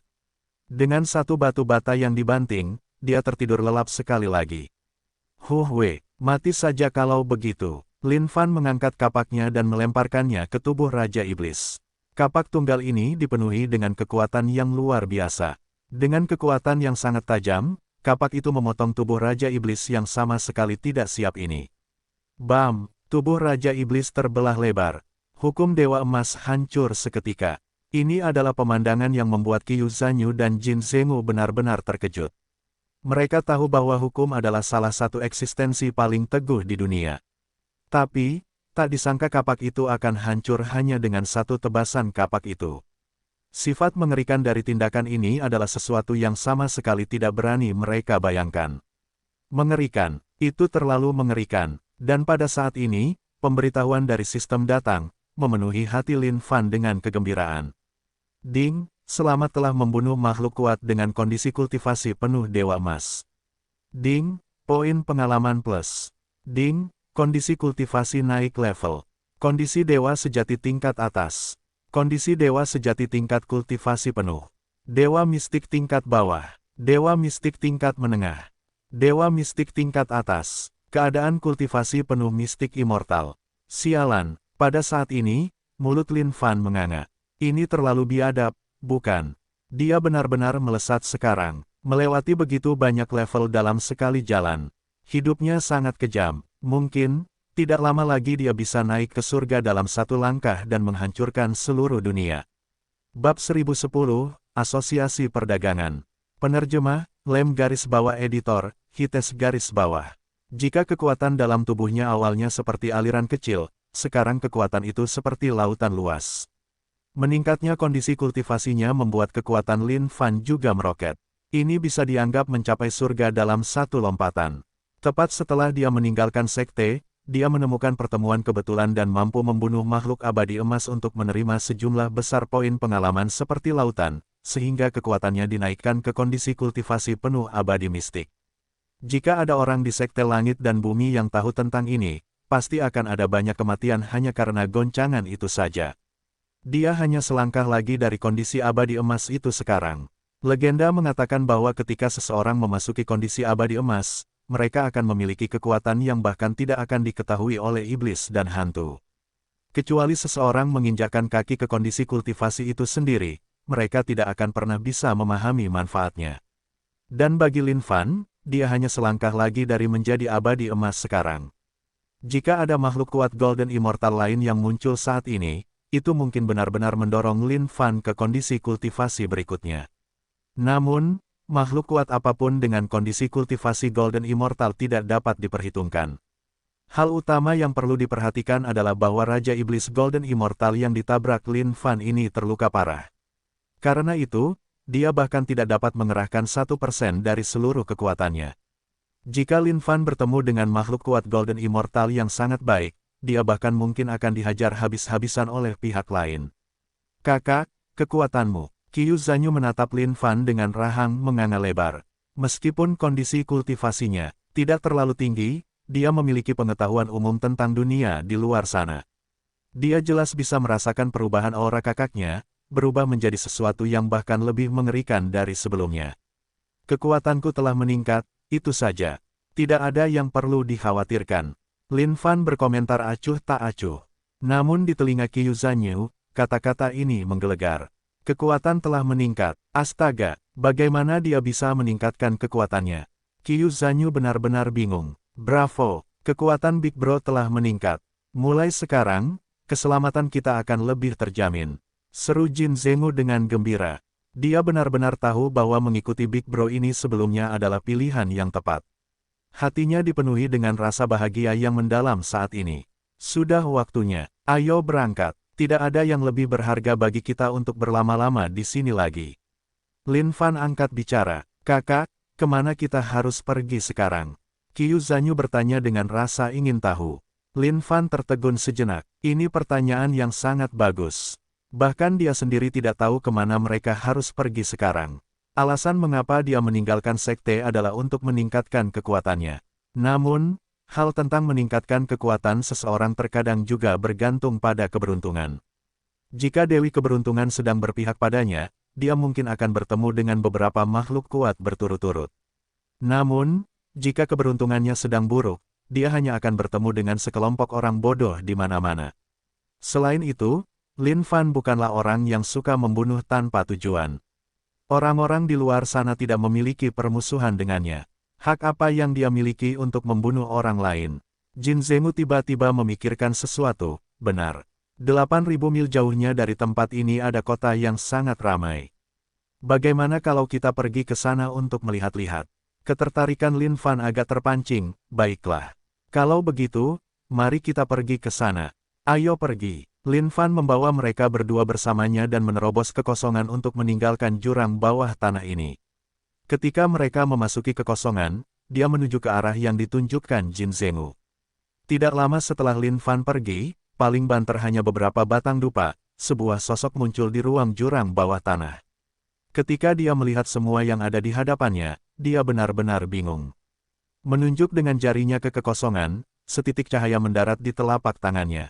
Dengan satu batu bata yang dibanting, dia tertidur lelap sekali lagi. Weh, mati saja kalau begitu. Lin Fan mengangkat kapaknya dan melemparkannya ke tubuh Raja Iblis. Kapak tunggal ini dipenuhi dengan kekuatan yang luar biasa. Dengan kekuatan yang sangat tajam, kapak itu memotong tubuh Raja Iblis yang sama sekali tidak siap ini. Bam! Tubuh Raja Iblis terbelah lebar. Hukum Dewa Emas hancur seketika. Ini adalah pemandangan yang membuat Qiu Zanyu dan Jin Zengou benar-benar terkejut. Mereka tahu bahwa hukum adalah salah satu eksistensi paling teguh di dunia. Tapi, tak disangka kapak itu akan hancur hanya dengan satu tebasan kapak itu. Sifat mengerikan dari tindakan ini adalah sesuatu yang sama sekali tidak berani mereka bayangkan. Mengerikan, itu terlalu mengerikan, dan pada saat ini, pemberitahuan dari sistem datang, memenuhi hati Lin Fan dengan kegembiraan. Ding, selamat telah membunuh makhluk kuat dengan kondisi kultivasi penuh Dewa Emas. Ding, poin pengalaman plus. Ding, kondisi kultivasi naik level. Kondisi Dewa Sejati tingkat atas. Kondisi Dewa Sejati tingkat kultivasi penuh. Dewa Mistik tingkat bawah. Dewa Mistik tingkat menengah. Dewa Mistik tingkat atas. Keadaan kultivasi penuh mistik immortal. Sialan, Pada saat ini, mulut Lin Fan menganga. Ini terlalu biadab, bukan? Dia benar-benar melesat sekarang, melewati begitu banyak level dalam sekali jalan. Hidupnya sangat kejam. Mungkin, tidak lama lagi dia bisa naik ke surga dalam satu langkah dan menghancurkan seluruh dunia. Bab 1010, Asosiasi Perdagangan. Penerjemah, Lem garis bawah editor, Hites garis bawah. Jika kekuatan dalam tubuhnya awalnya seperti aliran kecil, sekarang kekuatan itu seperti lautan luas. Meningkatnya kondisi kultivasinya membuat kekuatan Lin Fan juga meroket. Ini bisa dianggap mencapai surga dalam satu lompatan. Tepat setelah dia meninggalkan sekte, dia menemukan pertemuan kebetulan dan mampu membunuh makhluk abadi emas untuk menerima sejumlah besar poin pengalaman seperti lautan, sehingga kekuatannya dinaikkan ke kondisi kultivasi penuh abadi mistik. Jika ada orang di sekte langit dan bumi yang tahu tentang ini, pasti akan ada banyak kematian hanya karena goncangan itu saja. Dia hanya selangkah lagi dari kondisi abadi emas itu sekarang. Legenda mengatakan bahwa ketika seseorang memasuki kondisi abadi emas, mereka akan memiliki kekuatan yang bahkan tidak akan diketahui oleh iblis dan hantu. Kecuali seseorang menginjakkan kaki ke kondisi kultivasi itu sendiri, mereka tidak akan pernah bisa memahami manfaatnya. Dan bagi Lin Fan, dia hanya selangkah lagi dari menjadi abadi emas sekarang. Jika ada makhluk kuat Golden Immortal lain yang muncul saat ini, itu mungkin benar-benar mendorong Lin Fan ke kondisi kultivasi berikutnya. Namun, makhluk kuat apapun dengan kondisi kultivasi Golden Immortal tidak dapat diperhitungkan. Hal utama yang perlu diperhatikan adalah bahwa Raja Iblis Golden Immortal yang ditabrak Lin Fan ini terluka parah. Karena itu, dia bahkan tidak dapat mengerahkan 1% dari seluruh kekuatannya. Jika Lin Fan bertemu dengan makhluk kuat Golden Immortal yang sangat baik, dia bahkan mungkin akan dihajar habis-habisan oleh pihak lain. Kakak, kekuatanmu. Qiu Zanyu menatap Lin Fan dengan rahang menganga lebar. Meskipun kondisi kultivasinya tidak terlalu tinggi, dia memiliki pengetahuan umum tentang dunia di luar sana. Dia jelas bisa merasakan perubahan aura kakaknya, berubah menjadi sesuatu yang bahkan lebih mengerikan dari sebelumnya. Kekuatanku telah meningkat, itu saja. Tidak ada yang perlu dikhawatirkan. Lin Fan berkomentar acuh tak acuh. Namun di telinga Qiu Zanyu, kata-kata ini menggelegar. Kekuatan telah meningkat. Astaga, bagaimana dia bisa meningkatkan kekuatannya? Qiu Zanyu benar-benar bingung. Bravo, kekuatan Big Bro telah meningkat. Mulai sekarang, keselamatan kita akan lebih terjamin. Seru Jin Zenggu dengan gembira. Dia benar-benar tahu bahwa mengikuti Big Bro ini sebelumnya adalah pilihan yang tepat. Hatinya dipenuhi dengan rasa bahagia yang mendalam saat ini. Sudah waktunya, ayo berangkat. Tidak ada yang lebih berharga bagi kita untuk berlama-lama di sini lagi. Lin Fan angkat bicara. Kakak, kemana kita harus pergi sekarang? Qiu Zanyu bertanya dengan rasa ingin tahu. Lin Fan tertegun sejenak. Ini pertanyaan yang sangat bagus. Bahkan dia sendiri tidak tahu kemana mereka harus pergi sekarang. Alasan mengapa dia meninggalkan sekte adalah untuk meningkatkan kekuatannya. Namun, hal tentang meningkatkan kekuatan seseorang terkadang juga bergantung pada keberuntungan. Jika Dewi Keberuntungan sedang berpihak padanya, dia mungkin akan bertemu dengan beberapa makhluk kuat berturut-turut. Namun, jika keberuntungannya sedang buruk, dia hanya akan bertemu dengan sekelompok orang bodoh di mana-mana. Selain itu, Lin Fan bukanlah orang yang suka membunuh tanpa tujuan. Orang-orang di luar sana tidak memiliki permusuhan dengannya. Hak apa yang dia miliki untuk membunuh orang lain? Jin Zenggu tiba-tiba memikirkan sesuatu. Benar. 8.000 mil jauhnya dari tempat ini ada kota yang sangat ramai. Bagaimana kalau kita pergi ke sana untuk melihat-lihat? Ketertarikan Lin Fan agak terpancing. Baiklah. Kalau begitu, mari kita pergi ke sana. Ayo pergi. Lin Fan membawa mereka berdua bersamanya dan menerobos kekosongan untuk meninggalkan jurang bawah tanah ini. Ketika mereka memasuki kekosongan, dia menuju ke arah yang ditunjukkan Jin Zenggu. Tidak lama setelah Lin Fan pergi, paling banter hanya beberapa batang dupa, sebuah sosok muncul di ruang jurang bawah tanah. Ketika dia melihat semua yang ada di hadapannya, dia benar-benar bingung. Menunjuk dengan jarinya ke kekosongan, setitik cahaya mendarat di telapak tangannya.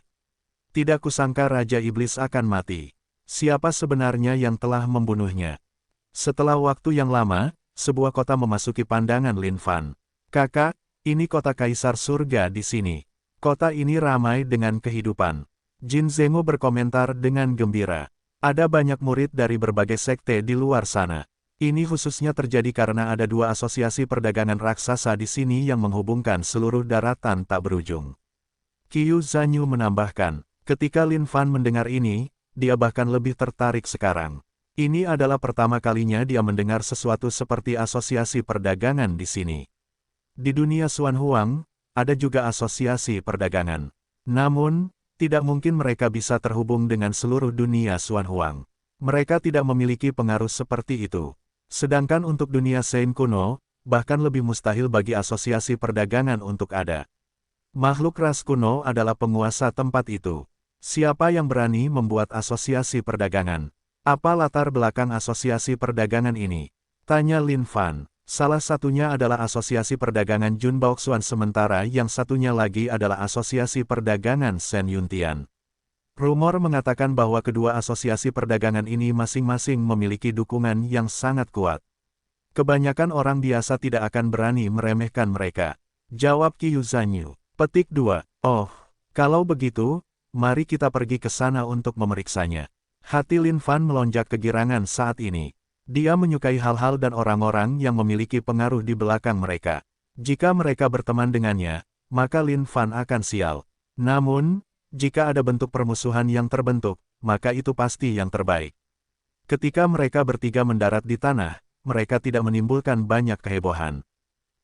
Tidak kusangka Raja Iblis akan mati. Siapa sebenarnya yang telah membunuhnya? Setelah waktu yang lama, sebuah kota memasuki pandangan Lin Fan. Kakak, ini kota Kaisar Surga di sini. Kota ini ramai dengan kehidupan. Jin Zenggu berkomentar dengan gembira. Ada banyak murid dari berbagai sekte di luar sana. Ini khususnya terjadi karena ada dua asosiasi perdagangan raksasa di sini yang menghubungkan seluruh daratan tak berujung. Qiu Zanyu menambahkan, ketika Lin Fan mendengar ini, dia bahkan lebih tertarik sekarang. Ini adalah pertama kalinya dia mendengar sesuatu seperti asosiasi perdagangan di sini. Di dunia Xuan Huang, ada juga asosiasi perdagangan. Namun, tidak mungkin mereka bisa terhubung dengan seluruh dunia Xuan Huang. Mereka tidak memiliki pengaruh seperti itu. Sedangkan untuk dunia Shen kuno, bahkan lebih mustahil bagi asosiasi perdagangan untuk ada. Makhluk ras kuno adalah penguasa tempat itu. Siapa yang berani membuat asosiasi perdagangan? Apa latar belakang asosiasi perdagangan ini? Tanya Lin Fan. Salah satunya adalah asosiasi perdagangan Jun Baoxuan sementara yang satunya lagi adalah asosiasi perdagangan Shen Yuntian. Rumor mengatakan bahwa kedua asosiasi perdagangan ini masing-masing memiliki dukungan yang sangat kuat. Kebanyakan orang biasa tidak akan berani meremehkan mereka. Jawab Qiu Zanyu. Petik 2. Oh, kalau begitu, mari kita pergi ke sana untuk memeriksanya. Hati Lin Fan melonjak kegirangan saat ini. Dia menyukai hal-hal dan orang-orang yang memiliki pengaruh di belakang mereka. Jika mereka berteman dengannya, maka Lin Fan akan sial. Namun, jika ada bentuk permusuhan yang terbentuk, maka itu pasti yang terbaik. Ketika mereka bertiga mendarat di tanah, mereka tidak menimbulkan banyak kehebohan.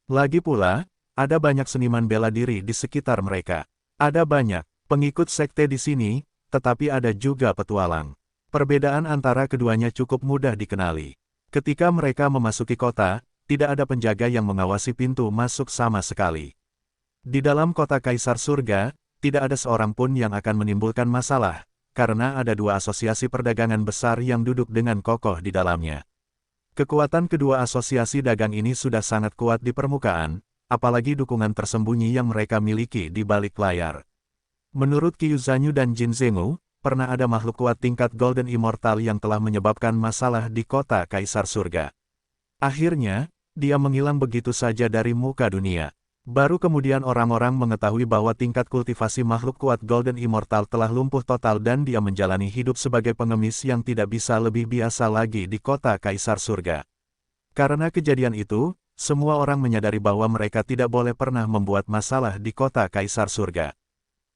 Lagi pula, ada banyak seniman bela diri di sekitar mereka. Ada banyak pengikut sekte di sini, tetapi ada juga petualang. Perbedaan antara keduanya cukup mudah dikenali. Ketika mereka memasuki kota, tidak ada penjaga yang mengawasi pintu masuk sama sekali. Di dalam kota Kaisar Surga, tidak ada seorang pun yang akan menimbulkan masalah, karena ada dua asosiasi perdagangan besar yang duduk dengan kokoh di dalamnya. Kekuatan kedua asosiasi dagang ini sudah sangat kuat di permukaan, apalagi dukungan tersembunyi yang mereka miliki di balik layar. Menurut Qiu Zanyu dan Jin Zenggu, pernah ada makhluk kuat tingkat Golden Immortal yang telah menyebabkan masalah di kota Kaisar Surga. Akhirnya, dia menghilang begitu saja dari muka dunia. Baru kemudian orang-orang mengetahui bahwa tingkat kultivasi makhluk kuat Golden Immortal telah lumpuh total dan dia menjalani hidup sebagai pengemis yang tidak bisa lebih biasa lagi di kota Kaisar Surga. Karena kejadian itu, semua orang menyadari bahwa mereka tidak boleh pernah membuat masalah di kota Kaisar Surga.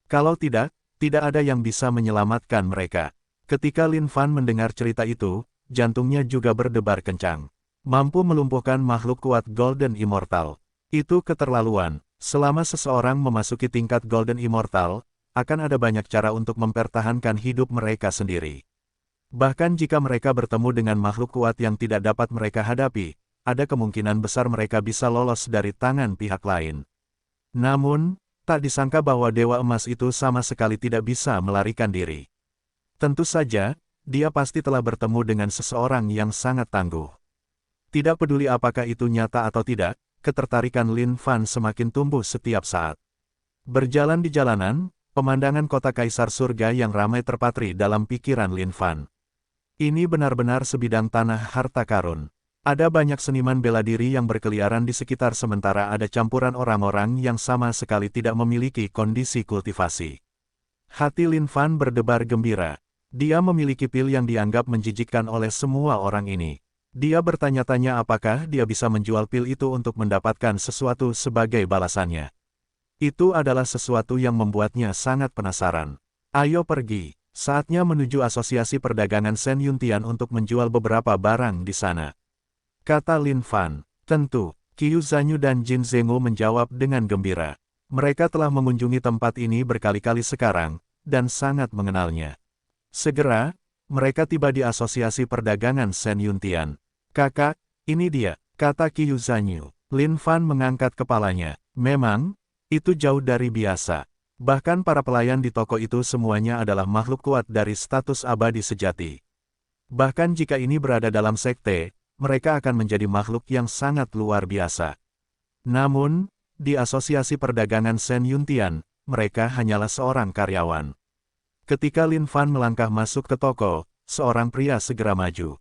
Kalau tidak ada yang bisa menyelamatkan mereka. Ketika Lin Fan mendengar cerita itu, jantungnya juga berdebar kencang. Mampu melumpuhkan makhluk kuat Golden Immortal. Itu keterlaluan. Selama seseorang memasuki tingkat Golden Immortal, akan ada banyak cara untuk mempertahankan hidup mereka sendiri. Bahkan jika mereka bertemu dengan makhluk kuat yang tidak dapat mereka hadapi, ada kemungkinan besar mereka bisa lolos dari tangan pihak lain. Namun, tak disangka bahwa Dewa Emas itu sama sekali tidak bisa melarikan diri. Tentu saja, dia pasti telah bertemu dengan seseorang yang sangat tangguh. Tidak peduli apakah itu nyata atau tidak, ketertarikan Lin Fan semakin tumbuh setiap saat. Berjalan di jalanan, pemandangan kota Kaisar Surga yang ramai terpatri dalam pikiran Lin Fan. Ini benar-benar sebidang tanah harta karun. Ada banyak seniman bela diri yang berkeliaran di sekitar sementara ada campuran orang-orang yang sama sekali tidak memiliki kondisi kultivasi. Hati Lin Fan berdebar gembira. Dia memiliki pil yang dianggap menjijikkan oleh semua orang ini. Dia bertanya-tanya apakah dia bisa menjual pil itu untuk mendapatkan sesuatu sebagai balasannya. Itu adalah sesuatu yang membuatnya sangat penasaran. Ayo pergi, saatnya menuju asosiasi perdagangan Shen Yuntian untuk menjual beberapa barang di sana. Kata Lin Fan. Tentu, Qiu Zanyu dan Jin Zenggu menjawab dengan gembira. Mereka telah mengunjungi tempat ini berkali-kali sekarang, dan sangat mengenalnya. Segera, mereka tiba di asosiasi perdagangan Shen Yuntian. Kakak, ini dia, kata Qiu Zanyu. Lin Fan mengangkat kepalanya. Memang, itu jauh dari biasa. Bahkan para pelayan di toko itu semuanya adalah makhluk kuat dari status abadi sejati. Bahkan jika ini berada dalam sekte, mereka akan menjadi makhluk yang sangat luar biasa. Namun, di asosiasi perdagangan Shen Yuntian, mereka hanyalah seorang karyawan. Ketika Lin Fan melangkah masuk ke toko, seorang pria segera maju.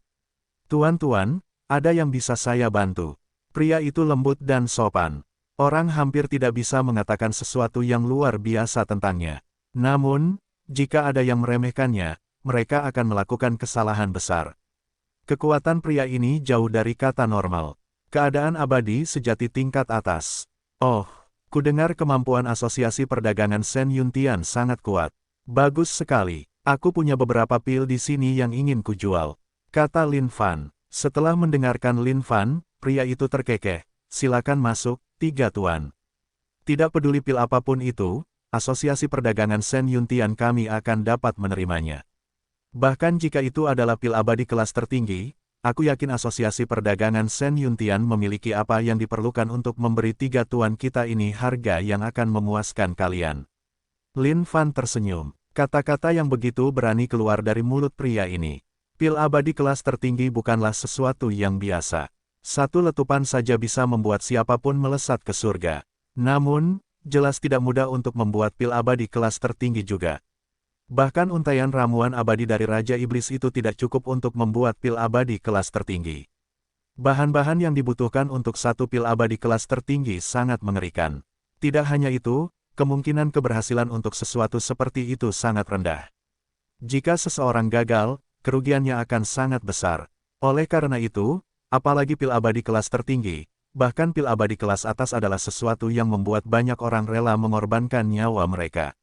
Tuan-tuan, ada yang bisa saya bantu. Pria itu lembut dan sopan. Orang hampir tidak bisa mengatakan sesuatu yang luar biasa tentangnya. Namun, Jika ada yang meremehkannya, mereka akan melakukan kesalahan besar. Kekuatan pria ini jauh dari kata normal. Keadaan abadi sejati tingkat atas. Oh, kudengar kemampuan Asosiasi Perdagangan Shen Yuntian sangat kuat. Bagus sekali. Aku punya beberapa pil di sini yang ingin kujual, kata Lin Fan. Setelah mendengarkan Lin Fan, pria itu terkekeh. Silakan masuk, 3 tuan. Tidak peduli pil apapun itu, Asosiasi Perdagangan Shen Yuntian kami akan dapat menerimanya. Bahkan jika itu adalah pil abadi kelas tertinggi, aku yakin Asosiasi Perdagangan Shen Yuntian memiliki apa yang diperlukan untuk memberi 3 tuan kita ini harga yang akan memuaskan kalian. Lin Fan tersenyum. Kata-kata yang begitu berani keluar dari mulut pria ini. Pil abadi kelas tertinggi bukanlah sesuatu yang biasa. Satu letupan saja bisa membuat siapapun melesat ke surga. Namun, jelas tidak mudah untuk membuat pil abadi kelas tertinggi juga. Bahkan untaian ramuan abadi dari Raja Iblis itu tidak cukup untuk membuat pil abadi kelas tertinggi. Bahan-bahan yang dibutuhkan untuk satu pil abadi kelas tertinggi sangat mengerikan. Tidak hanya itu, kemungkinan keberhasilan untuk sesuatu seperti itu sangat rendah. Jika seseorang gagal, kerugiannya akan sangat besar. Oleh karena itu, apalagi pil abadi kelas tertinggi, bahkan pil abadi kelas atas adalah sesuatu yang membuat banyak orang rela mengorbankan nyawa mereka.